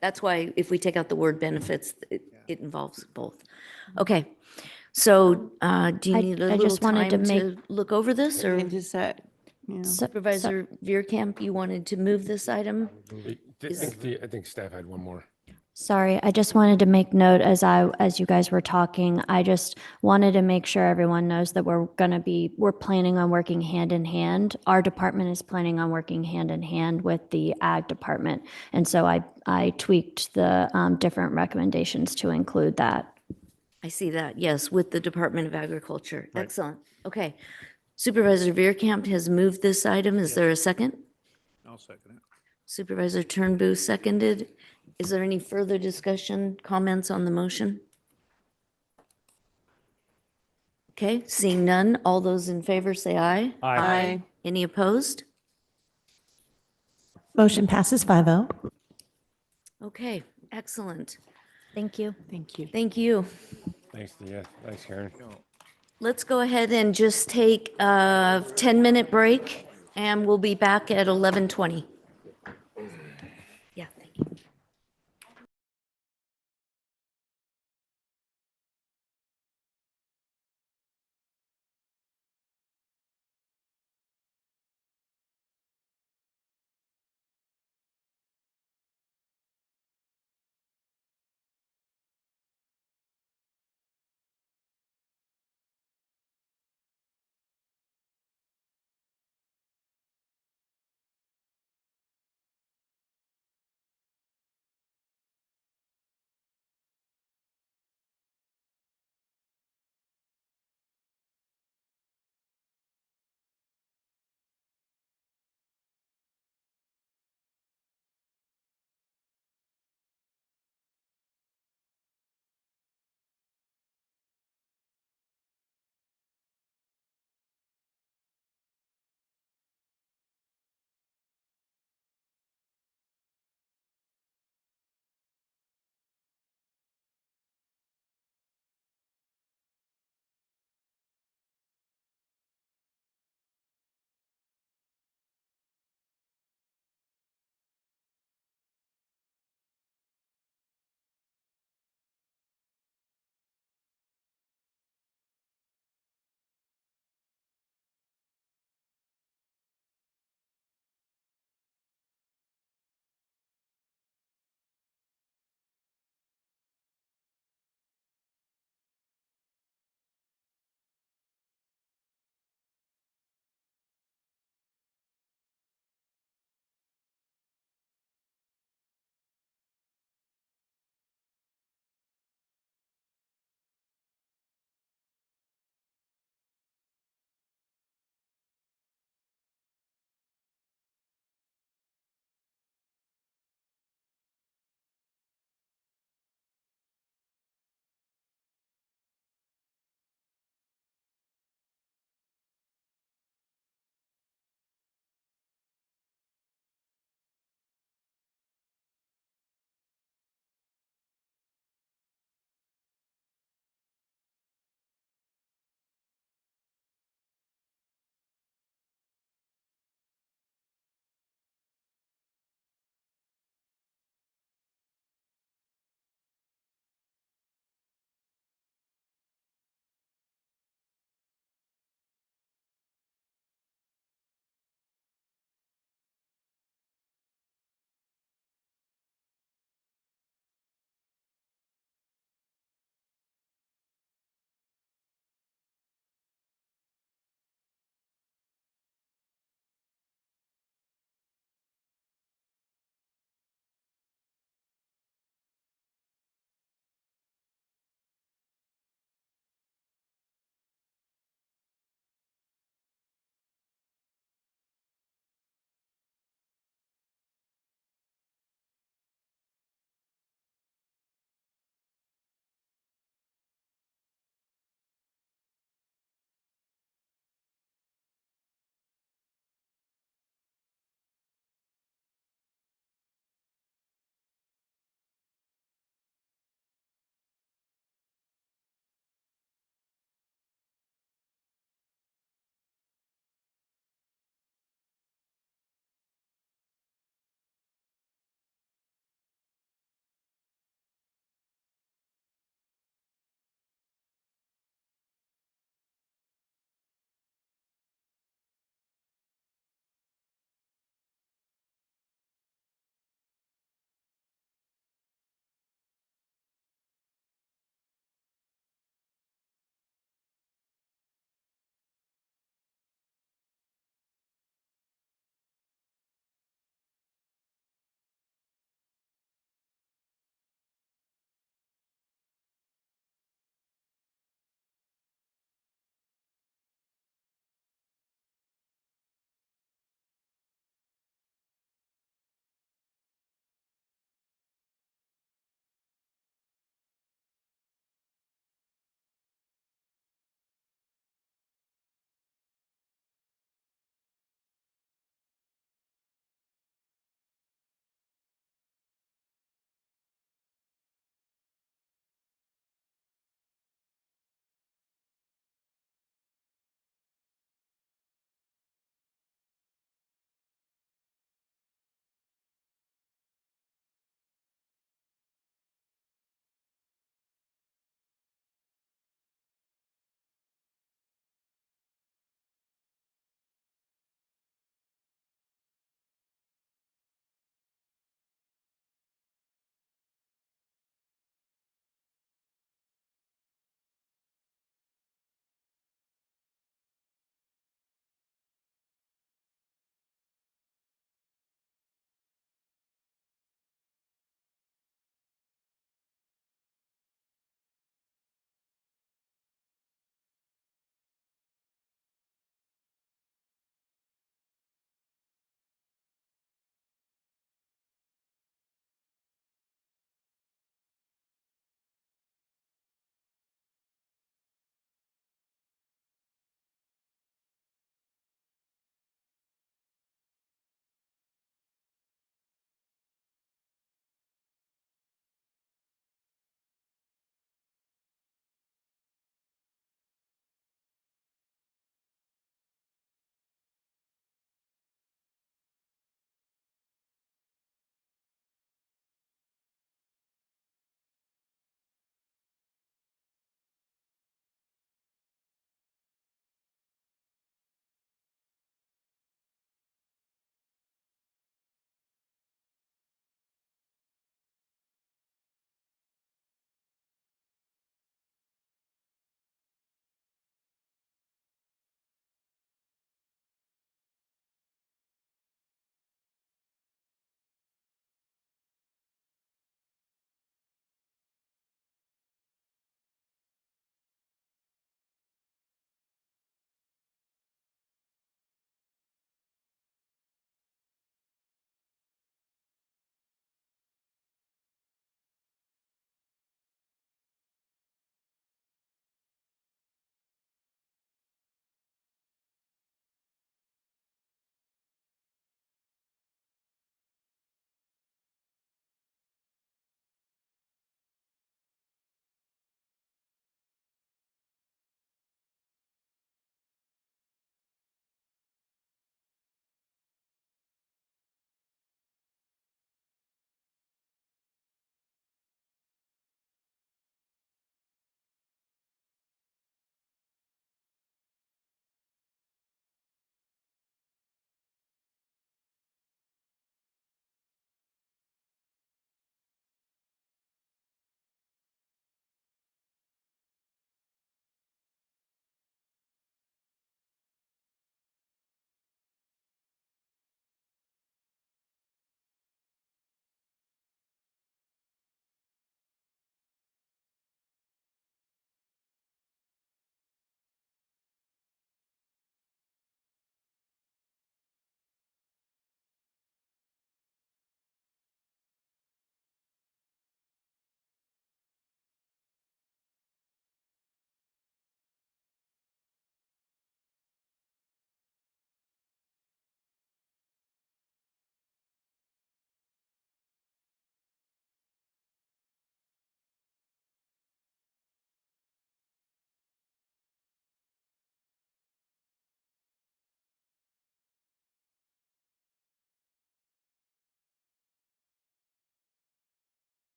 That's why if we take out the word benefits, it involves both. Okay. So do you I- need a I little just wanted time to make- to look over this, or And just that, you know. Supervisor Veerkamp, you wanted to move this item? I think staff had one more. Sorry, I just wanted to make note as you guys were talking, I just wanted to make sure everyone knows that we're planning on working hand in hand. Our department is planning on working hand in hand with the ag department. And so I tweaked the different recommendations to include that. I see that, yes, with the Department of Agriculture. Excellent. Okay. Supervisor Veerkamp has moved this item. Is there a second? I'll second it. Supervisor Turnbull seconded. Is there any further discussion, comments on the motion? Okay, seeing none, all those in favor say aye. Aye. Any opposed? Motion passes 5-0. Okay, excellent. Thank you. Thank you. Thank you. Thanks, yeah, thanks, Karen. Let's go ahead and just take a 10-minute break, and we'll be back at 11:20.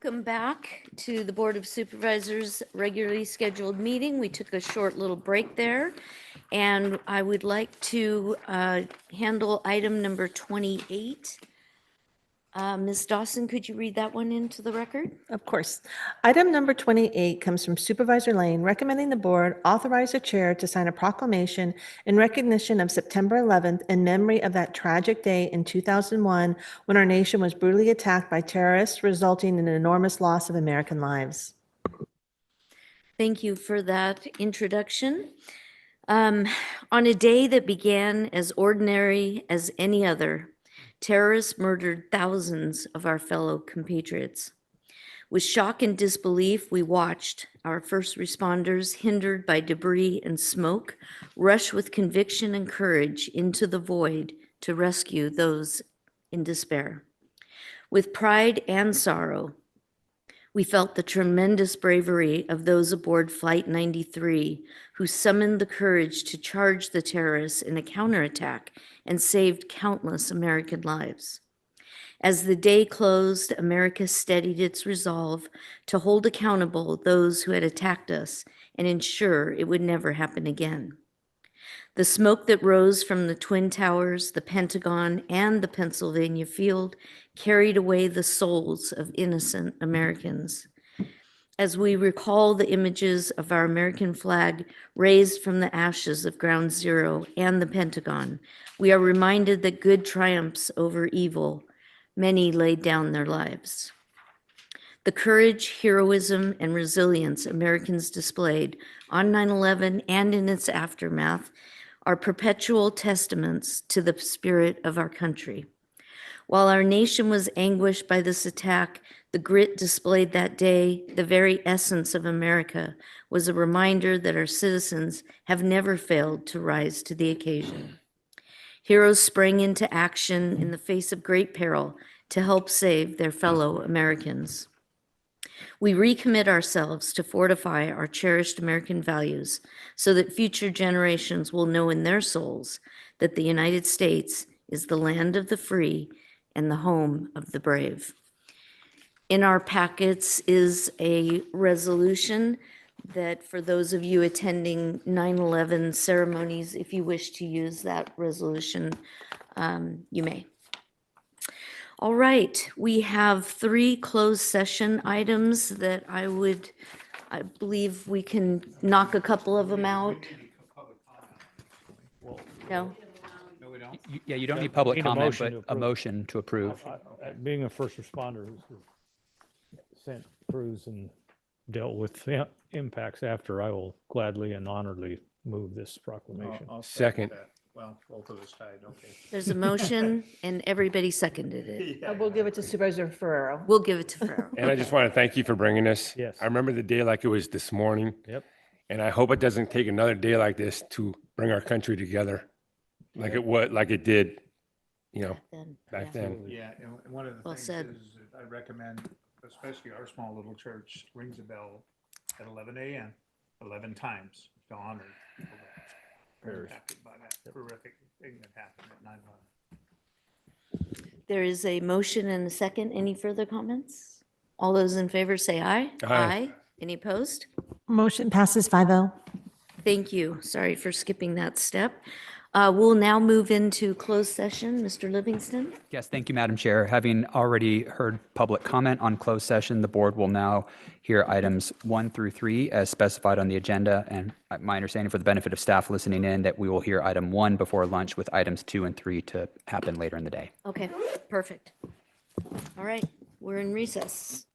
Welcome back to the Board of Supervisors regularly scheduled meeting. We took a short little break there, and I would like to handle item number 28. Ms. Dawson, could you read that one into the record? Of course. Item number 28 comes from Supervisor Lane, recommending the board authorize the chair to sign a proclamation in recognition of September 11th in memory of that tragic day in 2001 when our nation was brutally attacked by terrorists, resulting in an enormous loss of American lives. Thank you for that introduction. On a day that began as ordinary as any other, terrorists murdered thousands of our fellow compatriots. With shock and disbelief, we watched our first responders, hindered by debris and smoke, rush with conviction and courage into the void to rescue those in despair. With pride and sorrow, we felt the tremendous bravery of those aboard Flight 93 who summoned the courage to charge the terrorists in a counterattack and saved countless American lives. As the day closed, America steadied its resolve to hold accountable those who had attacked us and ensure it would never happen again. The smoke that rose from the Twin Towers, the Pentagon, and the Pennsylvania field carried away the souls of innocent Americans. As we recall the images of our American flag raised from the ashes of Ground Zero and the Pentagon, we are reminded that good triumphs over evil. Many laid down their lives. The courage, heroism, and resilience Americans displayed on 9/11 and in its aftermath are perpetual testaments to the spirit of our country. While our nation was anguished by this attack, the grit displayed that day, the very essence of America, was a reminder that our citizens have never failed to rise to the occasion. Heroes sprang into action in the face of great peril to help save their fellow Americans. We recommit ourselves to fortify our cherished American values so that future generations will know in their souls that the United States is the land of the free and the home of the brave. In our packets is a resolution that for those of you attending 9/11 ceremonies, if you wish to use that resolution, you may. All right, we have 3 closed session items that I believe we can knock a couple of them out. No? Yeah, you don't need public Need a comment, motion but to a approve. motion to approve. Being a first responder who's sent crews and dealt with impacts after, I will gladly and honorably move this proclamation. I'll second. that. Well, both of us died, okay. There's a motion and everybody seconded it. We'll give it to Supervisor Ferrero. We'll give it to Ferrero. And I just want to thank you for bringing this. Yes. I remember the day like it was this morning. Yep. And I hope it doesn't take another day like this to bring our country together like it did, Then, back yeah. then. Yeah, and one of the Well things said. is that I recommend, especially our small little church, rings a bell at 11 a.m., 11 times to honor people that were impacted by that horrific thing that happened at 9/11. There is a motion and a second. Any further comments? All those in favor say aye. Aye. Any opposed? Motion passes 5-0. Thank you. Sorry for skipping that step. We'll now move into closed session. Mr. Livingston? Yes, thank you, Madam Chair. Having already heard public comment on closed session, the board will now hear items 1 through 3 as specified on the agenda. And my understanding for the benefit of staff listening in that we will hear item 1 before lunch with items 2 and 3 to happen later in the day. Okay, perfect. All right, we're in recess.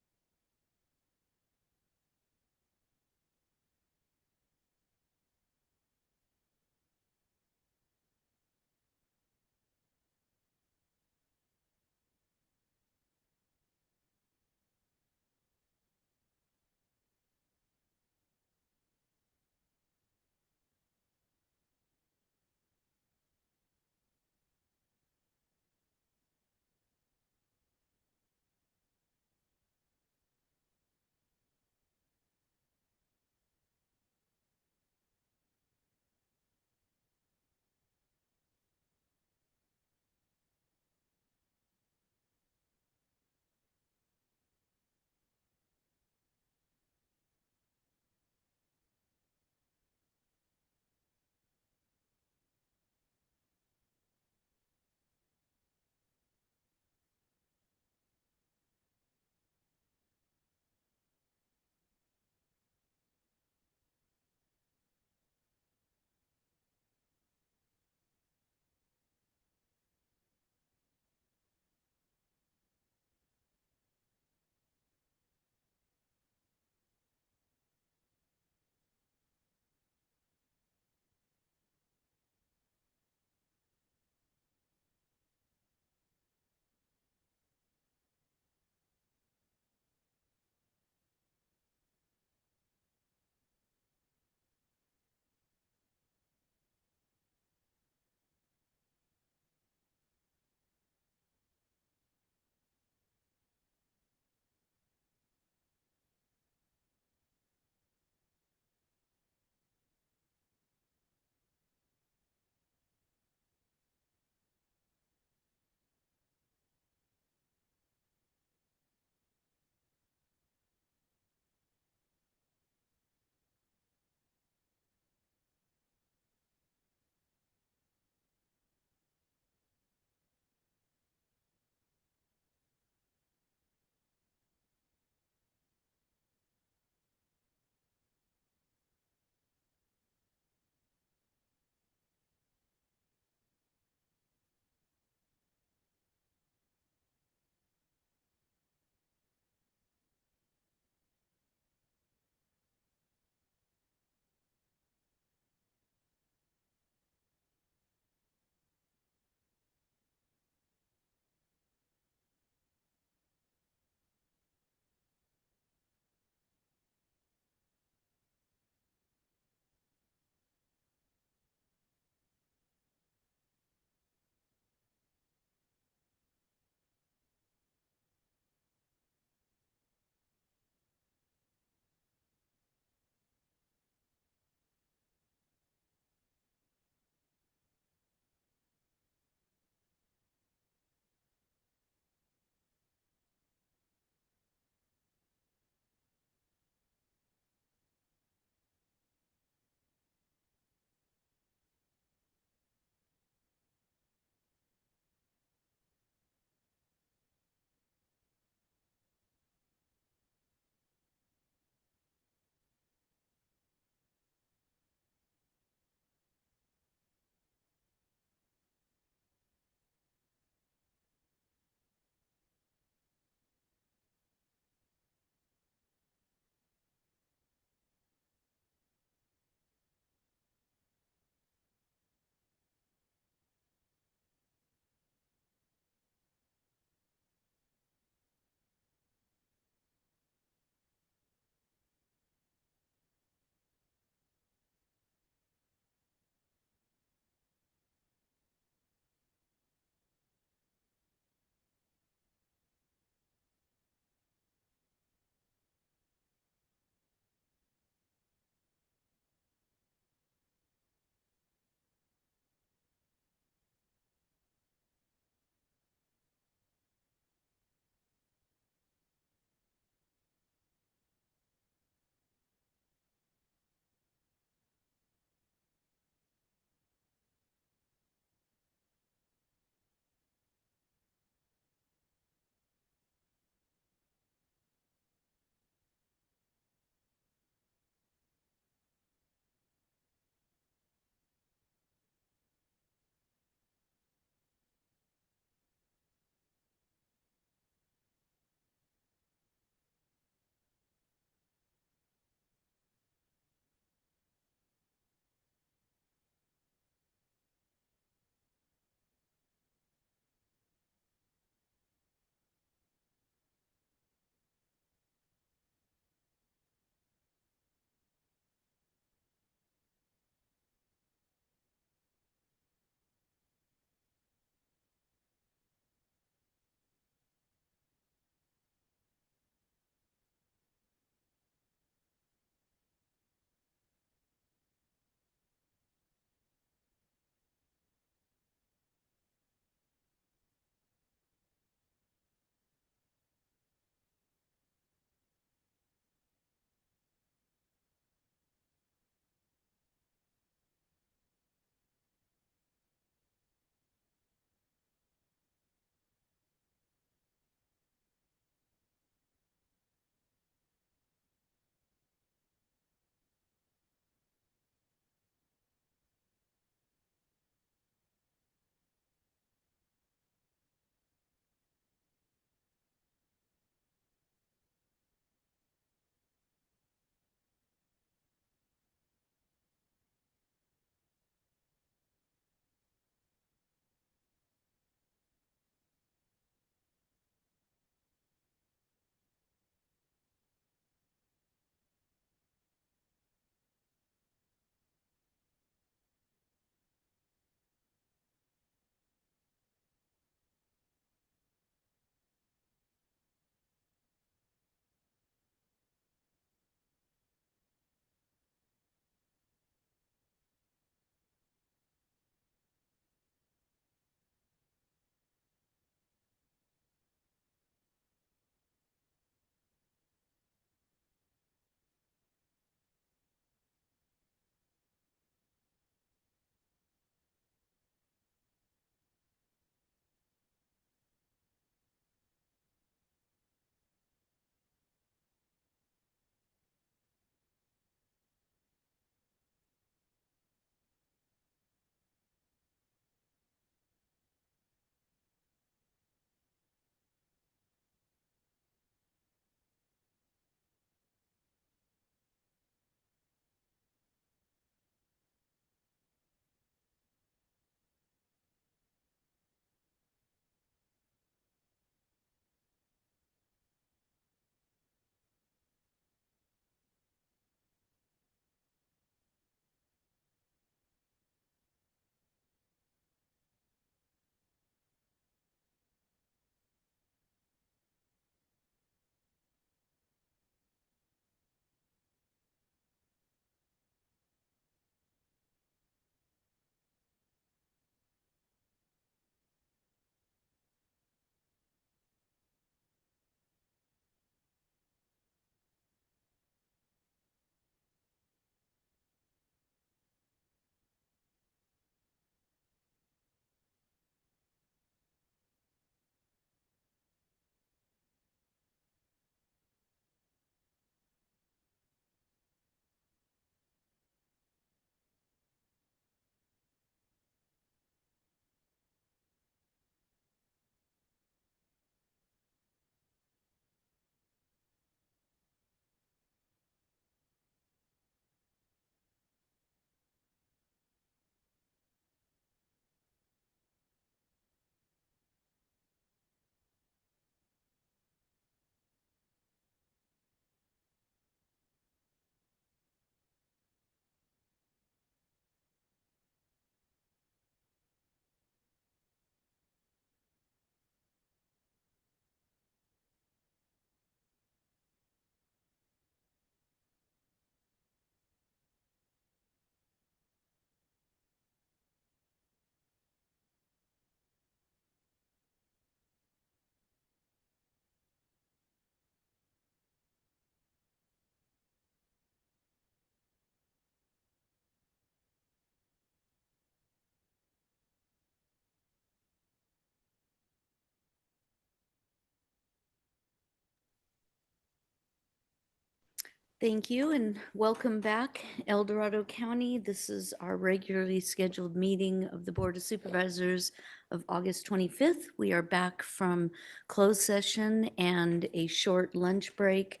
Thank you and welcome back, El Dorado County. This is our regularly scheduled meeting of the Board of Supervisors of August 25th. We are back from closed session and a short lunch break.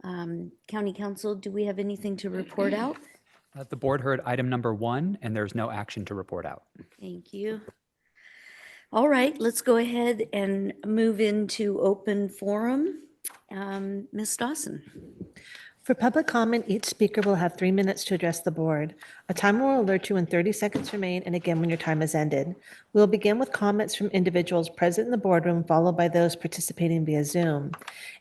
County Council, do we have anything to report out? The board heard item number 1, and there's no action to report out. Thank you. All right, let's go ahead and move into open forum. Ms. Dawson. For public comment, each speaker will have 3 minutes to address the board. A timer will alert you when 30 seconds remain and again when your time has ended. We'll begin with comments from individuals present in the boardroom, followed by those participating via Zoom.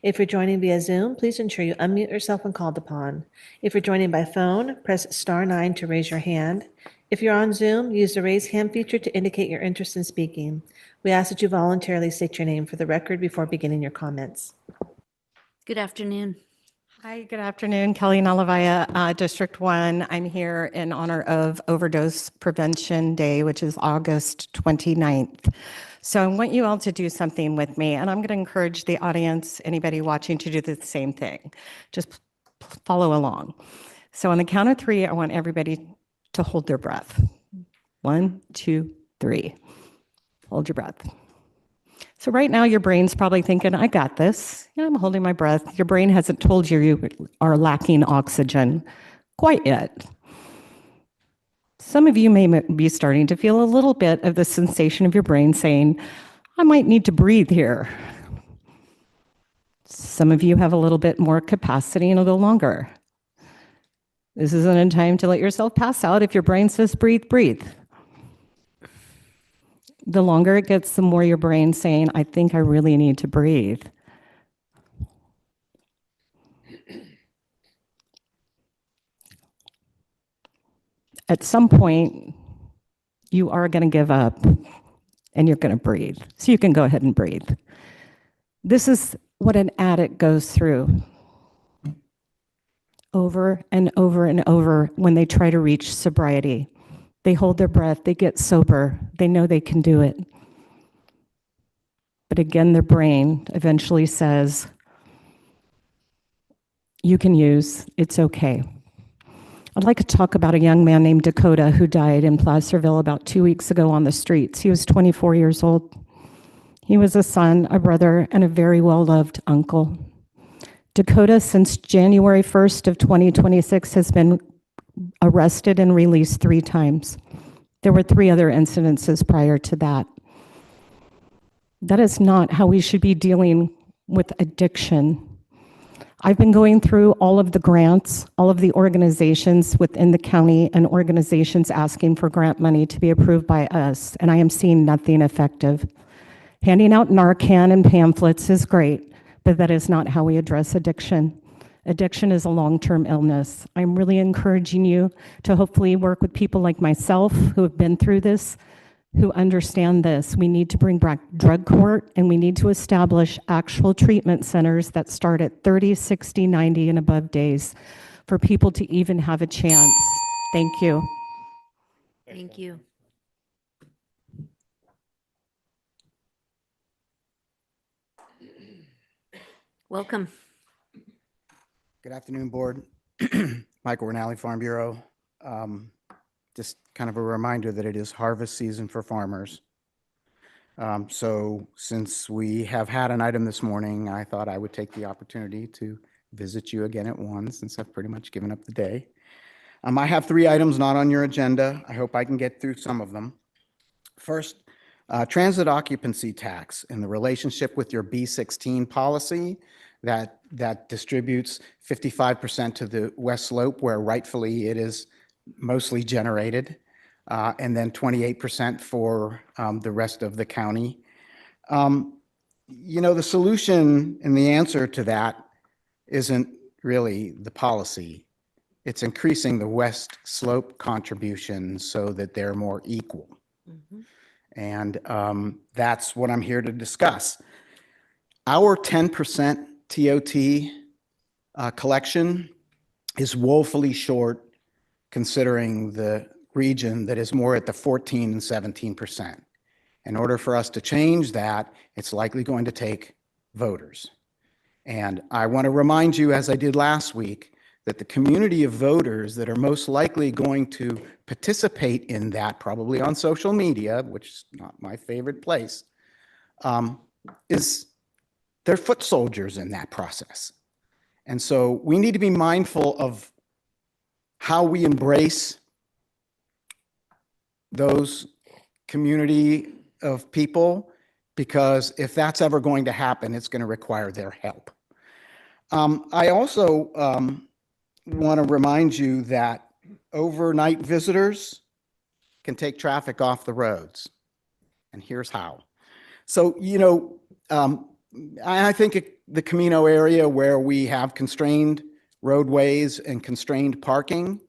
If you're joining via Zoom, please ensure you unmute yourself when called upon. If you're joining by phone, press *9 to raise your hand. If you're on Zoom, use the raise hand feature to indicate your interest in speaking. We ask that you voluntarily state your name for the record before beginning your comments. Good afternoon. Hi, good afternoon. Kelly Nalavaya, District 1. I'm here in honor of Overdose Prevention Day, which is August 29th. So I want you all to do something with me, and I'm going to encourage the audience, anybody watching, to do the same thing. Just follow along. So on the count of 3, I want everybody to hold their breath. 1, 2, 3. Hold your breath. So right now your brain's probably thinking, I got this. Yeah, I'm holding my breath. Your brain hasn't told you you are lacking oxygen quite yet. Some of you may be starting to feel a little bit of the sensation of your brain saying, I might need to breathe here. Some of you have a little bit more capacity and a little longer. This isn't a time to let yourself pass out. If your brain says breathe, breathe. The longer it gets, the more your brain's saying, I think I really need to breathe. At some point, you are going to give up and you're going to breathe. So you can go ahead and breathe. This is what an addict goes through over and over and over when they try to reach sobriety. They hold their breath, they get sober, they know they can do it. But again, their brain eventually says, you can use, it's okay. I'd like to talk about a young man named Dakota who died in Placerville about 2 weeks ago on the streets. He was 24 years old. He was a son, a brother, and a very well-loved uncle. Dakota, since January 1st of 2026, has been arrested and released 3 times. There were 3 other incidences prior to that. That is not how we should be dealing with addiction. I've been going through all of the grants, all of the organizations within the county and organizations asking for grant money to be approved by us, and I am seeing nothing effective. Handing out Narcan and pamphlets is great, but that is not how we address addiction. Addiction is a long-term illness. I'm really encouraging you to hopefully work with people like myself who have been through this, who understand this. We need to bring back drug court, and we need to establish actual treatment centers that start at 30, 60, 90, and above days for people to even have a chance. Thank you. Thank you. Welcome. Good afternoon, Board. Michael Rinaldi, Farm Bureau. Just kind of a reminder that it is harvest season for farmers. So since we have had an item this morning, I thought I would take the opportunity to visit you again at 1, since I've pretty much given up the day. I have 3 items not on your agenda. I hope I can get through some of them. First, transit occupancy tax and the relationship with your B16 policy that distributes 55% to the West Slope, where rightfully it is mostly generated, and then 28% for the rest of the county. You know, the solution and the answer to that isn't really the policy. It's increasing the West Slope contributions so that they're more equal. And that's what I'm here to discuss. Our 10% TOT collection is woefully short considering the region that is more at the 14 and 17%. In order for us to change that, it's likely going to take voters. And I want to remind you, as I did last week, that the community of voters that are most likely going to participate in that, probably on social media, which is not my favorite place, is they're foot soldiers in that process. And so we need to be mindful of how we embrace those community of people, because if that's ever going to happen, it's going to require their help. I also want to remind you that overnight visitors can take traffic off the roads. And here's how. So, I think the Camino area where we have constrained roadways and constrained parking,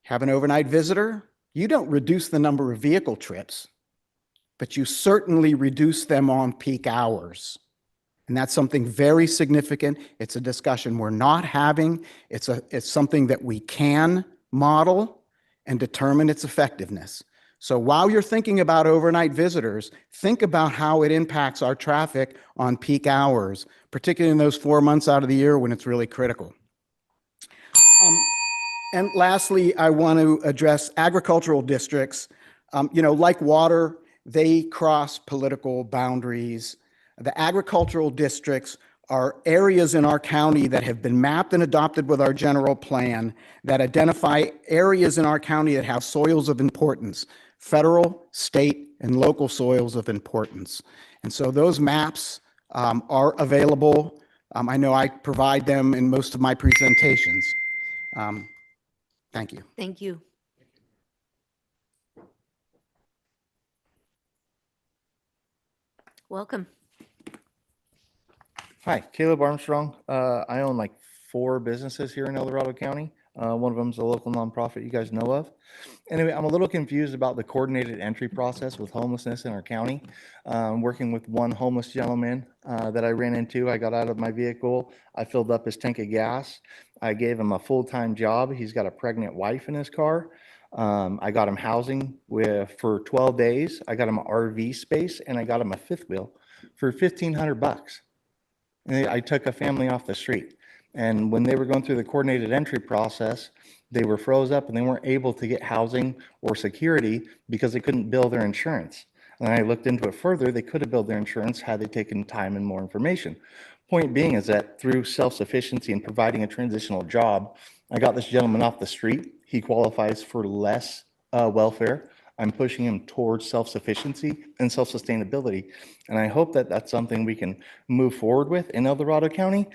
have an overnight visitor, you don't reduce the number of vehicle trips, but you certainly reduce them on peak hours. And that's something very significant. It's a discussion we're not having. It's something that we can model and determine its effectiveness. So while you're thinking about overnight visitors, think about how it impacts our traffic on peak hours, particularly in those 4 months out of the year when it's really critical. And lastly, I want to address agricultural districts. Like water, they cross political boundaries. The agricultural districts are areas in our county that have been mapped and adopted with our general plan that identify areas in our county that have soils of importance, federal, state, and local soils of importance. And so those maps are available. I know I provide them in most of my presentations. Thank you. Thank you. Welcome. Hi, Caleb Armstrong. I own like 4 businesses here in El Dorado County. One of them is a local nonprofit you guys know of. Anyway, I'm a little confused about the coordinated entry process with homelessness in our county. Working with one homeless gentleman that I ran into, I got out of my vehicle. I filled up his tank of gas. I gave him a full-time job. He's got a pregnant wife in his car. I got him housing for 12 days. I got him an RV space, and I got him a fifth wheel for $1,500. And I took a family off the street. And when they were going through the coordinated entry process, they were froze up and they weren't able to get housing or security because they couldn't bill their insurance. And I looked into it further. They could have billed their insurance had they taken time and more information. Point being is that through self-sufficiency and providing a transitional job, I got this gentleman off the street. He qualifies for less welfare. I'm pushing him towards self-sufficiency and self-sustainability. And I hope that that's something we can move forward with in El Dorado County,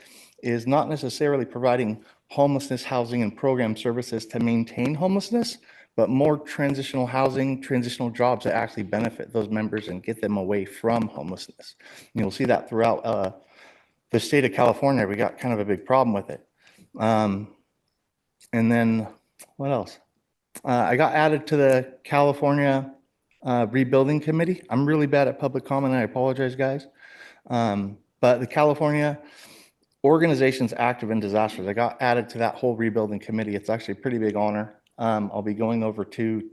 is not necessarily providing homelessness housing and program services to maintain homelessness, but more transitional housing, transitional jobs that actually benefit those members and get them away from homelessness. And you'll see that throughout the state of California. We got kind of a big problem with it. And then what else? I got added to the California Rebuilding Committee. I'm really bad at public comment. I apologize, guys. But the California Organizations Active in Disasters, I got added to that whole rebuilding committee. It's actually a pretty big honor. I'll be going over to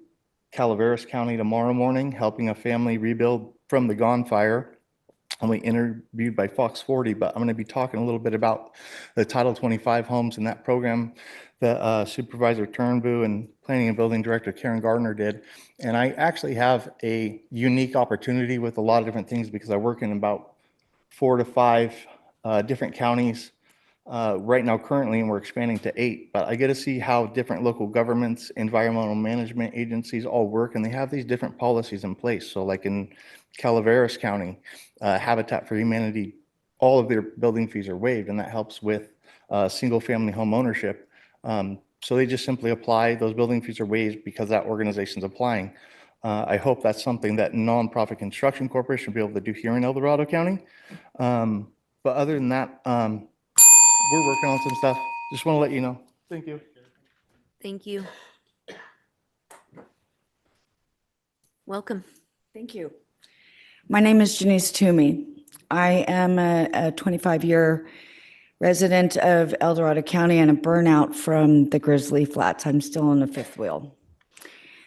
Calaveras County tomorrow morning, helping a family rebuild from the Gone Fire. I'm going to be interviewed by Fox 40, but I'm going to be talking a little bit about the Title 25 homes in that program that Supervisor Turnbull and Planning and Building Director Karen Gardner did. And I actually have a unique opportunity with a lot of different things because I work in about 4 to 5 different counties right now currently, and we're expanding to 8. But I get to see how different local governments, environmental management agencies all work, and they have these different policies in place. So like in Calaveras County, Habitat for Humanity, all of their building fees are waived, and that helps with single family home ownership. So they just simply apply, those building fees are waived because that organization's applying. I hope that's something that nonprofit construction corporation will be able to do here in El Dorado County. But other than that, we're working on some stuff. Just want to let you know. Thank you. Thank you. Welcome. Thank you. My name is Janice Toomey. I am a 25-year resident of El Dorado County and a burnout from the Grizzly Flats. I'm still on the fifth wheel.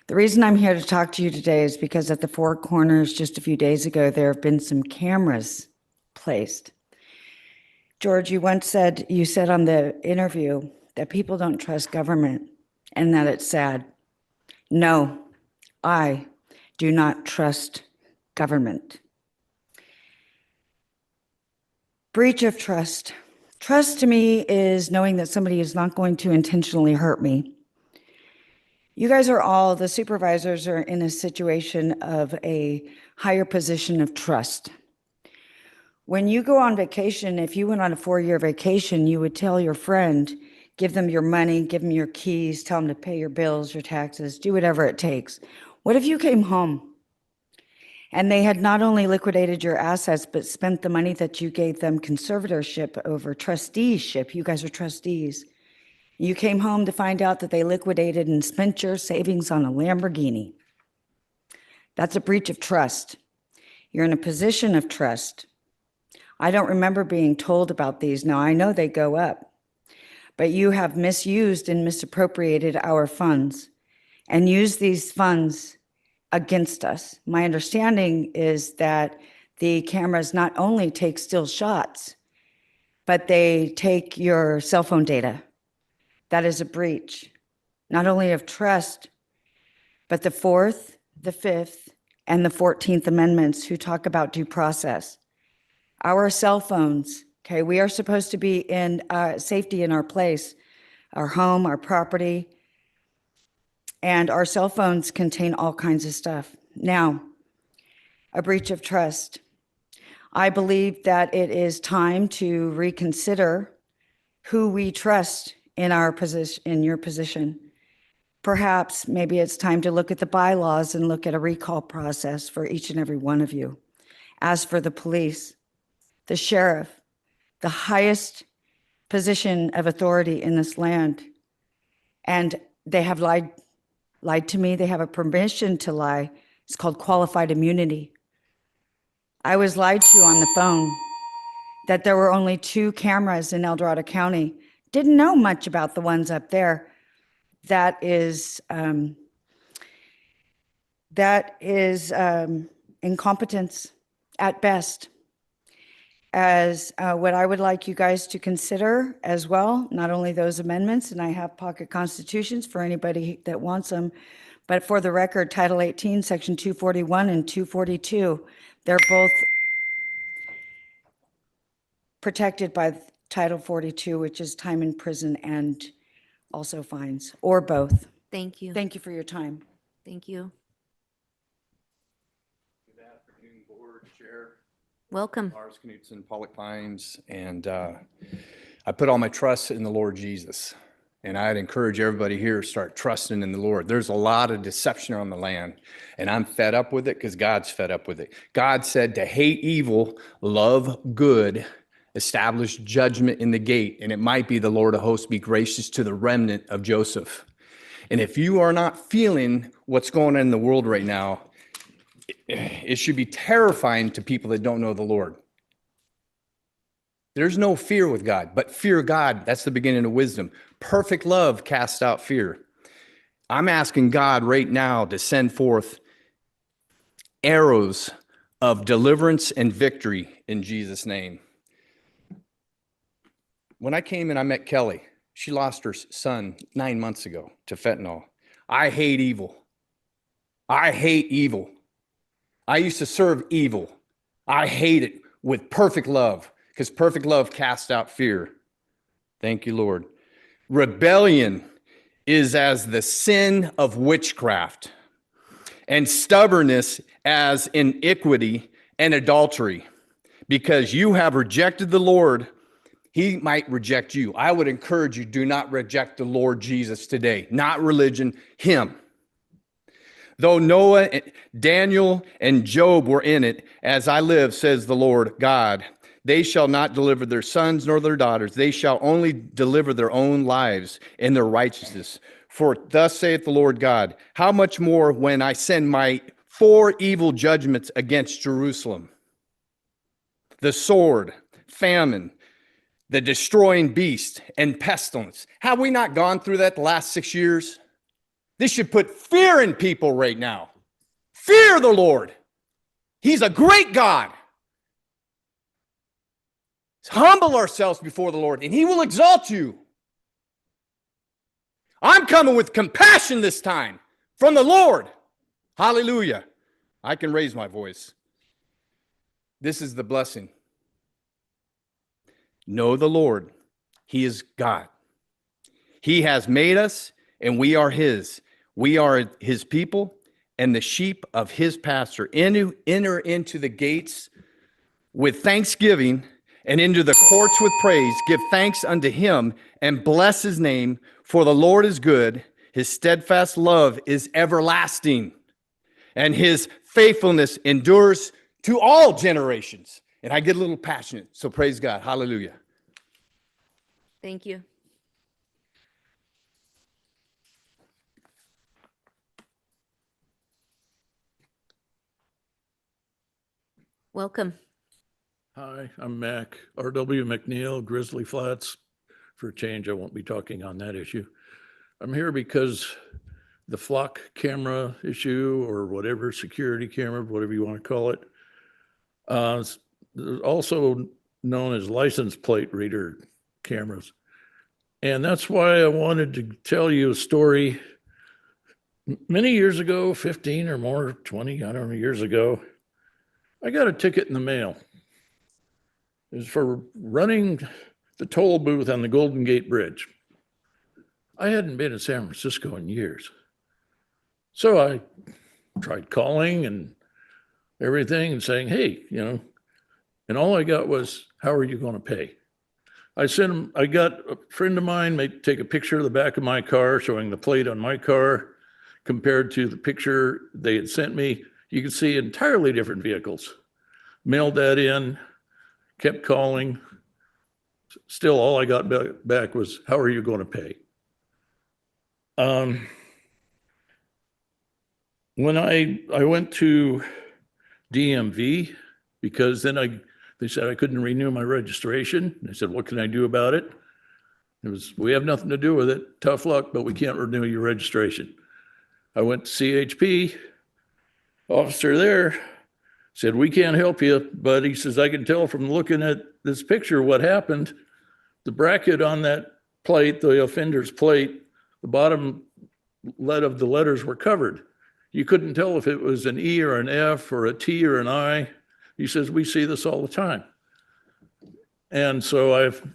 The reason I'm here to talk to you today is because at the Four Corners just a few days ago, there have been some cameras placed. George, you said on the interview that people don't trust government and that it's sad. No, I do not trust government. Breach of trust. Trust to me is knowing that somebody is not going to intentionally hurt me. You guys are all, the supervisors are in a situation of a higher position of trust. When you go on vacation, if you went on a 4-year vacation, you would tell your friend, give them your money, give them your keys, tell them to pay your bills, your taxes, do whatever it takes. What if you came home and they had not only liquidated your assets, but spent the money that you gave them conservatorship over, trusteeship? You guys are trustees. You came home to find out that they liquidated and spent your savings on a Lamborghini. That's a breach of trust. You're in a position of trust. I don't remember being told about these. Now, I know they go up, but you have misused and misappropriated our funds and used these funds against us. My understanding is that the cameras not only take still shots, but they take your cell phone data. That is a breach, not only of trust, but the 4th, the 5th, and the 14th Amendments who talk about due process. Our cell phones, okay, we are supposed to be in safety in our place, our home, our property, and our cell phones contain all kinds of stuff. Now, a breach of trust. I believe that it is time to reconsider who we trust in our position, in your position. Perhaps maybe it's time to look at the bylaws and look at a recall process for each and every one of you. As for the police, the sheriff, the highest position of authority in this land, and they have lied to me. They have a permission to lie. It's called qualified immunity. I was lied to on the phone that there were only 2 cameras in El Dorado County. Didn't know much about the ones up there. That is incompetence at best. As what I would like you guys to consider as well, not only those amendments, and I have pocket constitutions for anybody that wants them, but for the record, Title 18, Section 241 and 242, they're both protected by Title 42, which is time in prison and also fines, or both. Thank you. Thank you for your time. Thank you. Good afternoon, Board Chair. Welcome. Lars Knutson, Pollock Pines, and I put all my trust in the Lord Jesus. And I'd encourage everybody here to start trusting in the Lord. There's a lot of deception on the land, and I'm fed up with it because God's fed up with it. God said to hate evil, love good, establish judgment in the gate, and it might be the Lord of hosts be gracious to the remnant of Joseph. And if you are not feeling what's going on in the world right now, it should be terrifying to people that don't know the Lord. There's no fear with God, but fear God, that's the beginning of wisdom. Perfect love casts out fear. I'm asking God right now to send forth arrows of deliverance and victory in Jesus' name. When I came and I met Kelly, she lost her son 9 months ago to fentanyl. I hate evil. I hate evil. I used to serve evil. I hate it with perfect love, because perfect love casts out fear. Thank you, Lord. Rebellion is as the sin of witchcraft, and stubbornness as iniquity and adultery. Because you have rejected the Lord, he might reject you. I would encourage you, do not reject the Lord Jesus today. Not religion, him. Though Noah, Daniel, and Job were in it, as I live, says the Lord God, they shall not deliver their sons nor their daughters. They shall only deliver their own lives in their righteousness. For thus saith the Lord God, how much more when I send my 4 evil judgments against Jerusalem? The sword, famine, the destroying beast, and pestilence. Have we not gone through that the last 6 years? This should put fear in people right now. Fear the Lord. He's a great God. Let's humble ourselves before the Lord, and he will exalt you. I'm coming with compassion this time from the Lord. Hallelujah. I can raise my voice. This is the blessing. Know the Lord. He is God. He has made us, and we are his. We are his people and the sheep of his pasture. Enter into the gates with thanksgiving and into the courts with praise. Give thanks unto him and bless his name, for the Lord is good. His steadfast love is everlasting, and his faithfulness endures to all generations. And I get a little passionate, so praise God. Hallelujah. Thank you. Welcome. Hi, I'm Mac, R.W. McNeil, Grizzly Flats. For a change, I won't be talking on that issue. I'm here because the flock camera issue, or whatever, security camera, whatever you want to call it, also known as license plate reader cameras. And that's why I wanted to tell you a story. Many years ago, 15 or more, 20, I don't know, years ago, I got a ticket in the mail. It was for running the toll booth on the Golden Gate Bridge. I hadn't been in San Francisco in years. So I tried calling and everything and saying, hey, and all I got was, how are you going to pay? I got a friend of mine take a picture of the back of my car showing the plate on my car compared to the picture they had sent me. You could see entirely different vehicles. Mailed that in, kept calling. Still, all I got back was, how are you going to pay? When I went to DMV, because then they said I couldn't renew my registration. They said, what can I do about it? It was, we have nothing to do with it. Tough luck, but we can't renew your registration. I went to CHP, officer there said, we can't help you, but he says, I can tell from looking at this picture what happened. The bracket on that plate, the offender's plate, the bottom lead of the letters were covered. You couldn't tell if it was an E or an F or a T or an I. He says, we see this all the time. And so I've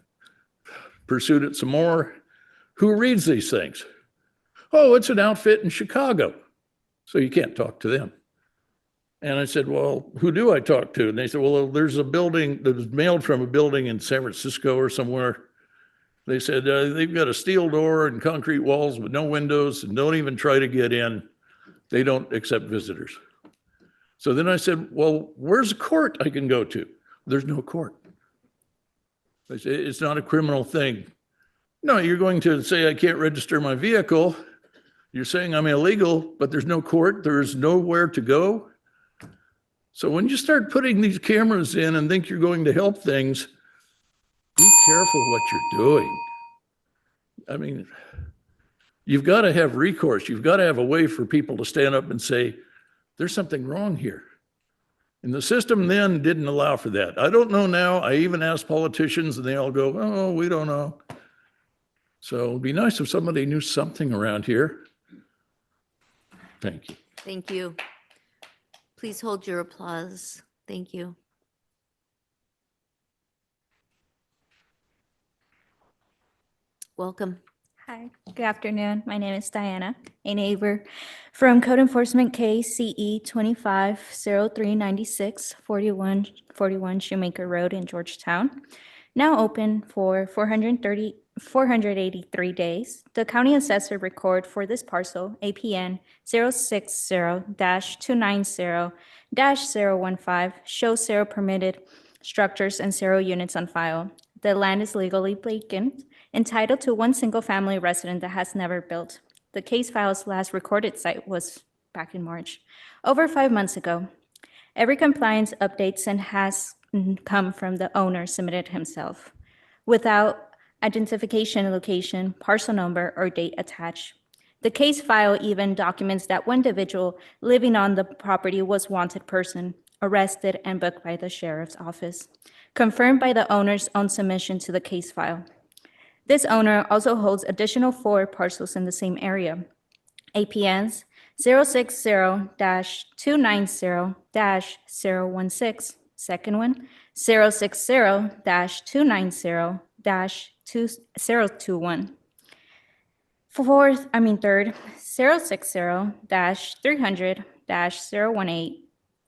pursued it some more. Who reads these things? Oh, it's an outfit in Chicago. So you can't talk to them. And I said, well, who do I talk to? And they said, well, there's a building that was mailed from a building in San Francisco or somewhere. They said, they've got a steel door and concrete walls with no windows, and don't even try to get in. They don't accept visitors. So then I said, well, where's a court I can go to? There's no court. They said, it's not a criminal thing. No, you're going to say I can't register my vehicle. You're saying I'm illegal, but there's no court. There's nowhere to go. So when you start putting these cameras in and think you're going to help things, be careful what you're doing. I mean, you've got to have recourse. You've got to have a way for people to stand up and say, there's something wrong here. And the system then didn't allow for that. I don't know now. I even asked politicians and they all go, oh, we don't know. So it'd be nice if somebody knew something around here. Thank you. Thank you. Please hold your applause. Thank you. Welcome. Hi, good afternoon. My name is Diana, a neighbor from Code Enforcement case CE 250396, 4141 Shoemaker Road in Georgetown. Now open for 483 days. The county assessor record for this parcel, APN 060-290-015, shows 0 permitted structures and 0 units on file. The land is legally vacant, entitled to 1 single-family resident that has never built. The case file's last recorded site was back in March, over 5 months ago. Every compliance update sent has come from the owner submitted himself, without identification, location, parcel number, or date attached. The case file even documents that one individual living on the property was wanted person, arrested and booked by the sheriff's office, confirmed by the owner's own submission to the case file. This owner also holds additional 4 parcels in the same area. APNs 060-290-016, second one 060-290-2021. Third, 060-300-018.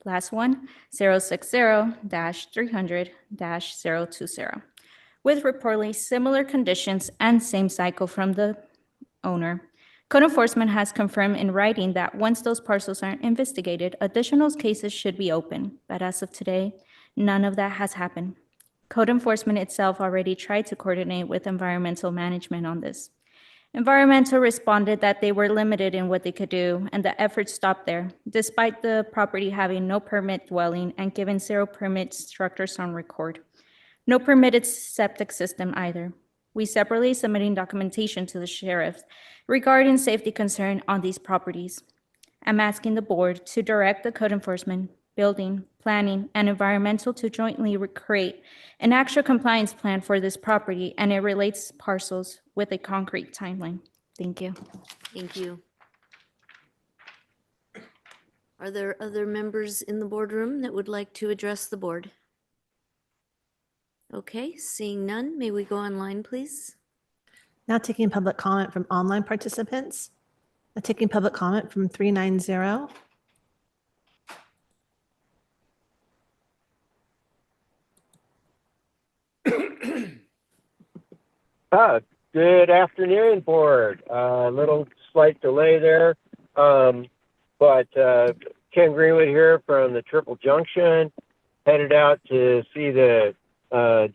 Last one, 060-300-020. With reportedly similar conditions and same cycle from the owner. Code enforcement has confirmed in writing that once those parcels are investigated, additional cases should be open. But as of today, none of that has happened. Code enforcement itself already tried to coordinate with environmental management on this. Environmental responded that they were limited in what they could do, and the effort stopped there, despite the property having no permit dwelling and given 0 permit structures on record. No permitted septic system either. We separately submitting documentation to the sheriff regarding safety concern on these properties. I'm asking the board to direct the code enforcement, building, planning, and environmental to jointly create an actual compliance plan for this property, and it relates parcels with a concrete timeline. Thank you. Thank you. Are there other members in the boardroom that would like to address the board? Okay, seeing none, may we go online, please? Now taking public comment from online participants. Taking public comment from 390. Good afternoon, board. Little slight delay there, but Ken Greenwood here from the Triple Junction, headed out to see the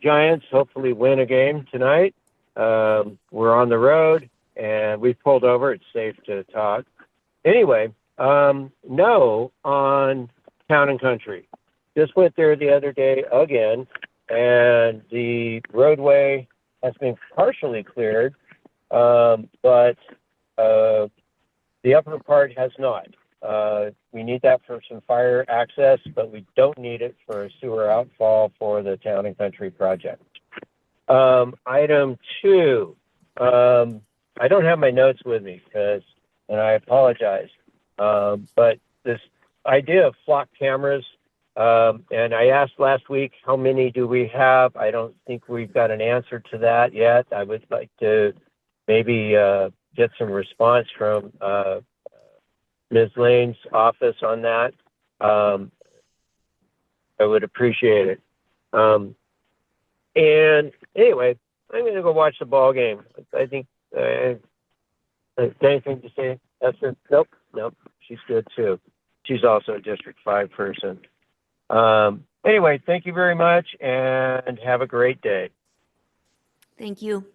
Giants hopefully win a game tonight. We're on the road and we've pulled over. It's safe to talk. Anyway, no on Town and Country. Just went there the other day again, and the roadway has been partially cleared, but the upper part has not. We need that for some fire access, but we don't need it for a sewer outfall for the Town and Country project. Item 2, I don't have my notes with me and I apologize, but this idea of flock cameras, and I asked last week, how many do we have? I don't think we've got an answer to that yet. I would like to maybe get some response from Ms. Lane's office on that. I would appreciate it. And anyway, I'm going to go watch the ball game. I think, anything to say, Esther? Nope. She's good too. She's also a District 5 person. Anyway, thank you very much and have a great day. Thank you.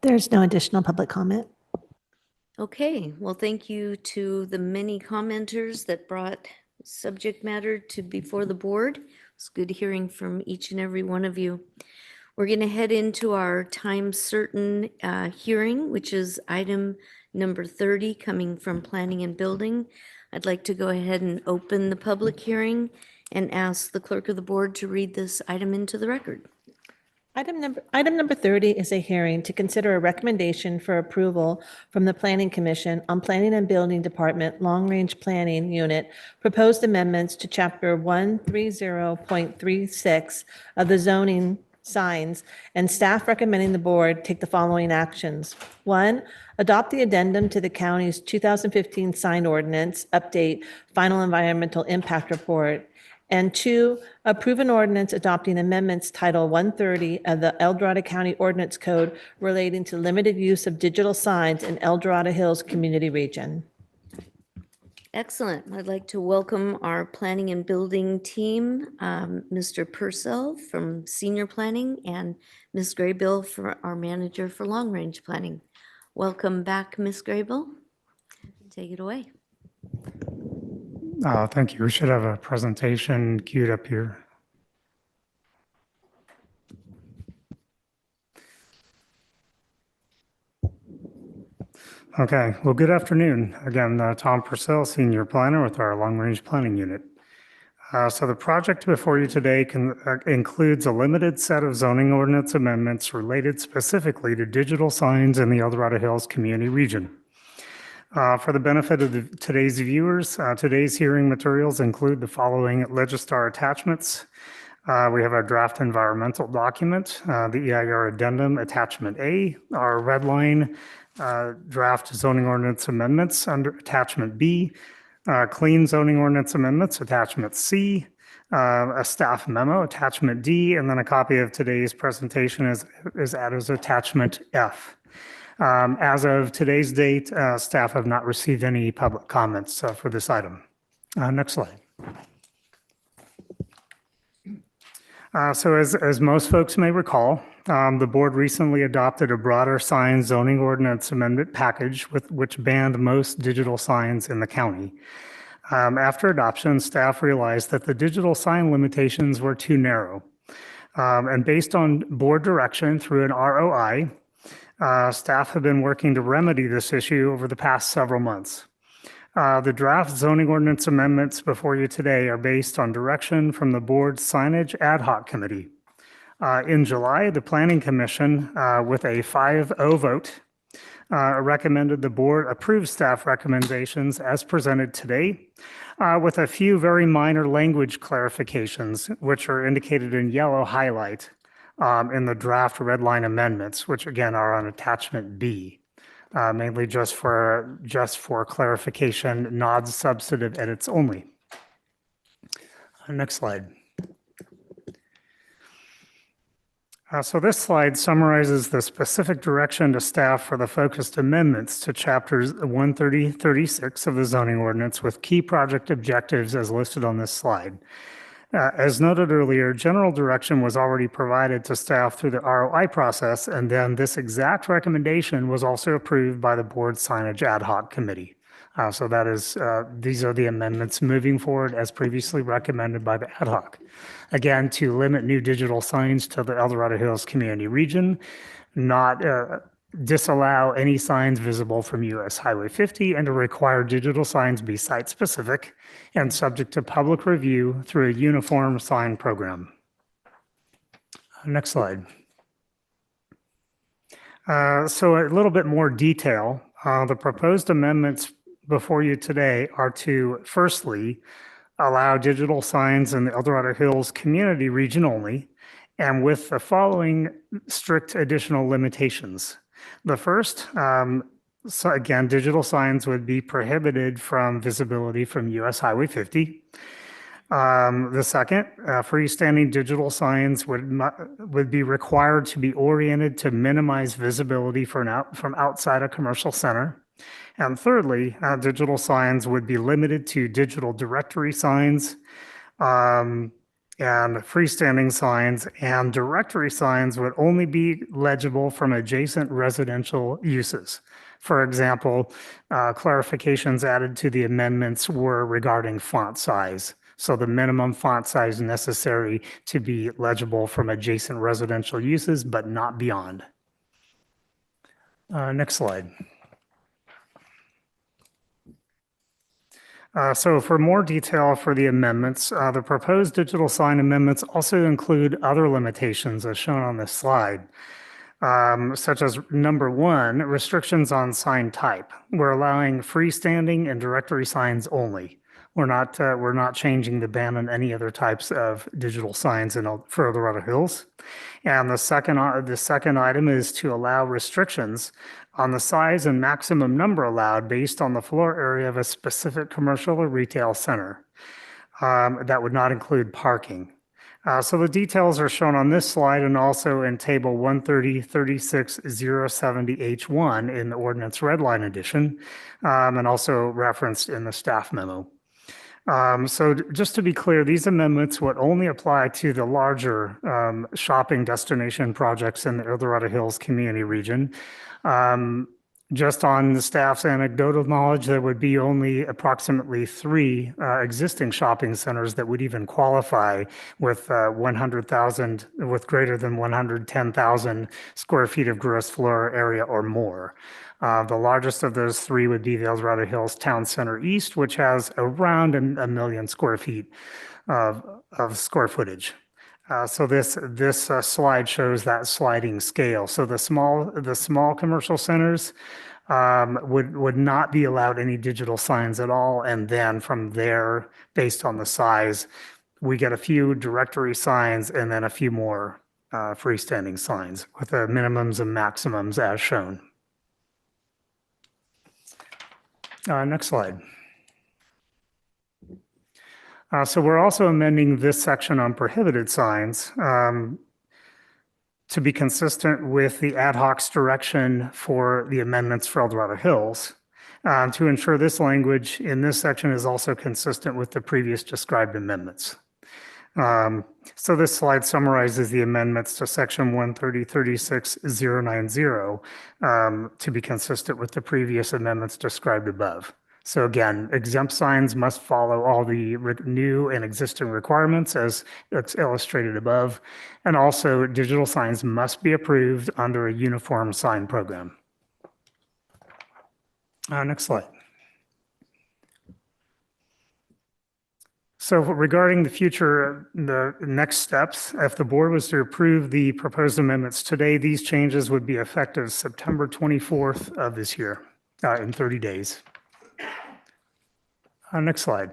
There's no additional public comment. Okay, well, thank you to the many commenters that brought subject matter to before the board. It's good hearing from each and every one of you. We're going to head into our time certain hearing, which is item number 30, coming from Planning and Building. I'd like to go ahead and open the public hearing and ask the clerk of the board to read this item into the record. Item number 30 is a hearing to consider a recommendation for approval from the Planning Commission on Planning and Building Department Long Range Planning Unit proposed amendments to Chapter 130.36 of the zoning signs, and staff recommending the board take the following actions. 1, adopt the addendum to the county's 2015 sign ordinance, update final environmental impact report. And 2, approve an ordinance adopting amendments Title 130 of the El Dorado County Ordinance Code relating to limited use of digital signs in El Dorado Hills Community Region. Excellent. I'd like to welcome our planning and building team, Mr. Purcell from Senior Planning and Ms. Graybill for our manager for Long Range Planning. Welcome back, Ms. Graybill. Take it away. Thank you. We should have a presentation queued up here. Okay, well, good afternoon. Again, Tom Purcell, Senior Planner with our Long Range Planning Unit. So the project before you today includes a limited set of zoning ordinance amendments related specifically to digital signs in the El Dorado Hills community region. For the benefit of today's viewers, today's hearing materials include the following Legistar attachments. We have our draft environmental document, the EIR addendum attachment A, our red line draft zoning ordinance amendments under attachment B, clean zoning ordinance amendments attachment C, a staff memo attachment D, and then a copy of today's presentation is added as attachment F. As of today's date, staff have not received any public comments for this item. Next slide. So as most folks may recall, the board recently adopted a broader sign zoning ordinance amendment package which banned most digital signs in the county. After adoption, staff realized that the digital sign limitations were too narrow. And based on board direction through an ROI, staff have been working to remedy this issue over the past several months. The draft zoning ordinance amendments before you today are based on direction from the board's signage ad hoc committee. In July, the Planning Commission, with a 5-0 vote, recommended the board approve staff recommendations as presented today, with a few very minor language clarifications, which are indicated in yellow highlight in the draft red line amendments, which again are on attachment B. Mainly just for clarification, not substantive edits only. Next slide. So this slide summarizes the specific direction to staff for the focused amendments to chapters 130-36 of the zoning ordinance with key project objectives as listed on this slide. As noted earlier, general direction was already provided to staff through the ROI process, and then this exact recommendation was also approved by the board signage ad hoc committee. So that is, these are the amendments moving forward as previously recommended by the ad hoc. Again, to limit new digital signs to the El Dorado Hills community region, not disallow any signs visible from US Highway 50, and to require digital signs be site-specific and subject to public review through a uniform sign program. Next slide. So a little bit more detail. The proposed amendments before you today are to, firstly, allow digital signs in the El Dorado Hills community region only, and with the following strict additional limitations. The first, so again, digital signs would be prohibited from visibility from US Highway 50. The second, freestanding digital signs would be required to be oriented to minimize visibility from outside a commercial center. And thirdly, digital signs would be limited to digital directory signs, and freestanding signs, and directory signs would only be legible from adjacent residential uses. For example, clarifications added to the amendments were regarding font size. So the minimum font size necessary to be legible from adjacent residential uses, but not beyond. Next slide. So for more detail for the amendments, the proposed digital sign amendments also include other limitations as shown on this slide, such as number 1, restrictions on sign type. We're allowing freestanding and directory signs only. We're not changing the ban on any other types of digital signs for El Dorado Hills. And the second item is to allow restrictions on the size and maximum number allowed based on the floor area of a specific commercial or retail center. That would not include parking. So the details are shown on this slide and also in table 130-36-070H1 in the ordinance redline edition, and also referenced in the staff memo. So just to be clear, these amendments would only apply to the larger shopping destination projects in the El Dorado Hills community region. Just on the staff's anecdotal knowledge, there would be only approximately 3 existing shopping centers that would even qualify with with greater than 110,000 square feet of gross floor area or more. The largest of those 3 would be the El Dorado Hills Town Center East, which has around a million square feet. of square footage. So this slide shows that sliding scale. So the small commercial centers would not be allowed any digital signs at all. And then from there, based on the size, we get a few directory signs and then a few more freestanding signs with the minimums and maximums as shown. Next slide. So we're also amending this section on prohibited signs to be consistent with the ad hoc's direction for the amendments for El Dorado Hills, to ensure this language in this section is also consistent with the previous described amendments. So this slide summarizes the amendments to section 130.36.090 to be consistent with the previous amendments described above. So again, exempt signs must follow all the new and existing requirements as it's illustrated above. And also digital signs must be approved under a uniform sign program. Next slide. So regarding the next steps, if the board was to approve the proposed amendments today, these changes would be effective September 24th of this year, in 30 days. Next slide.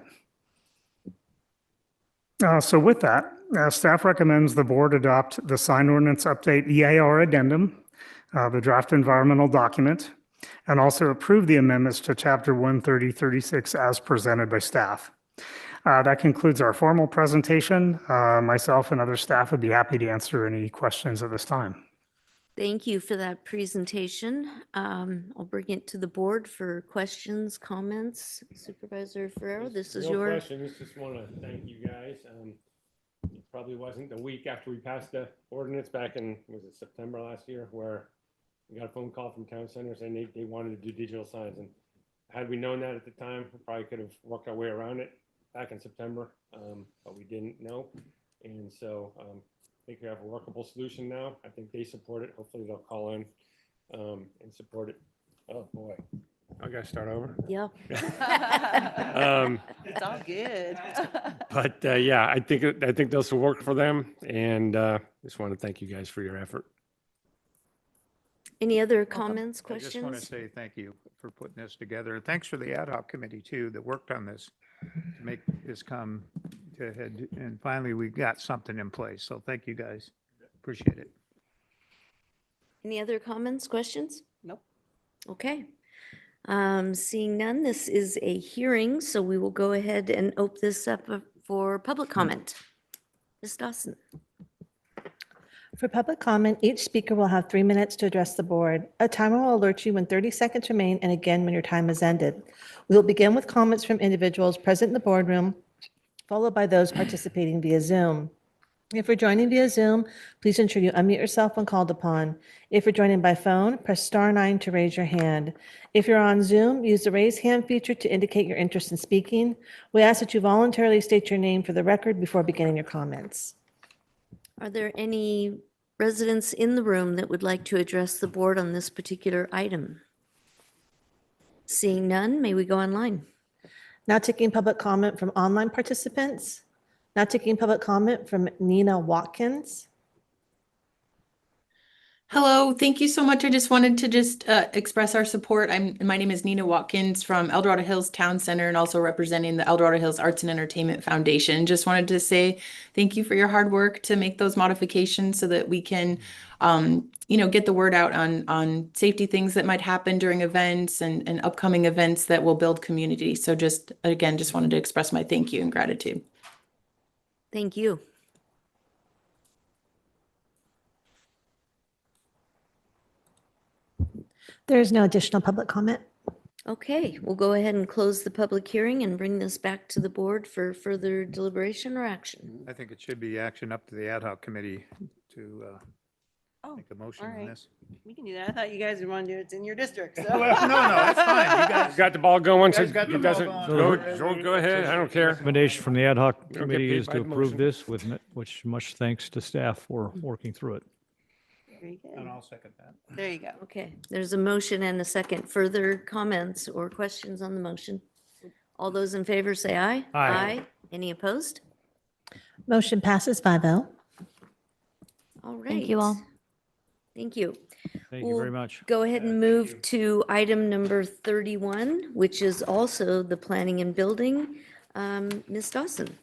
So with that, staff recommends the board adopt the sign ordinance update EAR addendum, the draft environmental document, and also approve the amendments to chapter 130.36 as presented by staff. That concludes our formal presentation. Myself and other staff would be happy to answer any questions at this time. Thank you for that presentation. I'll bring it to the board for questions, comments. Supervisor Ferrero, this is No your. questions. Just want to thank you guys. It probably wasn't the week after we passed the ordinance back in, was it September last year, where we got a phone call from town center saying they wanted to do digital signs. And had we known that at the time, we probably could have worked our way around it back in September, but we didn't know. And so I think we have a workable solution now. I think they support it. Hopefully they'll call in and support it. Oh boy, I gotta start over. Yeah. It's all good. But yeah, I think this will work for them, and just want to thank you guys for your effort. Any other comments, I just want to questions? say thank you for putting this together. And thanks for the ad hoc committee too that worked on this to make this come to head. And finally, we got something in place. So thank you guys. Appreciate it. Any other comments, questions? Nope. Okay. Seeing none, this is a hearing, so we will go ahead and open this up for public comment. Ms. Dawson. For public comment, each speaker will have 3 minutes to address the board. A timer will alert you when 30 seconds remain and again when your time has ended. We will begin with comments from individuals present in the boardroom, followed by those participating via Zoom. If you're joining via Zoom, please ensure you unmute yourself when called upon. If you're joining by phone, press star 9 to raise your hand. If you're on Zoom, use the raise hand feature to indicate your interest in speaking. We ask that you voluntarily state your name for the record before beginning your comments. Are there any residents in the room that would like to address the board on this particular item? Seeing none, may we go online? Now taking public comment from online participants. Now taking public comment from Nina Watkins. Hello, thank you so much. I just wanted to express our support. My name is Nina Watkins from El Dorado Hills Town Center and also representing the El Dorado Hills Arts and Entertainment Foundation. Just wanted to say thank you for your hard work to make those modifications so that we can, get the word out on safety things that might happen during events and upcoming events that will build community. So just wanted to express my thank you and gratitude. Thank you. There is no additional public comment. Okay, we'll go ahead and close the public hearing and bring this back to the board for further deliberation or action. I think it should be action up to the ad hoc committee to make a motion all on right. this. We can do that. I thought you guys would want to do it. It's in your district. So. Well, no, that's fine. You guys got the ball going. So guys got the you ball guys going. go ahead. I don't care. Recommendation from the ad hoc get committee paid is by to the approve motion. this with which much thanks to staff for working through it. Very good. And I'll second that. There you go. Okay, there's a motion and a second. Further comments or questions on the motion? All those in favor say aye. Aye. Any opposed? Motion passes 5-0. All right. Thank you all. Thank you. Thank you very much. Go ahead and move to item number 31, which is also the planning and building. Ms. Dawson.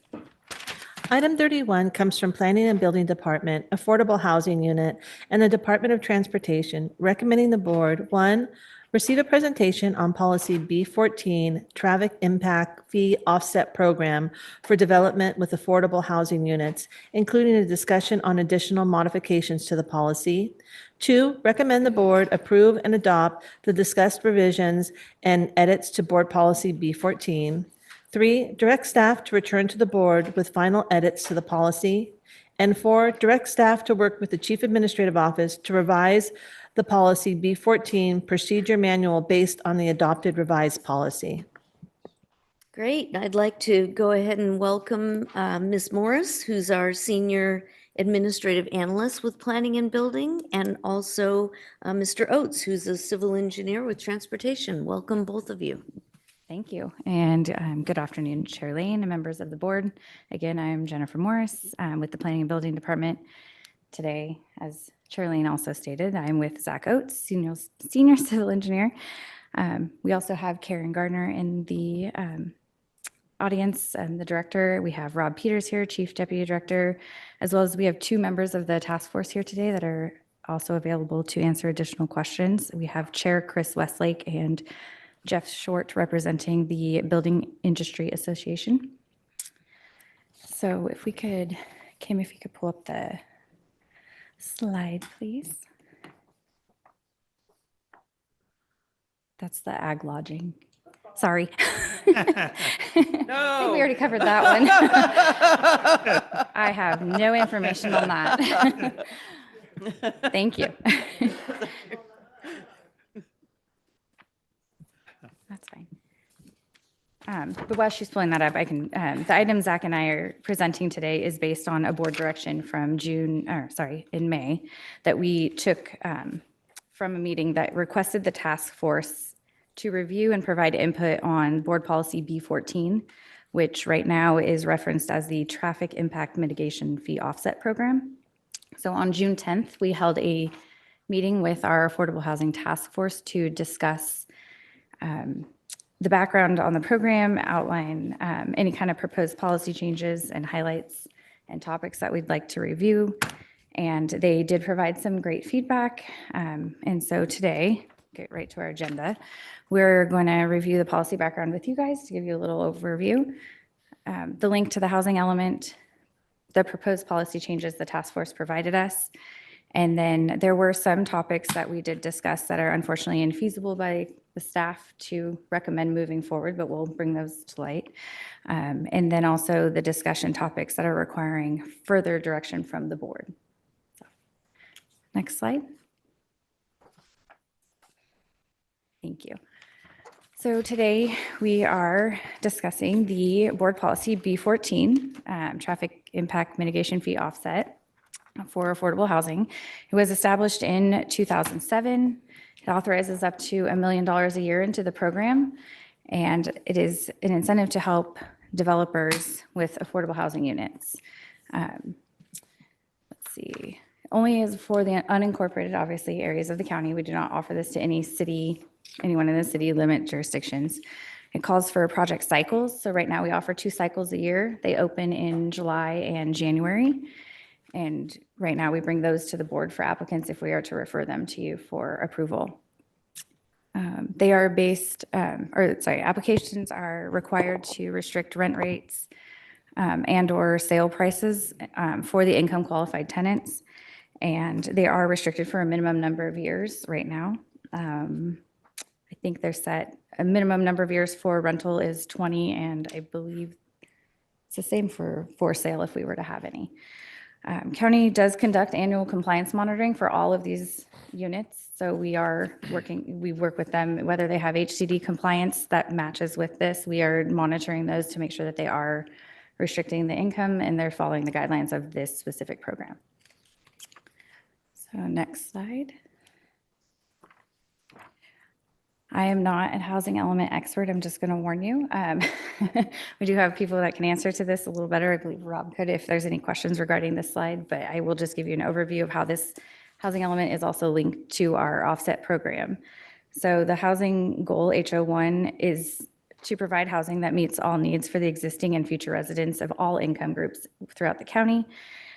Item 31 comes from Planning and Building Department, Affordable Housing Unit, and the Department of Transportation, recommending the board, 1, receive a presentation on policy B14, Traffic Impact Fee Offset Program for development with affordable housing units, including a discussion on additional modifications to the policy. 2, recommend the board approve and adopt the discussed revisions and edits to Board Policy B14. 3, direct staff to return to the board with final edits to the policy. And 4, direct staff to work with the Chief Administrative Office to revise the policy B14 procedure manual based on the adopted revised policy. Great. I'd like to go ahead and welcome Ms. Morris, who's our Senior Administrative Analyst with Planning and Building, and also Mr. Oates, who's a Civil Engineer with Transportation. Welcome, both of you. Thank you. And good afternoon, Chair Lane and members of the board. Again, I'm Jennifer Morris with the Planning and Building Department. Today, as Chair Lane also stated, I'm with Zach Oates, Senior Civil Engineer. We also have Karen Gardner in the audience, the director. We have Rob Peters here, Chief Deputy Director, as well as we have 2 members of the task force here today that are also available to answer additional questions. We have Chair Chris Westlake and Jeff Short representing the Building Industry Association. So if we could, Kim, if you could pull up the slide, please. That's the ag lodging. Sorry. No. I think we already covered that one. I have no information on that. Thank you. That's fine. But while she's pulling that up, I can, the item Zach and I are presenting today is based on a board direction from in May, that we took from a meeting that requested the task force to review and provide input on board policy B14, which right now is referenced as the Traffic Impact Mitigation Fee Offset Program. So on June 10th, we held a meeting with our Affordable Housing Task Force to discuss the background on the program, outline any kind of proposed policy changes and highlights and topics that we'd like to review. And they did provide some great feedback. And so today, get right to our agenda, we're going to review the policy background with you guys to give you a little overview. The link to the housing element, the proposed policy changes the task force provided us. And then there were some topics that we did discuss that are unfortunately infeasible by the staff to recommend moving forward, but we'll bring those to light. And then also the discussion topics that are requiring further direction from the board. So, next slide. Thank you. So today we are discussing the board policy B14, Traffic Impact Mitigation Fee Offset for affordable housing. It was established in 2007. It authorizes up to $1 million a year into the program, and it is an incentive to help developers with affordable housing units. Let's see, only is for the unincorporated, obviously, areas of the county. We do not offer this to any city, anyone in the city limit jurisdictions. It calls for project cycles. So right now we offer 2 cycles a year. They open in July and January. And right now we bring those to the board for applicants if we are to refer them to you for approval. They are based, applications are required to restrict rent rates and or sale prices for the income qualified tenants. And they are restricted for a minimum number of years right now. I think they're set, a minimum number of years for rental is 20, and I believe it's the same for sale if we were to have any. County does conduct annual compliance monitoring for all of these units. So we work with them, whether they have HCD compliance that matches with this. We are monitoring those to make sure that they are restricting the income and they're following the guidelines of this specific program. So next slide. I am not a housing element expert. I'm just going to warn you. We do have people that can answer to this a little better. I believe Rob could if there's any questions regarding this slide, but I will just give you an overview of how this housing element is also linked to our offset program. So the housing goal, HO1, is to provide housing that meets all needs for the existing and future residents of all income groups throughout the county.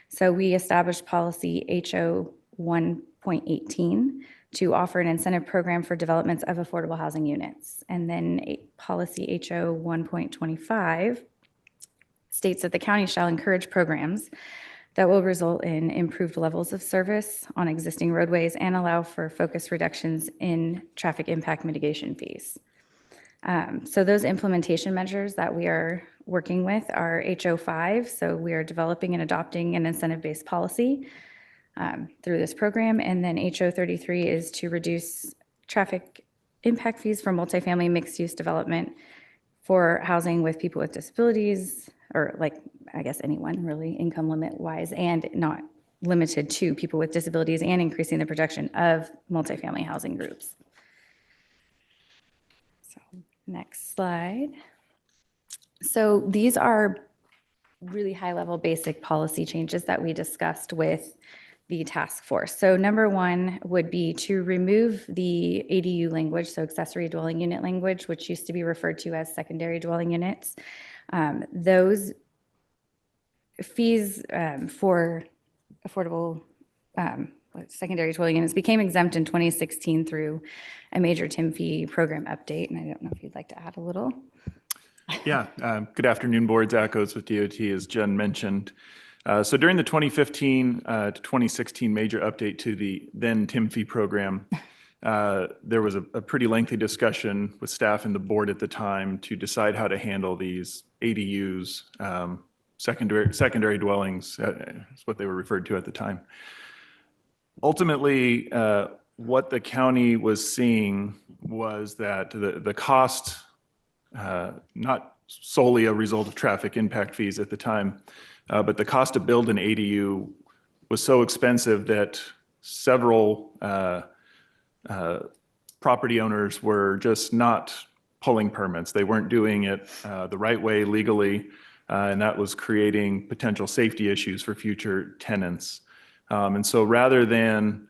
So we established policy HO 1.18 to offer an incentive program for developments of affordable housing units. And then policy HO 1.25 states that the county shall encourage programs that will result in improved levels of service on existing roadways and allow for focused reductions in traffic impact mitigation fees. So those implementation measures that we are working with are HO5. So we are developing and adopting an incentive-based policy through this program. And then HO33 is to reduce traffic impact fees for multifamily mixed-use development for housing with people with disabilities, or like, I guess anyone really, income limit wise, and not limited to people with disabilities, and increasing the protection of multifamily housing groups. So next slide. So these are really high-level basic policy changes that we discussed with the task force. So number one would be to remove the ADU language, so accessory dwelling unit language, which used to be referred to as secondary dwelling units. Those fees for affordable secondary dwelling units became exempt in 2016 through a major TIM fee program update. And I don't know if you'd like to add a little. Yeah, good afternoon, Board. Zach Oates with DOT, as Jen mentioned. So during the 2015 to 2016 major update to the then TIM fee program, there was a pretty lengthy discussion with staff and the board at the time to decide how to handle these ADUs, secondary dwellings, is what they were referred to at the time. Ultimately, what the county was seeing was that the cost, not solely a result of traffic impact fees at the time, but the cost to build an ADU was so expensive that several property owners were just not pulling permits. They weren't doing it the right way legally, and that was creating potential safety issues for future tenants. And so rather than,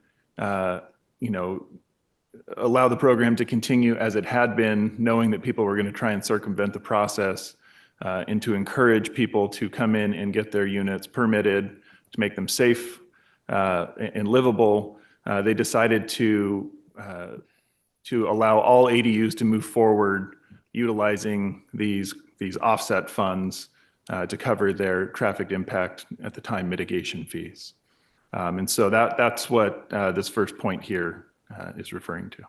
allow the program to continue as it had been, knowing that people were going to try and circumvent the process, and to encourage people to come in and get their units permitted, to make them safe and livable, they decided to allow all ADUs to move forward utilizing these offset funds to cover their traffic impact at the time mitigation fees. And so that's what this first point here is referring to.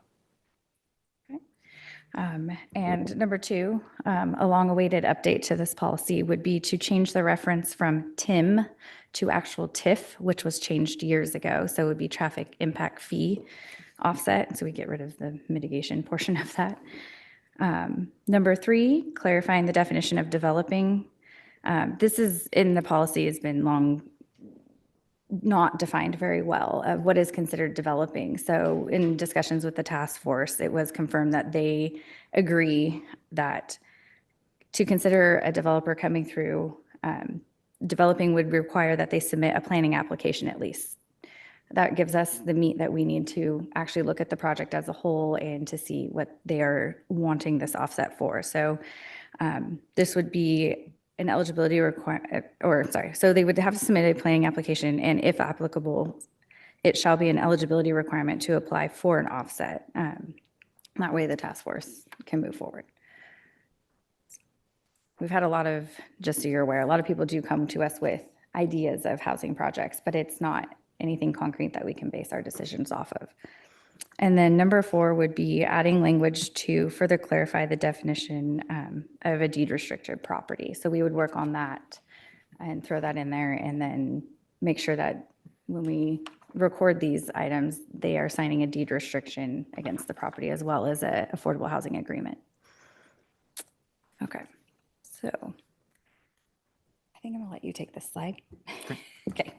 And number two, a long-awaited update to this policy would be to change the reference from TIM to actual TIF, which was changed years ago. So it would be traffic impact fee offset. So we get rid of the mitigation portion of that. Number three, clarifying the definition of developing. This is in the policy has been long not defined very well of what is considered developing. So in discussions with the task force, it was confirmed that they agree that to consider a developer coming through, developing would require that they submit a planning application at least. That gives us the meat that we need to actually look at the project as a whole and to see what they are wanting this offset for. So this would be an eligibility so they would have to submit a planning application, and if applicable, it shall be an eligibility requirement to apply for an offset. That way the task force can move forward. We've had a lot of, just so you're aware, a lot of people do come to us with ideas of housing projects, but it's not anything concrete that we can base our decisions off of. And then number four would be adding language to further clarify the definition of a deed restricted property. So we would work on that and throw that in there, and then make sure that when we record these items, they are signing a deed restriction against the property as well as an affordable housing agreement. Okay, so I think I'm gonna let you take this slide. Okay.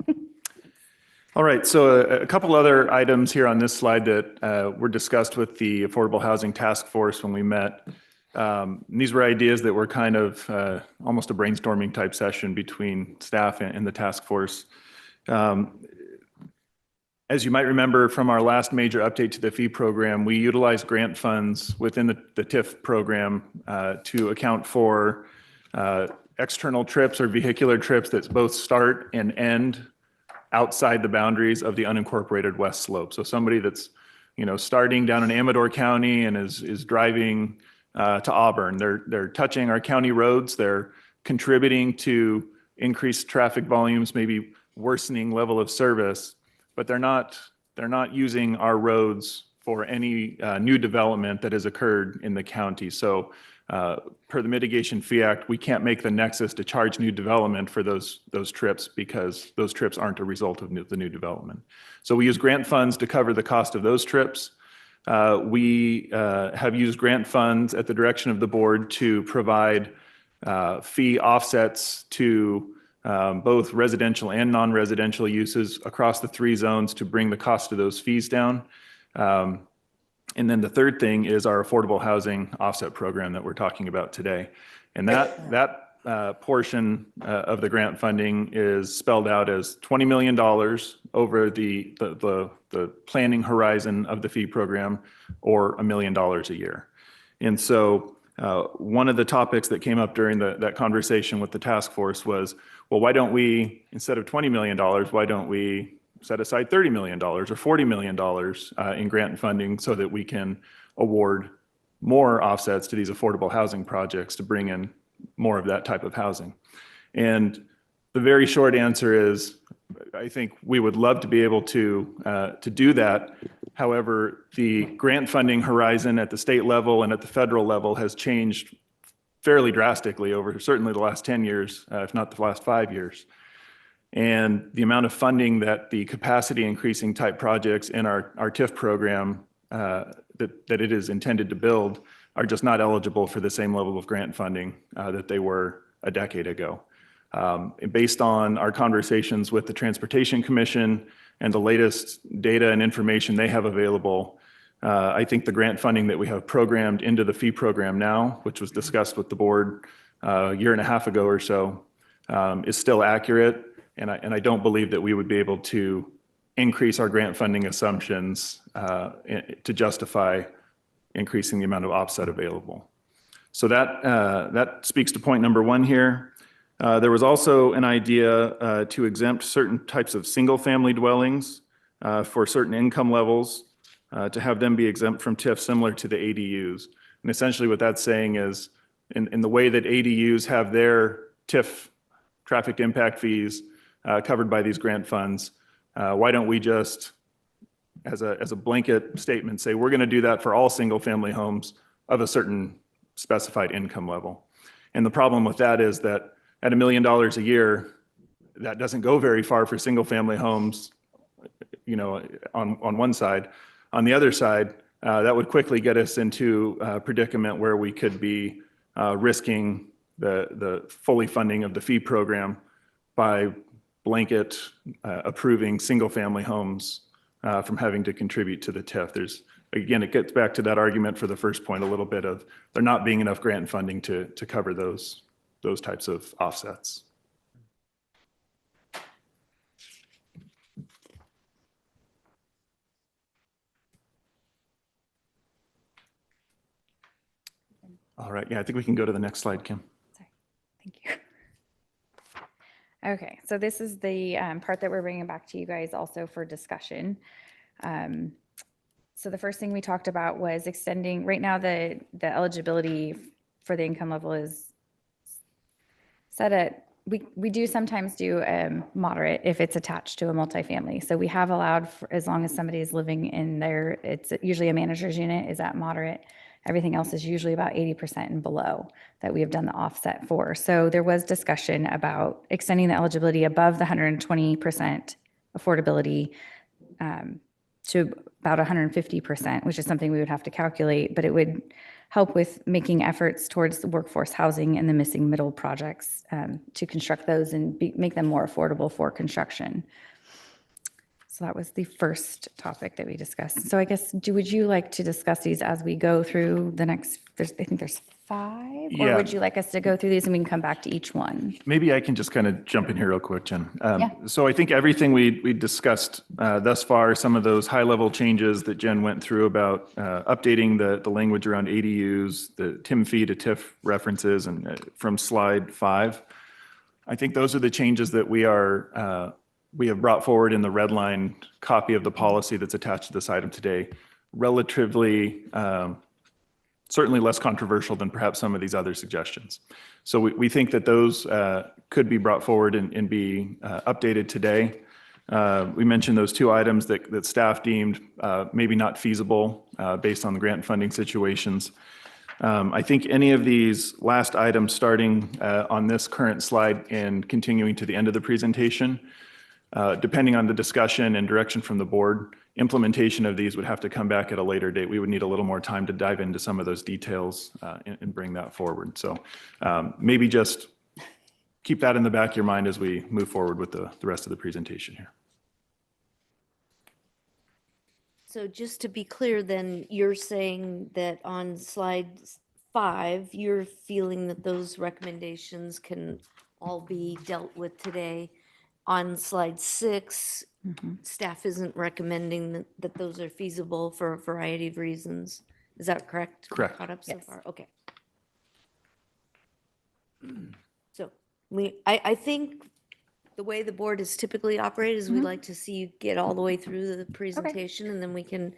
All right, so a couple other items here on this slide that were discussed with the Affordable Housing Task Force when we met. These were ideas that were kind of almost a brainstorming type session between staff and the task force. As you might remember from our last major update to the fee program, we utilized grant funds within the TIF program to account for external trips or vehicular trips that both start and end outside the boundaries of the unincorporated West Slope. So somebody that's, starting down in Amador County and is driving to Auburn, they're touching our county roads, they're contributing to increased traffic volumes, maybe worsening level of service, but they're not using our roads for any new development that has occurred in the county. So per the Mitigation Fee Act, we can't make the nexus to charge new development for those trips because those trips aren't a result of the new development. So we use grant funds to cover the cost of those trips. We have used grant funds at the direction of the board to provide fee offsets to both residential and non-residential uses across the 3 zones to bring the cost of those fees down. And then the third thing is our affordable housing offset program that we're talking about today. And that portion of the grant funding is spelled out as $20 million over the planning horizon of the fee program, or $1 million a year. And so one of the topics that came up during that conversation with the task force was, well, why don't we, instead of $20 million, why don't we set aside $30 million or $40 million in grant funding so that we can award more offsets to these affordable housing projects to bring in more of that type of housing? And the very short answer is, I think we would love to be able to do that. However, the grant funding horizon at the state level and at the federal level has changed fairly drastically over certainly the last 10 years, if not the last 5 years. And the amount of funding that the capacity increasing type projects in our TIF program that it is intended to build are just not eligible for the same level of grant funding that they were a decade ago. Based on our conversations with the Transportation Commission and the latest data and information they have available, I think the grant funding that we have programmed into the fee program now, which was discussed with the board a year and a half ago or so, is still accurate. And I don't believe that we would be able to increase our grant funding assumptions to justify increasing the amount of offset available. So that speaks to point number 1 here. There was also an idea to exempt certain types of single-family dwellings for certain income levels, to have them be exempt from TIF similar to the ADUs. And essentially what that's saying is, in the way that ADUs have their TIF traffic impact fees covered by these grant funds, why don't we just, as a blanket statement, say we're going to do that for all single-family homes of a certain specified income level? And the problem with that is that at $1 million a year, that doesn't go very far for single-family homes, on one side. On the other side, that would quickly get us into a predicament where we could be risking the fully funding of the fee program by blanket approving single-family homes from having to contribute to the TIF. Again, it gets back to that argument for the first point a little bit of there not being enough grant funding to cover those types of offsets. All right, yeah, I think we can go to the next slide, Kim. Thank you. Okay, so this is the part that we're bringing back to you guys also for discussion. So the first thing we talked about was extending, right now the eligibility for the income level is set at, we do sometimes do moderate if it's attached to a multifamily. So we have allowed, for, as long as somebody is living in there, it's usually a manager's unit is at moderate. Everything else is usually about 80% and below that we have done the offset for. So there was discussion about extending the eligibility above the 120% affordability to about 150%, which is something we would have to calculate, but it would help with making efforts towards the workforce housing and the missing middle projects to construct those and make them more affordable for construction. So that was the first topic that we discussed. So I guess, would you like to discuss these as we go through the next, I think there's 5? Or Yeah. would you like us to go through these and we can come back to each one? Maybe I can just kind of jump in here real quick, Jen. Yeah. So I think everything we discussed thus far, some of those high-level changes that Jen went through about updating the language around ADUs, the TIM fee to TIF references, and from slide 5, I think those are the changes that we have brought forward in the red line copy of the policy that's attached to this item today. Relatively, certainly less controversial than perhaps some of these other suggestions. So we think that those could be brought forward and be updated today. We mentioned those 2 items that staff deemed maybe not feasible based on the grant funding situations. I think any of these last items starting on this current slide and continuing to the end of the presentation, depending on the discussion and direction from the board, implementation of these would have to come back at a later date. We would need a little more time to dive into some of those details and bring that forward. So maybe just keep that in the back of your mind as we move forward with the rest of the presentation here. So just to be clear, then you're saying that on slide 5, you're feeling that those recommendations can all be dealt with today. On slide 6, staff isn't recommending that those are feasible for a variety of reasons. Is that correct? Correct. Caught up so far? Okay. So I think the way the board is typically operated is we like to see you get all the way through the presentation, and then we can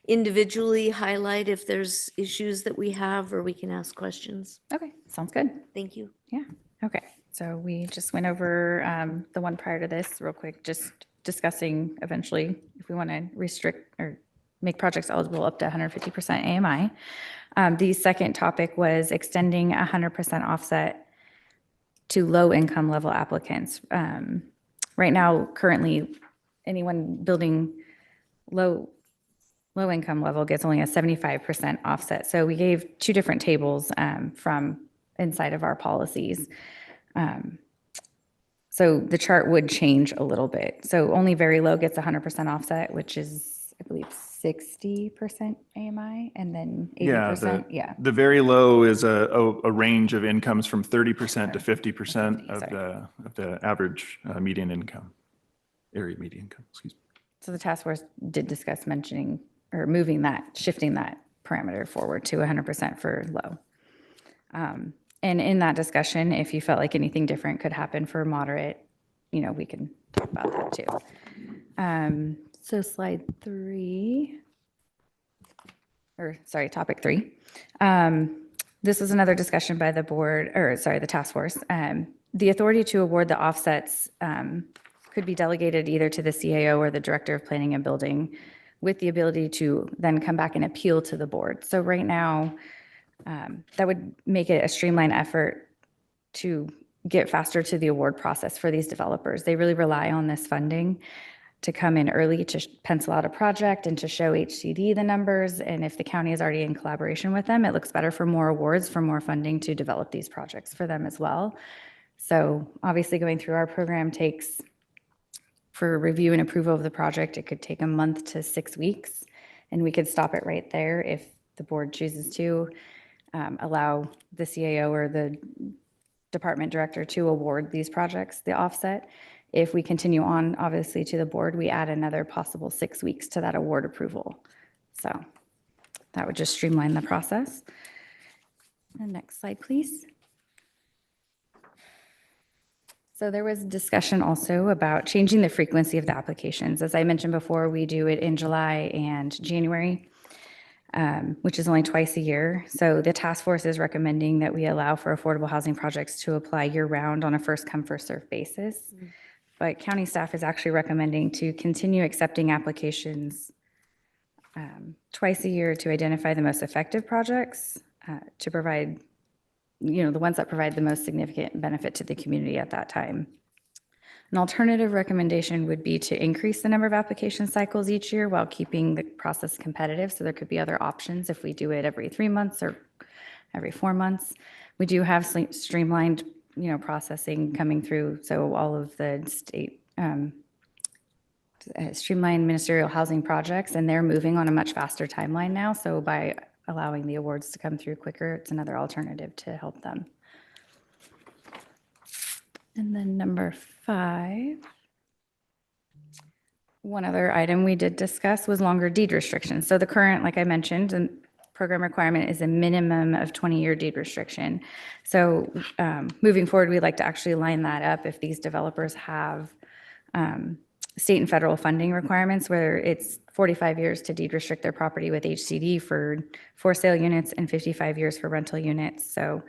individually highlight if there's issues that we have, or we can ask questions. Okay, sounds good. Thank you. Yeah, okay. So we just went over the one prior to this real quick, just discussing eventually if we want to restrict or make projects eligible up to 150% AMI. The second topic was extending 100% offset to low income level applicants. Right now, currently, anyone building low income level gets only a 75% offset. So we gave 2 different tables from inside of our policies. So the chart would change a little bit. So only very low gets 100% offset, which is, I believe, 60% AMI, and then 80%. Yeah. The very low is a range of incomes from 30% to 50% of the average median income, area median income, excuse me. So the task force did discuss mentioning or moving that, shifting that parameter forward to 100% for low. And in that discussion, if you felt like anything different could happen for moderate, we can talk about that too. So slide 3, or sorry, topic 3. This was another discussion by the board, or sorry, the task force. The authority to award the offsets could be delegated either to the CAO or the Director of Planning and Building, with the ability to then come back and appeal to the board. So right now, that would make it a streamlined effort to get faster to the award process for these developers. They really rely on this funding to come in early to pencil out a project and to show HCD the numbers. And if the county is already in collaboration with them, it looks better for more awards, for more funding to develop these projects for them as well. So obviously going through our program takes, for review and approval of the project, it could take a month to 6 weeks. And we could stop it right there if the board chooses to allow the CAO or the department director to award these projects, the offset. If we continue on, obviously, to the board, we add another possible 6 weeks to that award approval. So that would just streamline the process. And next slide, please. So there was discussion also about changing the frequency of the applications. As I mentioned before, we do it in July and January, which is only twice a year. So the task force is recommending that we allow for affordable housing projects to apply year-round on a first-come, first-served basis. But county staff is actually recommending to continue accepting applications twice a year to identify the most effective projects to provide, the ones that provide the most significant benefit to the community at that time. An alternative recommendation would be to increase the number of application cycles each year while keeping the process competitive. So there could be other options if we do it every 3 months or every 4 months. We do have streamlined processing coming through. So all of the state streamline ministerial housing projects, and they're moving on a much faster timeline now. So by allowing the awards to come through quicker, it's another alternative to help them. And then number 5, one other item we did discuss was longer deed restrictions. So the current, like I mentioned, and program requirement is a minimum of 20-year deed restriction. So moving forward, we'd like to actually line that up if these developers have state and federal funding requirements, where it's 45 years to deed restrict their property with HCD for sale units and 55 years for rental units. So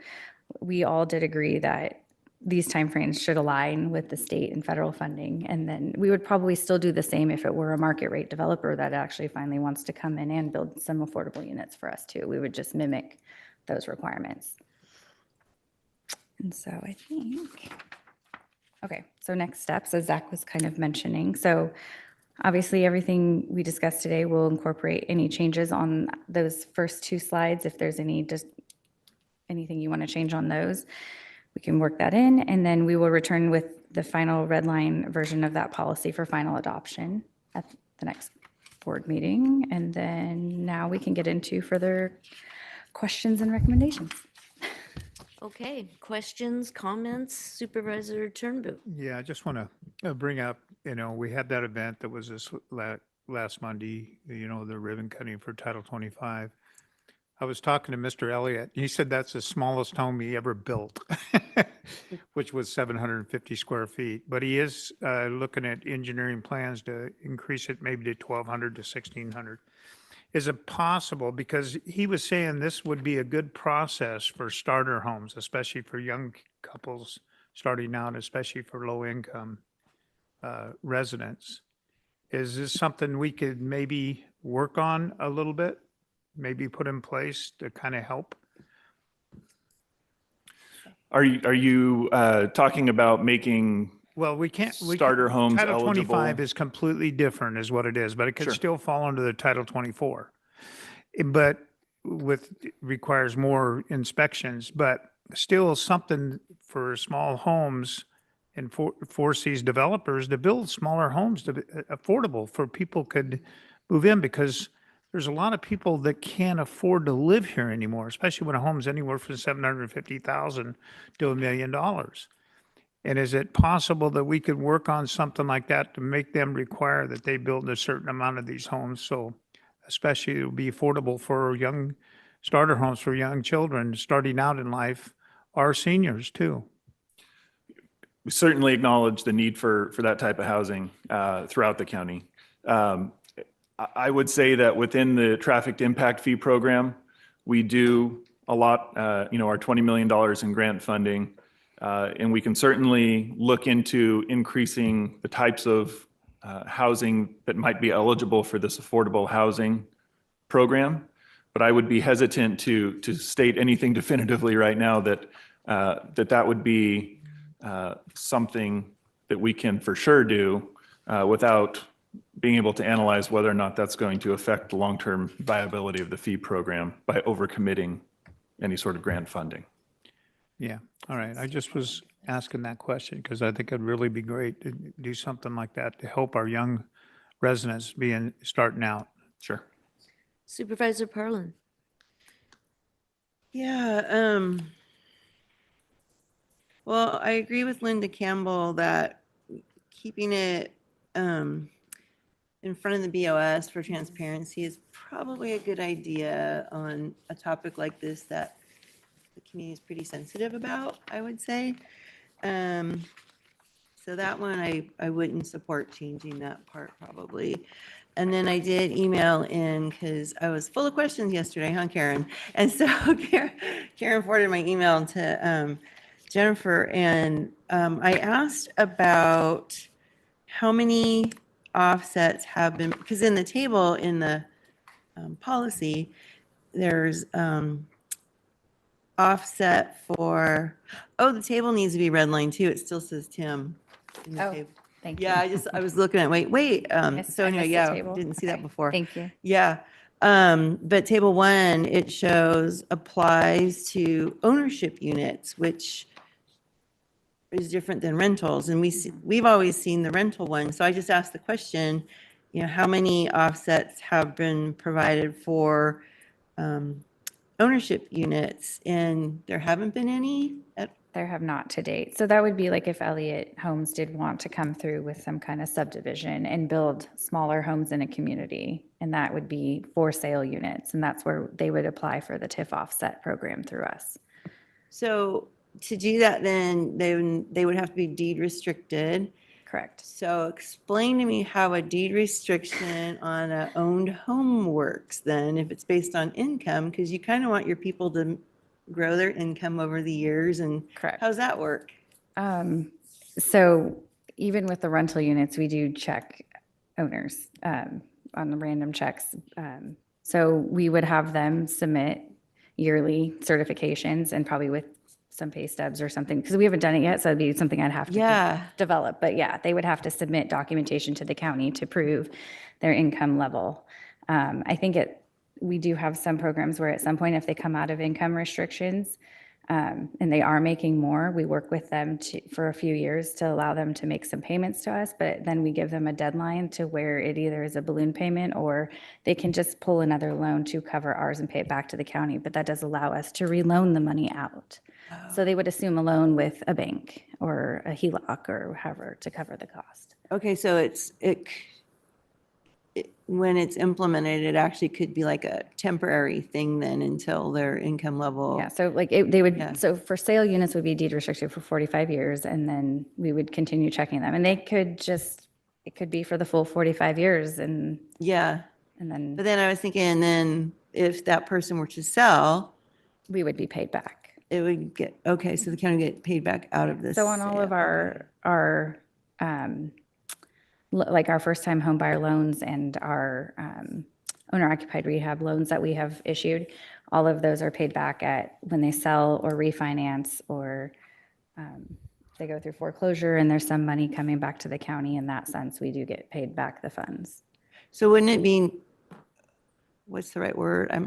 we all did agree that these timeframes should align with the state and federal funding. And then we would probably still do the same if it were a market rate developer that actually finally wants to come in and build some affordable units for us too. We would just mimic those requirements. And so I think, okay, so next steps, as Zach was kind of mentioning. So obviously everything we discussed today will incorporate any changes on those first 2 slides. If there's anything you want to change on those, we can work that in, and then we will return with the final red line version of that policy for final adoption at the next board meeting. And then now we can get into further questions and recommendations. Okay, questions, comments, Supervisor Turnbull? Yeah, I just want to bring up, we had that event that was this last Monday, the ribbon cutting for Title 25. I was talking to Mr. Elliott. He said that's the smallest home he ever built, which was 750 square feet. But he is looking at engineering plans to increase it maybe to 1,200 to 1,600. Is it possible? Because he was saying this would be a good process for starter homes, especially for young couples starting out, especially for low income residents. Is this something we could maybe work on a little bit? Maybe put in place to kind of help? Are you talking about making Well, we can't. starter homes Title eligible? 25 is completely different is what it is, but it could Sure. still fall under the Title 24. But requires more inspections, but still something for small homes and force these developers to build smaller homes to be affordable for people could move in, because there's a lot of people that can't afford to live here anymore, especially when a home's anywhere from $750,000 to $1 million. And is it possible that we could work on something like that to make them require that they build a certain amount of these homes? So especially it will be affordable for young starter homes for young children starting out in life, or seniors too. We certainly acknowledge the need for that type of housing throughout the county. I would say that within the traffic impact fee program, we do a lot, our $20 million in grant funding, and we can certainly look into increasing the types of housing that might be eligible for this affordable housing program. But I would be hesitant to state anything definitively right now that that would be something that we can for sure do without being able to analyze whether or not that's going to affect the long-term viability of the fee program by overcommitting any sort of grant funding. Yeah, all right. I just was asking that question because I think it'd really be great to do something like that to help our young residents starting out. Sure. Supervisor Parlin? Yeah, well, I agree with Linda Campbell that keeping it in front of the BOS for transparency is probably a good idea on a topic like this that the community is pretty sensitive about, I would say. So that one, I wouldn't support changing that part probably. And then I did email in because I was full of questions yesterday, huh, Karen? And so Karen forwarded my email to Jennifer, and I asked about how many offsets have been, because in the table in the policy, there's offset for, the table needs to be redlined too. It still says Tim in the table. Thank you. Yeah, I was looking at, wait. So anyway, yeah, didn't see that before. Thank you. Yeah. But table 1, it shows applies to ownership units, which is different than rentals, and we've always seen the rental one. So I just asked the question, how many offsets have been provided for ownership units, and there haven't been any? There have not to date. So that would be like if Elliott Homes did want to come through with some kind of subdivision and build smaller homes in a community, and that would be for sale units, and that's where they would apply for the TIF offset program through us. So to do that, then they would have to be deed restricted. Correct. So explain to me how a deed restriction on a owned home works then, if it's based on income, because you kind of want your people to grow their income over the years. And correct. How's that work? So even with the rental units, we do check owners on the random checks. So we would have them submit yearly certifications, and probably with some pay stubs or something, because we haven't done it yet. So it'd be something I'd have to develop. But yeah, they would have to submit documentation to the county to prove their income level. I think we do have some programs where at some point, if they come out of income restrictions and they are making more, we work with them for a few years to allow them to make some payments to us. But then we give them a deadline to where it either is a balloon payment or they can just pull another loan to cover ours and pay it back to the county. But that does allow us to reloan the money out. So they would assume a loan with a bank or a HELOC or however to cover the cost. Okay, so when it's implemented, it actually could be like a temporary thing then until their income level. Yeah, so like they would, so for sale units would be deed restricted for 45 years, and then we would continue checking them. And they could it could be for the full 45 years. And yeah. And then. But then I was thinking, then if that person were to sell, we would be paid back. It would get, okay, so the county would get paid back out of this. So on all of our like our first time home buyer loans and our owner occupied rehab loans that we have issued, all of those are paid back when they sell or refinance, or they go through foreclosure and there's some money coming back to the county. In that sense, we do get paid back the funds. So wouldn't it be, what's the right word? I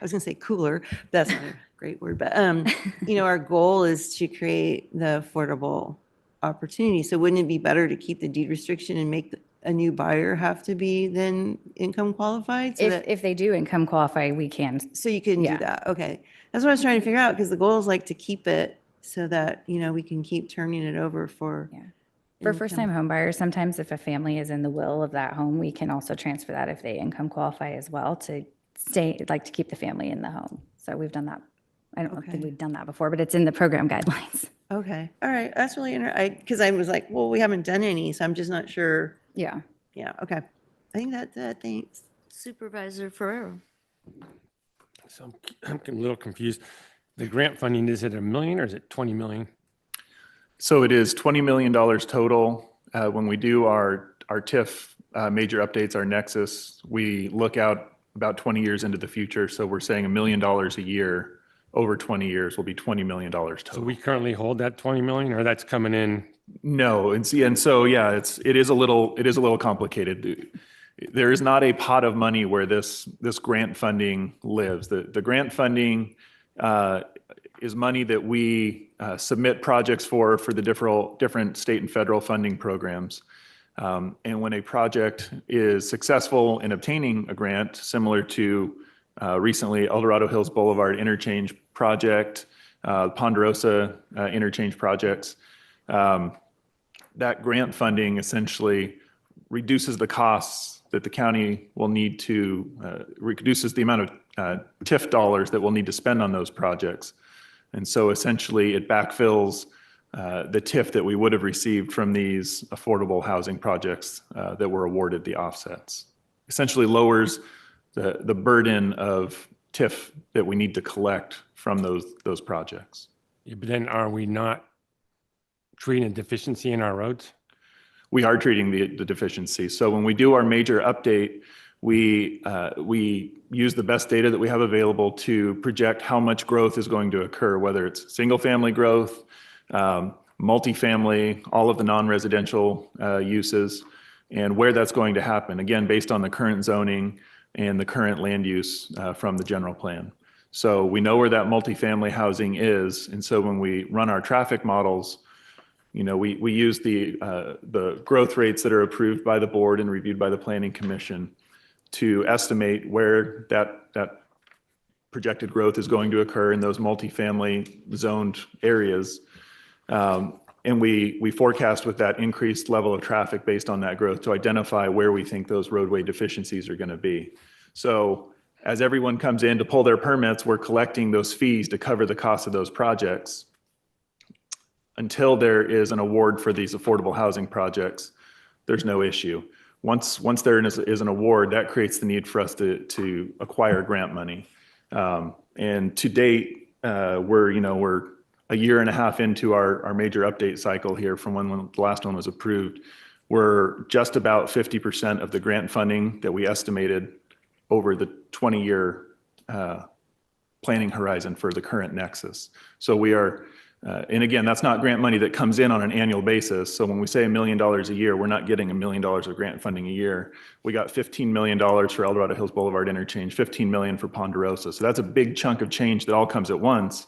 was gonna say cooler. That's not a great word, but our goal is to create the affordable opportunity. So wouldn't it be better to keep the deed restriction and make a new buyer have to be then income qualified? So If they do income qualify, we can. So you can do that. Okay. That's what I was trying to figure out, because the goal is like to keep it so that, we can keep turning it over for. For first-time home buyers, sometimes if a family is in the will of that home, we can also transfer that if they income qualify as well to to keep the family in the home. So we've done that. I don't think we've done that before, but it's in the program guidelines. Okay. All right. That's really interesting. Because I was like, well, we haven't done any, so I'm just not sure. Yeah. Yeah. Okay. I think that's it. Thanks. Supervisor Ferrero. So I'm a little confused. The grant funding, is it $1 million or is it 20 million? So it is $20 million total. When we do our TIF major updates, our Nexus, we look out about 20 years into the future. So we're saying $1 million a year over 20 years will be $20 million total. So we currently hold that 20 million, or that's coming in? No, it is a little complicated. There is not a pot of money where this grant funding lives. The grant funding is money that we submit projects for the different state and federal funding programs. And when a project is successful in obtaining a grant, similar to recently El Dorado Hills Boulevard Interchange Project, Ponderosa Interchange projects, that grant funding essentially reduces the costs that the county will need to, reduces the amount of TIF dollars that we'll need to spend on those projects. And so essentially it backfills the TIF that we would have received from these affordable housing projects that were awarded the offsets. Essentially lowers the burden of TIF that we need to collect from those projects. Yeah, but then are we not treating a deficiency in our roads? We are treating the deficiency. So when we do our major update, we use the best data that we have available to project how much growth is going to occur, whether it's single family growth, multifamily, all of the non-residential uses, and where that's going to happen, again, based on the current zoning and the current land use from the general plan. So we know where that multifamily housing is. And so when we run our traffic models, We use the growth rates that are approved by the board and reviewed by the Planning Commission to estimate where that projected growth is going to occur in those multifamily zoned areas. And we forecast with that increased level of traffic based on that growth to identify where we think those roadway deficiencies are going to be. So as everyone comes in to pull their permits, we're collecting those fees to cover the cost of those projects until there is an award for these affordable housing projects. There's no issue. Once there is an award, that creates the need for us to acquire grant money. And to date, we're a year and a half into our major update cycle here from when the last one was approved. We're just about 50% of the grant funding that we estimated over the 20-year planning horizon for the current Nexus. So we are, and again, that's not grant money that comes in on an annual basis. So when we say $1 million a year, we're not getting $1 million of grant funding a year. We got $15 million for El Dorado Hills Boulevard interchange, $15 million for Ponderosa. So that's a big chunk of change that all comes at once.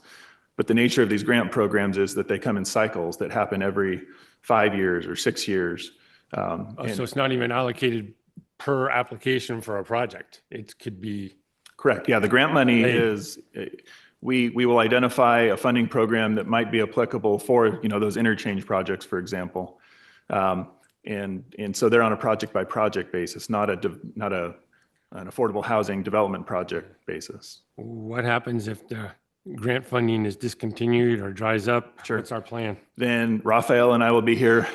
But the nature of these grant programs is that they come in cycles that happen every 5 years or 6 years. So it's not even allocated per application for a project. It could be. Correct. Yeah, the grant money is, we will identify a funding program that might be applicable for, those interchange projects, for example. And so they're on a project by project basis, not an affordable housing development project basis. What happens if the grant funding is discontinued or dries up? Sure. What's our plan? Then Raphael and I will be here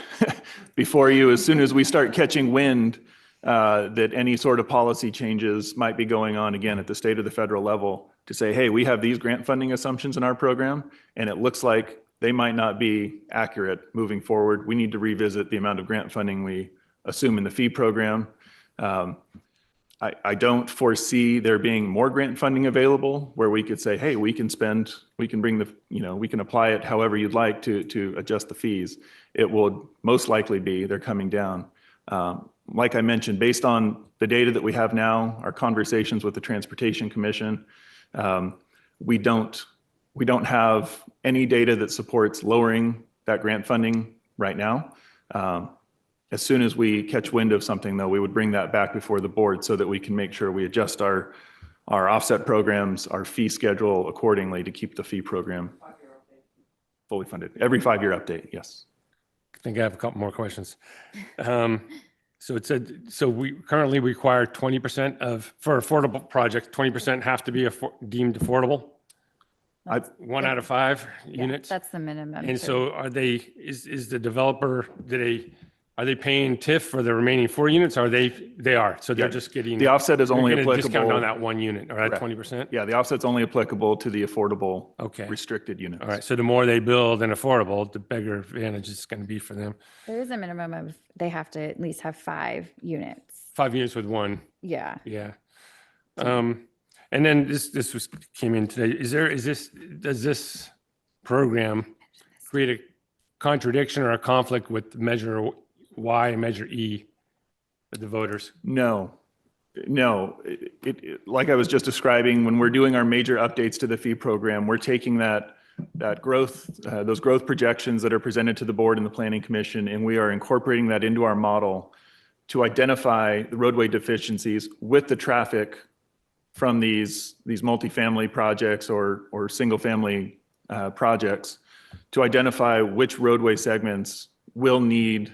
before you as soon as we start catching wind that any sort of policy changes might be going on again at the state or the federal level to say, hey, we have these grant funding assumptions in our program, and it looks like they might not be accurate moving forward. We need to revisit the amount of grant funding we assume in the fee program. I don't foresee there being more grant funding available where we could say, hey, we can apply it however you'd like to adjust the fees. It will most likely be they're coming down. Like I mentioned, based on the data that we have now, our conversations with the Transportation Commission, we don't have any data that supports lowering that grant funding right now. As soon as we catch wind of something, though, we would bring that back before the board so that we can make sure we adjust our offset programs, our fee schedule accordingly to keep the fee program fully funded. Every 5-year update, yes. I think I have a couple more questions. So it said, so we currently require 20% for affordable projects, 20% have to be deemed affordable? 1 out of 5 units? That's the minimum. And so is the developer, are they paying TIF for the remaining 4 units? Or they are, so they're just getting. The offset is only applicable. Discount on that 1 unit, or that 20%? Yeah, the offset's only applicable to the affordable restricted units. All right, so the more they build and affordable, the bigger advantage it's going to be for them. There is a minimum of, they have to at least have 5 units. 5 units with 1. Yeah. Yeah. And then this came in today. Does this program create a contradiction or a conflict with Measure Y and Measure E of the voters? No. Like I was just describing, when we're doing our major updates to the fee program, we're taking that growth, those growth projections that are presented to the board and the Planning Commission, and we are incorporating that into our model to identify the roadway deficiencies with the traffic from these multifamily projects or single family projects, to identify which roadway segments will need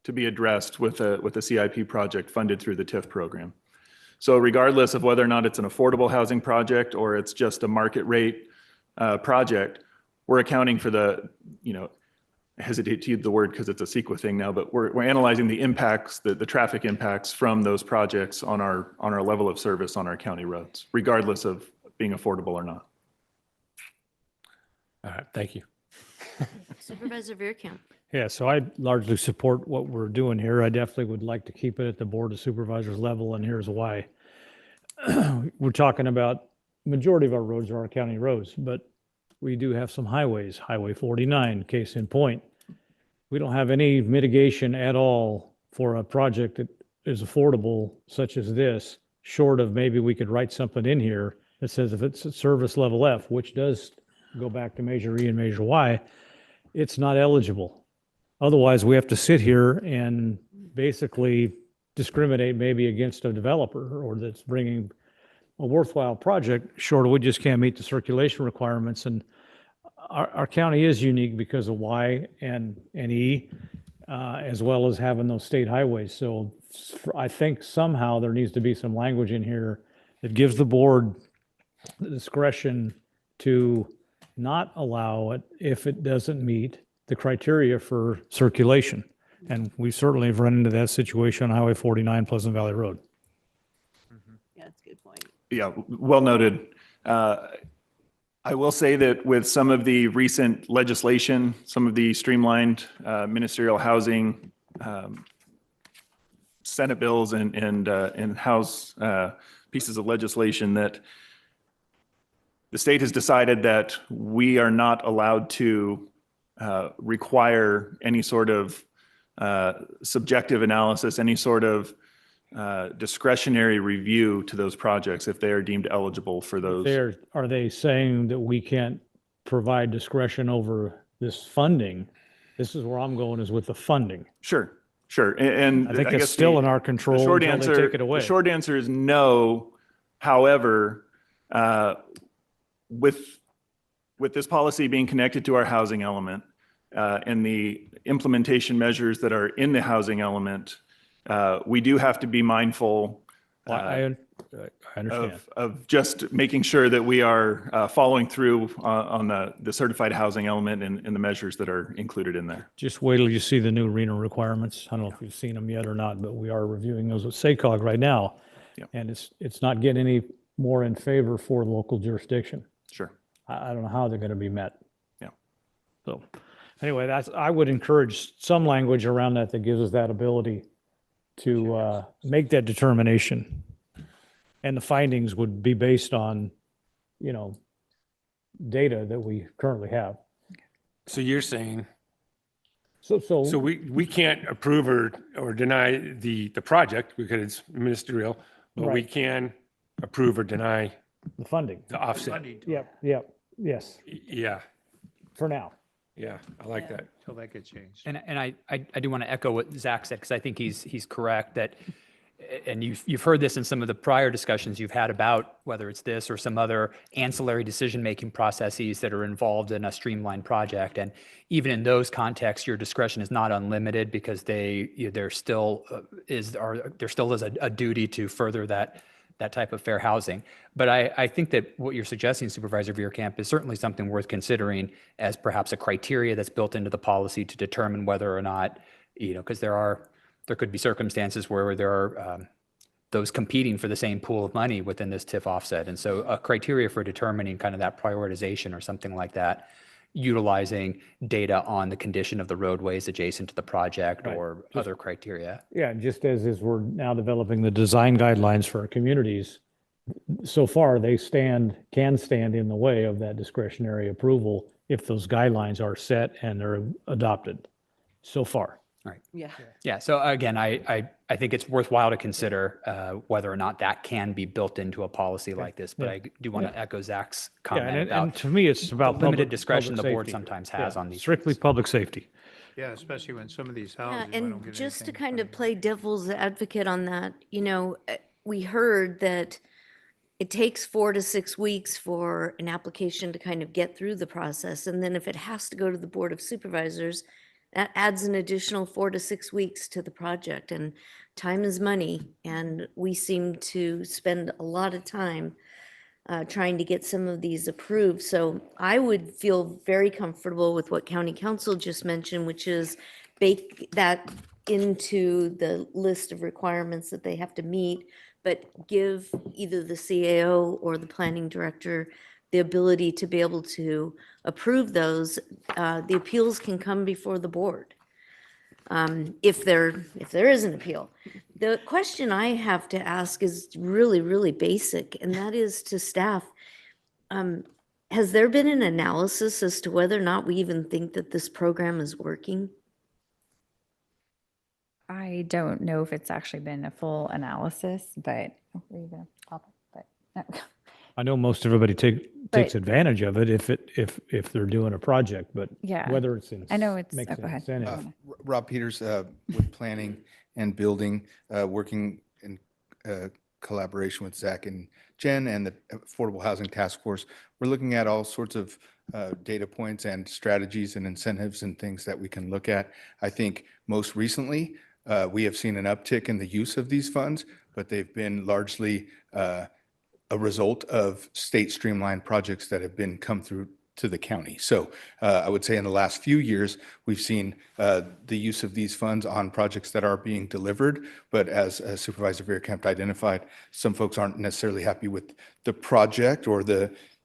to be addressed with a CIP project funded through the TIF program. So regardless of whether or not it's an affordable housing project or it's just a market rate project, we're accounting for the, I hesitate to use the word because it's a CEQA thing now, but we're analyzing the impacts, the traffic impacts from those projects on our level of service on our county roads, regardless of being affordable or not. All right, thank you. Supervisor Veerkamp. Yeah, so I largely support what we're doing here. I definitely would like to keep it at the Board of Supervisors level, and here's why. We're talking about majority of our roads are our county roads, but we do have some highways, Highway 49, case in point. We don't have any mitigation at all for a project that is affordable such as this, short of maybe we could write something in here that says if it's at service level F, which does go back to Measure E and Measure Y, it's not eligible. Otherwise, we have to sit here and basically discriminate maybe against a developer or that's bringing a worthwhile project, short of we just can't meet the circulation requirements. And our county is unique because of Y and E, as well as having those state highways. So I think somehow there needs to be some language in here that gives the board the discretion to not allow it if it doesn't meet the criteria for circulation. And we certainly have run into that situation on Highway 49 Pleasant Valley Road. Yeah, that's a good point. Yeah, well noted. I will say that with some of the recent legislation, some of the streamlined ministerial housing Senate bills and House pieces of legislation, that the state has decided that we are not allowed to require any sort of subjective analysis, any sort of discretionary review to those projects if they are deemed eligible for those. Are they saying that we can't provide discretion over this funding? This is where I'm going, is with the funding. Sure, sure. And I think guess it's still in our control the short until answer, they take it away. The short answer is no. However, with this policy being connected to our housing element and the implementation measures that are in the housing element, we do have to be mindful I understand. of just making sure that we are following through on the certified housing element and the measures that are included in there. Just wait till you see the new RENA requirements. I don't know if you've seen them yet or not, but we are reviewing those with SACOG right now. Yeah. And it's not getting any more in favor for local jurisdiction. Sure. I don't know how they're going to be met. Yeah. So anyway, I would encourage some language around that gives us that ability to make that determination. And the findings would be based on, data that we currently have. So you're saying, So we can't approve or deny the project because it's ministerial, but we Right. can approve or deny the funding. the offset. Yep, yes, Yeah, for now. yeah, I like that. Till that gets changed. And I do want to echo what Zach said, because I think he's correct that, and you've heard this in some of the prior discussions you've had about whether it's this or some other ancillary decision-making processes that are involved in a streamlined project. And even in those contexts, your discretion is not unlimited because there still is a duty to further that type of fair housing. But I think that what you're suggesting, Supervisor Veerkamp, is certainly something worth considering as perhaps a criteria that's built into the policy to determine whether or not, because there could be circumstances where there are those competing for the same pool of money within this TIF offset. And so a criteria for determining kind of that prioritization or something like that, utilizing data on the condition of the roadways adjacent to the project Right. or other criteria. Yeah, and just as we're now developing the design guidelines for our communities, so far they can stand in the way of that discretionary approval if those guidelines are set and they're adopted so far. Right. Yeah. Yeah. So again, I think it's worthwhile to consider whether or not that can be built into a policy like this. But Yeah. I do want to echo Zach's Yeah, comment and about to me, it's about the limited public- discretion public the board safety. sometimes Yeah, has on these. strictly public safety. Yeah, especially when some of these Yeah, houses, we don't and get just to anything kind of funded. play devil's advocate on that, we heard that it takes 4 to 6 weeks for an application to kind of get through the process. And then if it has to go to the Board of Supervisors, that adds an additional 4 to 6 weeks to the project. And time is money. And we seem to spend a lot of time trying to get some of these approved. So I would feel very comfortable with what County Council just mentioned, which is bake that into the list of requirements that they have to meet, but give either the CAO or the planning director the ability to be able to approve those. The appeals can come before the board if there is an appeal. The question I have to ask is really, really basic, and that is to staff. Has there been an analysis as to whether or not we even think that this program is working? I don't know if it's actually been a full analysis, but were you gonna pop up? But no. I know most everybody takes But- advantage of it if they're doing a project, but Yeah. whether it's in. I know it's, makes oh, go an ahead. incentive. Rob Peters, with planning and building, working in collaboration with Zach and Jen and the Affordable Housing Task Force. We're looking at all sorts of data points and strategies and incentives and things that we can look at. I think most recently, we have seen an uptick in the use of these funds, but they've been largely a result of state streamlined projects that have been come through to the county. So I would say in the last few years, we've seen the use of these funds on projects that are being delivered. But as Supervisor Veerkamp identified, some folks aren't necessarily happy with the project or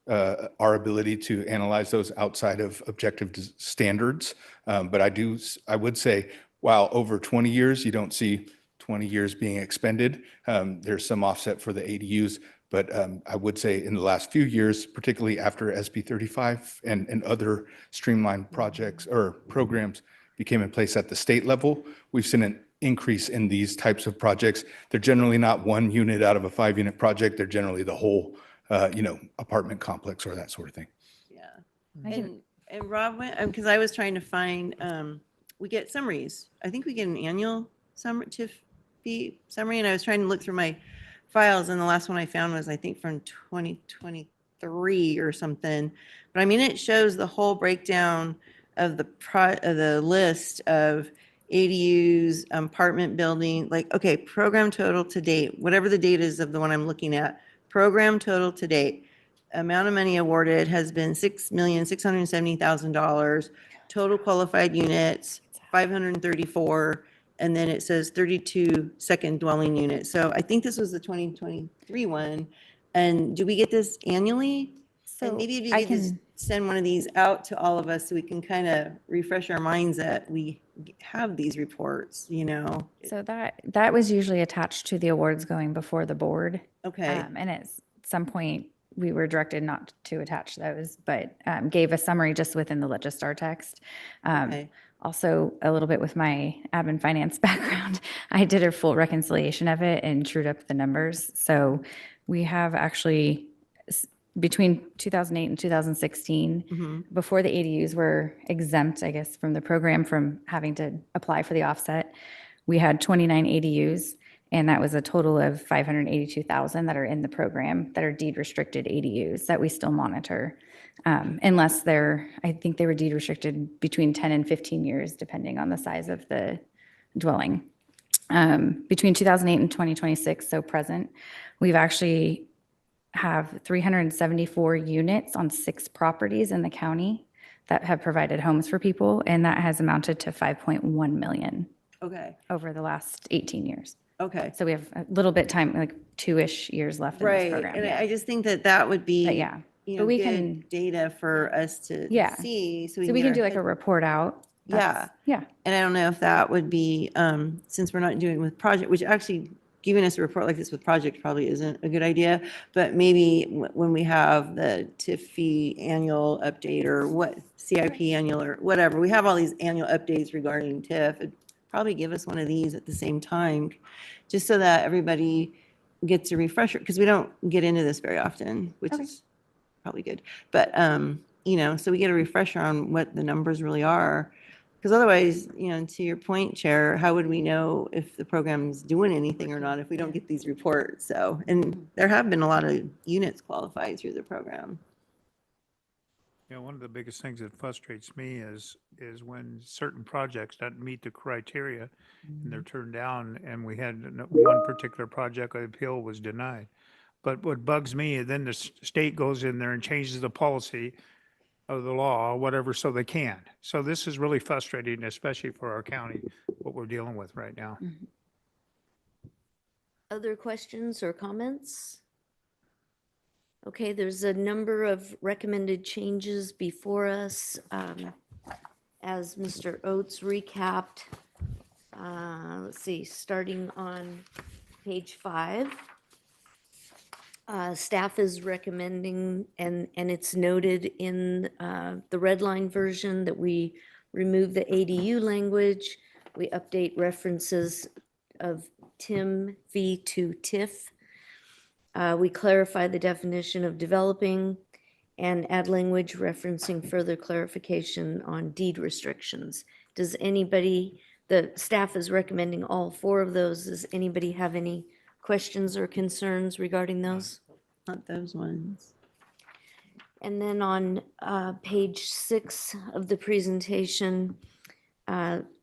our ability to analyze those outside of objective standards. But I would say, while over 20 years, you don't see 20 years being expended, there's some offset for the ADUs. But I would say in the last few years, particularly after SB 35 and other streamlined projects or programs became in place at the state level, we've seen an increase in these types of projects. They're generally not one unit out of a 5-unit project. They're generally the whole, apartment complex or that sort of thing. Yeah. And Rob went, because I was trying to find, we get summaries. I think we get an annual TIF fee summary, and I was trying to look through my files, and the last one I found was, I think, from 2023 or something. But I mean, it shows the whole breakdown of the list of ADUs, apartment building, like, okay, program total to date, whatever the date is of the one I'm looking at, program total to date, amount of money awarded has been $6,670,000, total qualified units, 534, and then it says 32 second dwelling units. So I think this was the 2023 one. And do we get this annually? And maybe if you could just send one of these out to all of us so we can kind of refresh our minds that we have these reports, So that was usually attached to the awards going before the board. Okay. And at some point, we were directed not to attach those, but gave a summary just within the Legistar text. Okay. Also, a little bit with my admin finance background, I did a full reconciliation of it and trued up the numbers. So we have actually, between 2008 and 2016, before the ADUs were exempt, I guess, from the program from having to apply for the offset, we had 29 ADUs, and that was a total of 582,000 that are in the program that are deed restricted ADUs that we still monitor. Unless I think they were deed restricted between 10 and 15 years, depending on the size of the dwelling. Between 2008 and 2026, so present, we've actually have 374 units on 6 properties in the county that have provided homes for people, and that has amounted to 5.1 million. Okay. Over the last 18 years. Okay. So we have a little bit time, like 2-ish years left in this Right. program. And yeah. I just think that would be, But yeah. but we good can- data for us to Yeah. see. So we can do like a report out. Yeah. Yeah. And I don't know if that would be, since we're not doing it with project, which actually giving us a report like this with project probably isn't a good idea, but maybe when we have the TIF fee annual update or CIP annual or whatever, we have all these annual updates regarding TIF. It'd probably give us one of these at the same time, just so that everybody gets a refresher, because we don't get into this very often, which is probably good. But, so we get a refresher on what the numbers really are. Because otherwise, to your point, Chair, how would we know if the program's doing anything or not if we don't get these reports? So, and there have been a lot of units qualified through the program. One of the biggest things that frustrates me is when certain projects don't meet the criteria and they're turned down, and we had one particular project appeal was denied. But what bugs me, then the state goes in there and changes the policy of the law, or whatever, so they can. So this is really frustrating, especially for our county, what we're dealing with right now. Other questions or comments? Okay, there's a number of recommended changes before us. As Mr. Oates recapped, let's see, starting on page 5. Staff is recommending, and it's noted in the red line version, that we remove the ADU language. We update references of TIM fee to TIF. We clarify the definition of developing, and add language referencing further clarification on deed restrictions. Does anybody, the staff is recommending all four of those. Does anybody have any questions or concerns regarding those? Not those ones. And then on page 6 of the presentation,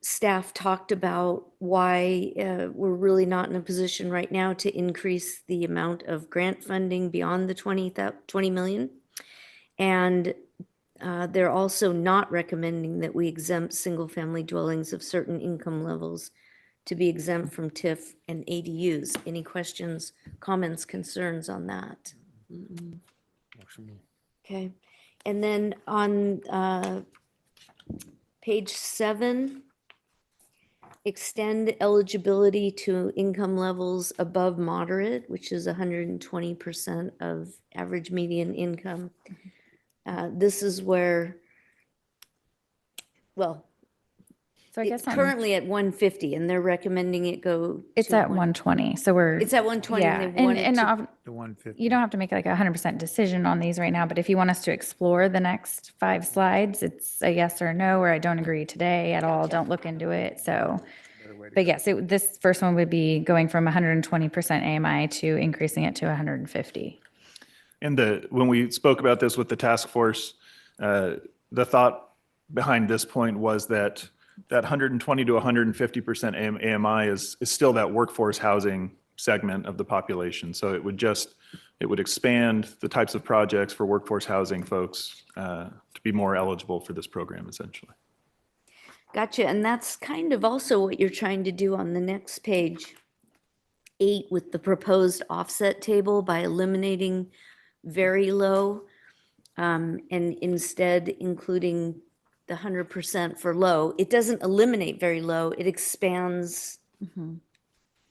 staff talked about why we're really not in a position right now to increase the amount of grant funding beyond the 20 million. And they're also not recommending that we exempt single-family dwellings of certain income levels to be exempt from TIF and ADUs. Any questions, comments, concerns on that? Okay. And then on page 7, extend eligibility to income levels above moderate, which is 120% of average median income. This is where, well, So I guess it's currently at 150 and they're recommending it go. it's to at 120. So we're. It's at 120 Yeah, and they wanted to. The 150. You don't have to make like a 100% decision on these right now, but if you want us to explore the next 5 slides, it's a yes or no, or I don't agree today at all, don't look into it, so. But yes, this first one would be going from 120% AMI to increasing it to 150. And when we spoke about this with the task force, the thought behind this point was that 120 to 150% AMI is still that workforce housing segment of the population. So it would expand the types of projects for workforce housing folks to be more eligible for this program, essentially. Gotcha. And that's kind of also what you're trying to do on the next page, 8, with the proposed offset table by eliminating very low and instead including the 100% for low. It doesn't eliminate very low, it expands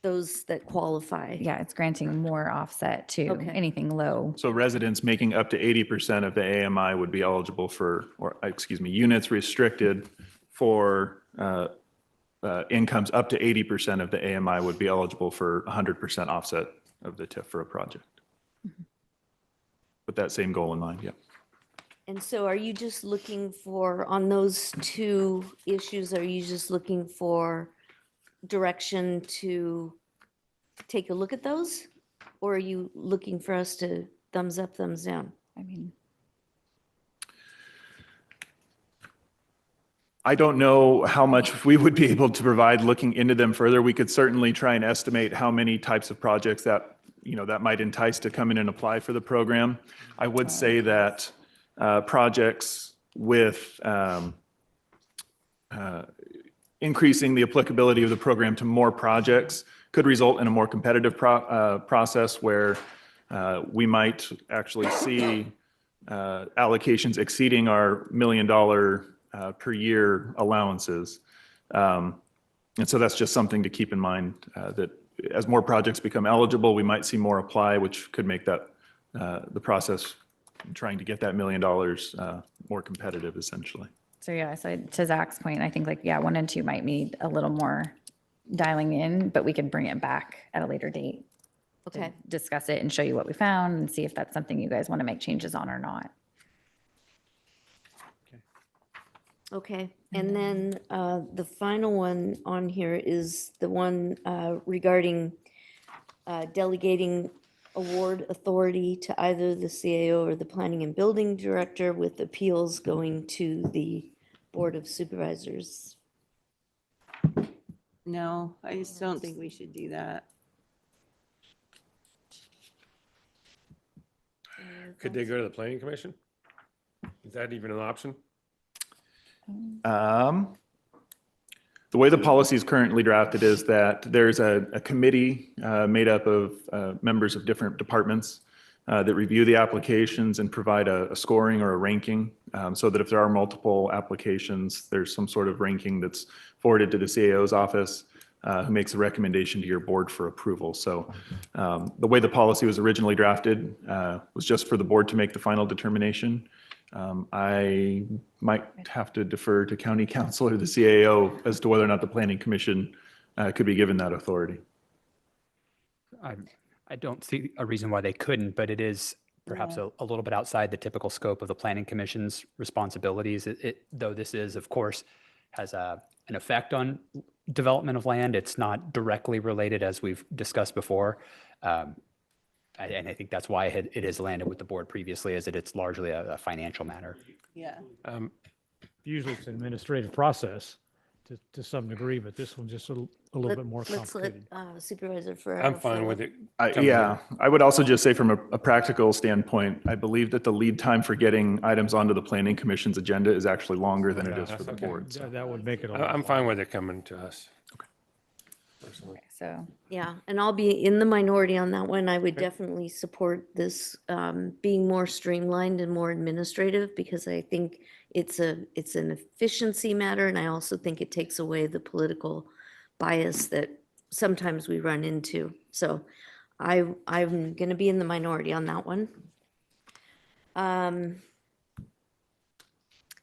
those that qualify. Yeah, it's granting more offset to Okay. anything low. So residents making up to 80% of the AMI would be eligible for, units restricted for incomes up to 80% of the AMI would be eligible for 100% offset of the TIF for a project. With that same goal in mind, yeah. And so are you just looking for, on those 2 issues, are you just looking for direction to take a look at those? Or are you looking for us to thumbs up, thumbs down? I mean, I don't know how much we would be able to provide looking into them further. We could certainly try and estimate how many types of projects that, that might entice to come in and apply for the program. I would say that projects with increasing the applicability of the program to more projects could result in a more competitive process where we might actually see allocations exceeding our $1 million per year allowances. And so that's just something to keep in mind, that as more projects become eligible, we might see more apply, which could make that the process trying to get that $1 million more competitive, essentially. so yeah, so to Zach's point, I think 1 and 2 might need a little more dialing in, but we could bring it back at a later date. to Okay. discuss it and show you what we found and see if that's something you guys want to make changes on or not. Okay, and then the final one on here is the one regarding delegating award authority to either the CAO or the Planning and Building Director, with appeals going to the Board of Supervisors. No, I just don't think we should do that. Could they go to the planning commission? Is that even an option? The way the policy is currently drafted is that there's a committee made up of members of different departments that review the applications and provide a scoring or a ranking, so that if there are multiple applications, there's some sort of ranking that's forwarded to the CAO's office, who makes a recommendation to your board for approval. So the way the policy was originally drafted was just for the board to make the final determination. I might have to defer to county council or the CAO as to whether or not the planning commission could be given that authority. I don't see a reason why they couldn't, but it is perhaps Yeah. a little bit outside the typical scope of the Planning Commission's responsibilities. Though this is, of course, has an effect on development of land, it's not directly related, as we've discussed before. And I think that's why it has landed with the board previously, is that it's largely a financial matter. Yeah. Usually it's an administrative process to some degree, but this one just a little bit more Let's let complicated. Supervisor Ferrero. I'm fine follow. with it. Yeah, I would also just say from a practical standpoint, I believe that the lead time for getting items onto the Planning Commission's agenda is actually longer than it is for the that's okay. board. So. That would make it a I'm lot. fine with it coming to us. Personally. So Yeah, and I'll be in the minority on that one. I would definitely support this being more streamlined and more administrative, because I think it's an efficiency matter, and I also think it takes away the political bias that sometimes we run into. So I'm going to be in the minority on that one.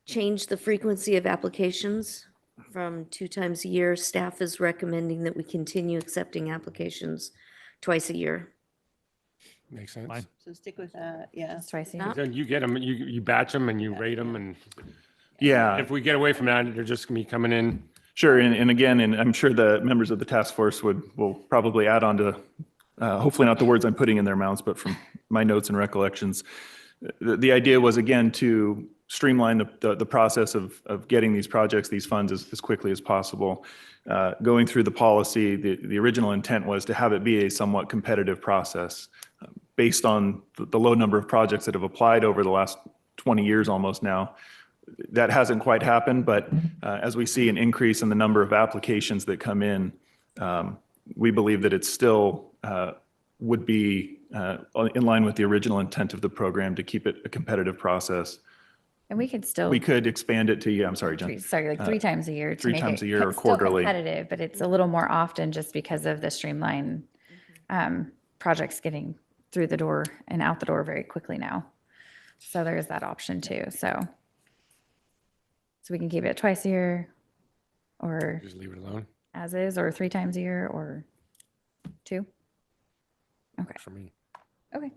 Change the frequency of applications from 2 times a year. Staff is recommending that we continue accepting applications twice a year. Makes sense. Fine. So stick with that. Yeah. that's twice a Yeah. year. Then you get them, you batch them and you rate them, and Yeah. if we get away from that, they're just gonna be coming in. Sure, and again, and I'm sure the members of the task force will probably add on to, hopefully not the words I'm putting in their mouths, but from my notes and recollections. The idea was, again, to streamline the process of getting these projects, these funds as quickly as possible. Going through the policy, the original intent was to have it be a somewhat competitive process. Based on the low number of projects that have applied over the last 20 years almost now, that hasn't quite happened, but as we see an increase in the number of applications that come in, we believe that it still would be in line with the original intent of the program to keep it a competitive process. And we could still. We could expand it to, yeah, I'm sorry, Jen. Like 3 times a year. To 3 make times it a year or still quarterly. competitive, but it's a little more often just because of the streamline projects getting through the door and out the door very quickly now. So there's that option too. So we can keep it twice a year, or Just leave it alone as is, or 3 times a year, or 2. Okay. for me. Okay.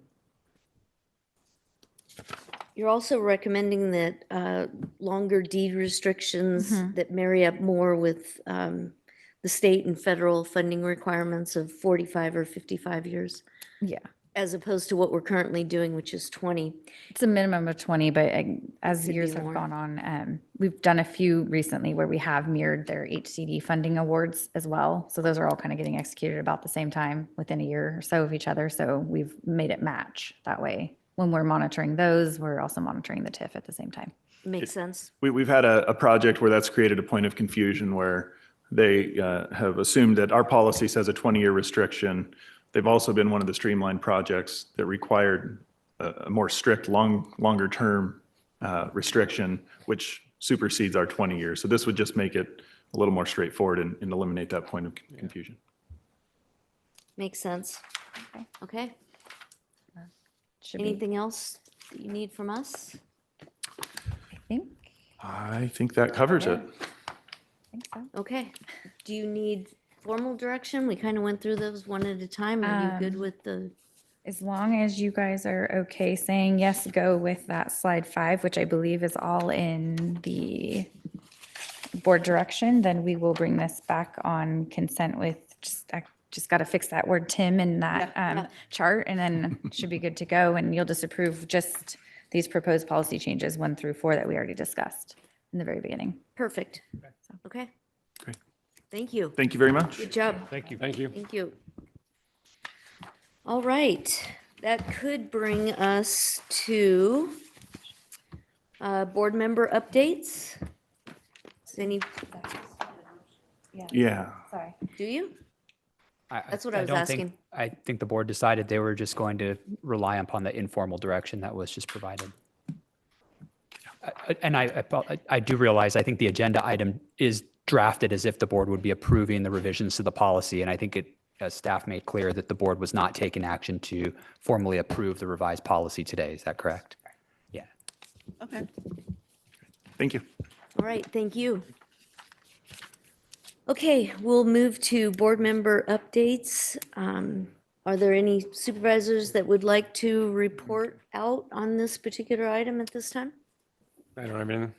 You're also recommending that longer deed restrictions that marry up more with the state and federal funding requirements of 45 or 55 years, Yeah. as opposed to what we're currently doing, which is 20. It's a minimum of 20, but as Could be years have more. gone on, we've done a few recently where we have mirrored their HCD funding awards as well. So those are all kind of getting executed about the same time within a year or so of each other. So we've made it match that way. When we're monitoring those, we're also monitoring the TIF at the same time. Makes sense. We've had a project where that's created a point of confusion where they have assumed that our policy says a 20-year restriction. They've also been one of the streamlined projects that required a more strict, longer-term restriction, which supersedes our 20 years. So this would just make it a little more straightforward and eliminate that point of confusion. Makes sense. Okay. Should be, Anything else that you need from us? I think. I think that covers it. I think so. Okay. Do you need formal direction? We kind of went through those one at a time. Are you good with the? As long as you guys are okay saying yes, go with that slide 5, which I believe is all in the board direction, then we will bring this back on consent with just got to fix that word Tim in that chart, and then should be good to go. And you'll just approve just these proposed policy changes 1 through 4 that we already discussed in the very beginning. Perfect. Okay. Great. Thank you. Thank you very much. Good job. Thank you. Thank you. Thank you. All right, that could bring us to board member updates. Is any, Yeah. Sorry. do you? That's what I was don't asking. think- I think the board decided they were just going to rely upon the informal direction that was just provided. And I do realize, I think the agenda item is drafted as if the board would be approving the revisions to the policy. And I think it, as staff made clear, that the board was not taking action to formally approve the revised policy today. Is that correct? Yeah. Okay. Thank you. All right, thank you. Okay, we'll move to board member updates. Are there any supervisors that would like to report out on this particular item at this time? I don't have anything.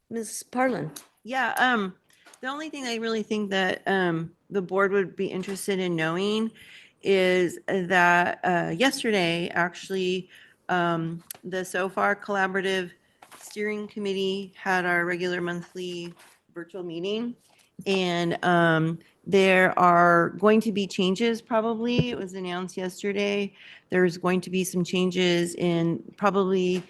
Ms. Parlin? Yeah, the only thing I really think that the board would be interested in knowing is that yesterday, actually, the SOFAR Collaborative Steering Committee had our regular monthly virtual meeting. And there are going to be changes probably. It was announced yesterday. There's going to be some changes in probably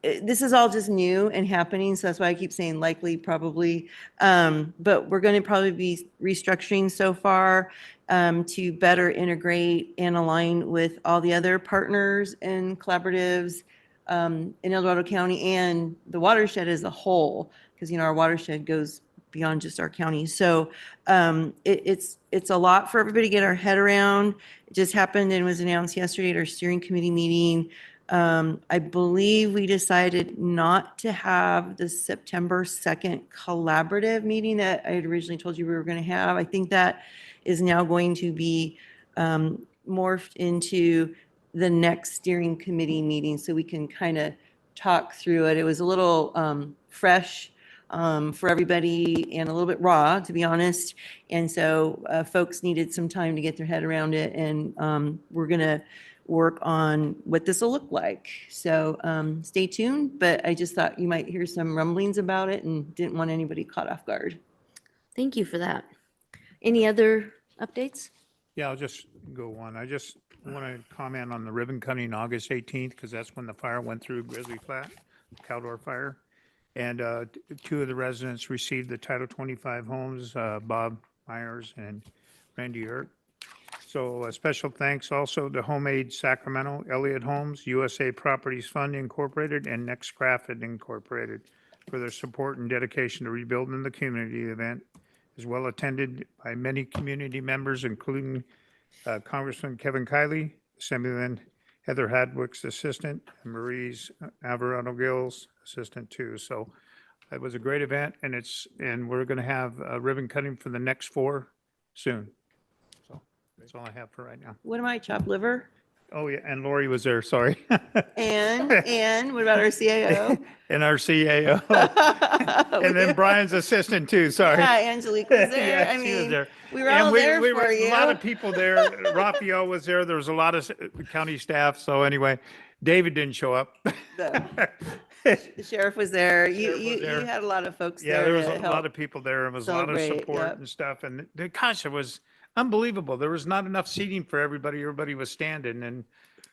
this is all just new and happening, so that's why I keep saying likely, probably. But we're going to probably be restructuring so far to better integrate and align with all the other partners and collaboratives in El Dorado County and the watershed as a whole, because our watershed goes beyond just our county. So it's a lot for everybody to get our head around. It just happened and was announced yesterday at our steering committee meeting. I believe we decided not to have the September 2nd collaborative meeting that I had originally told you we were going to have. I think that is now going to be morphed into the next steering committee meeting so we can kind of talk through it. It was a little fresh for everybody and a little bit raw, to be honest. And so folks needed some time to get their head around it. And we're going to work on what this will look like. So stay tuned, but I just thought you might hear some rumblings about it and didn't want anybody caught off guard. Thank you for that. Any other updates? Yeah, I'll just go one. I just want to comment on the ribbon cutting August 18th, because that's when the fire went through Grizzly Flat, Caldor Fire. And two of the residents received the Title 25 homes, Bob Myers and Randy Earp. So a special thanks also to Homemade Sacramento, Elliott Homes, USA Properties Fund Incorporated, and Next Crafted Incorporated for their support and dedication to rebuilding the community event, as well attended by many community members, including Congressman Kevin Kiley, Assemblyman Heather Hadwick's assistant, and Marie's Alvarado Gill's assistant too. So it was a great event, and we're going to have a ribbon cutting for the next 4 soon. So that's all I have for right now. What am I, chopped liver? Oh yeah, and Lori was there, sorry. And what about our CAO? And our CAO. And then Brian's assistant too, sorry. Yeah, Angelique was there. Yeah, I she was mean, there. we were And all there we for were you. a lot of people there. Raphael was there. There was a lot of county staff. So anyway, David didn't show up. The sheriff was there. Sheriff was You there. had a lot of folks Yeah, there. there was to a help lot of people there. It was a lot of celebrate, support yep. and stuff. And gosh, it was unbelievable. There was not enough seating for everybody. Everybody was standing, and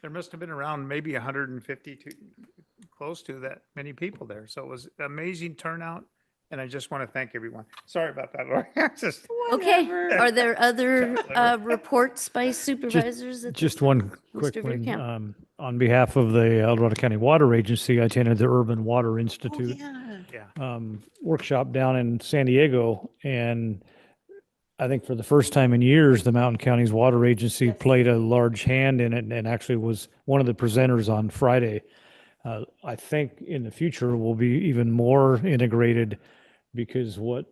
there must have been around maybe 150 to close to that many people there. So it was amazing turnout. And I just want to thank everyone. Sorry about that, Lori. Just Okay. Are there other reports by supervisors? at this Just time? one quick Mr. one. Verkamp. On behalf of the El Dorado County Water Agency, I attended the Urban Water Institute workshop down in San Diego. And I think for the first time in years, the Mountain Counties Water Agency played a large hand in it and actually was one of the presenters on Friday. I think in the future will be even more integrated, because where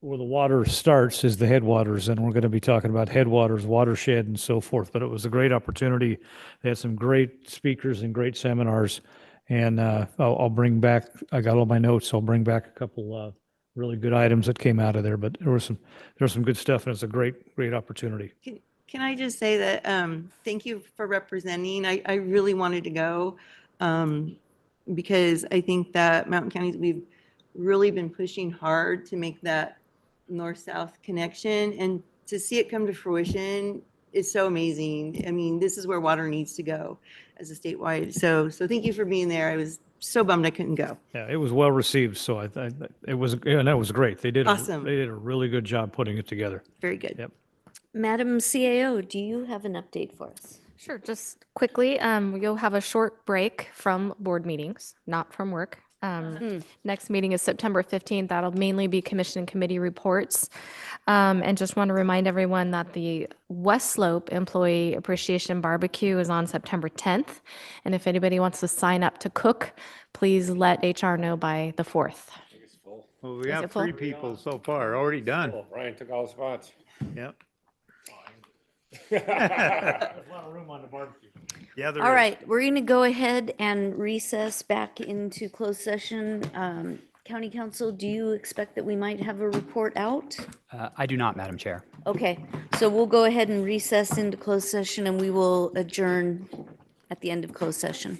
the water starts is the headwaters, and we're going to be talking about headwaters, watershed, and so forth. But it was a great opportunity. They had some great speakers and great seminars, and I'll bring back. I got all my notes. So I'll bring back a couple really good items that came out of there. But there was some good stuff, and it's a great opportunity. Can I just say that thank you for representing. I really wanted to go because I think that Mountain Counties, we've really been pushing hard to make that north-south connection, and to see it come to fruition is so amazing. I mean, this is where water needs to go as a statewide. So thank you for being there. I was so bummed I couldn't go. Yeah, it was well received. So it was great. They did Awesome. They did a really good job putting it together. Very good. Yep. Madam CAO, do you have an update for us? Sure, just quickly, you'll have a short break from board meetings, not from work. Next meeting is September 15th. That'll mainly be commission and committee reports. And just want to remind everyone that the West Slope Employee Appreciation Barbecue is on September 10th. And if anybody wants to sign up to cook, please let HR know by the 4th. Well, we Is have it full? 3 people so far already done. Brian took all the spots. Yep. There's a lot of room on the barbecue. Yeah, there All is. right, we're going to go ahead and recess back into closed session. County Council, do you expect that we might have a report out? I do not, Madam Chair. Okay, so we'll go ahead and recess into closed session and we will adjourn at the end of closed session.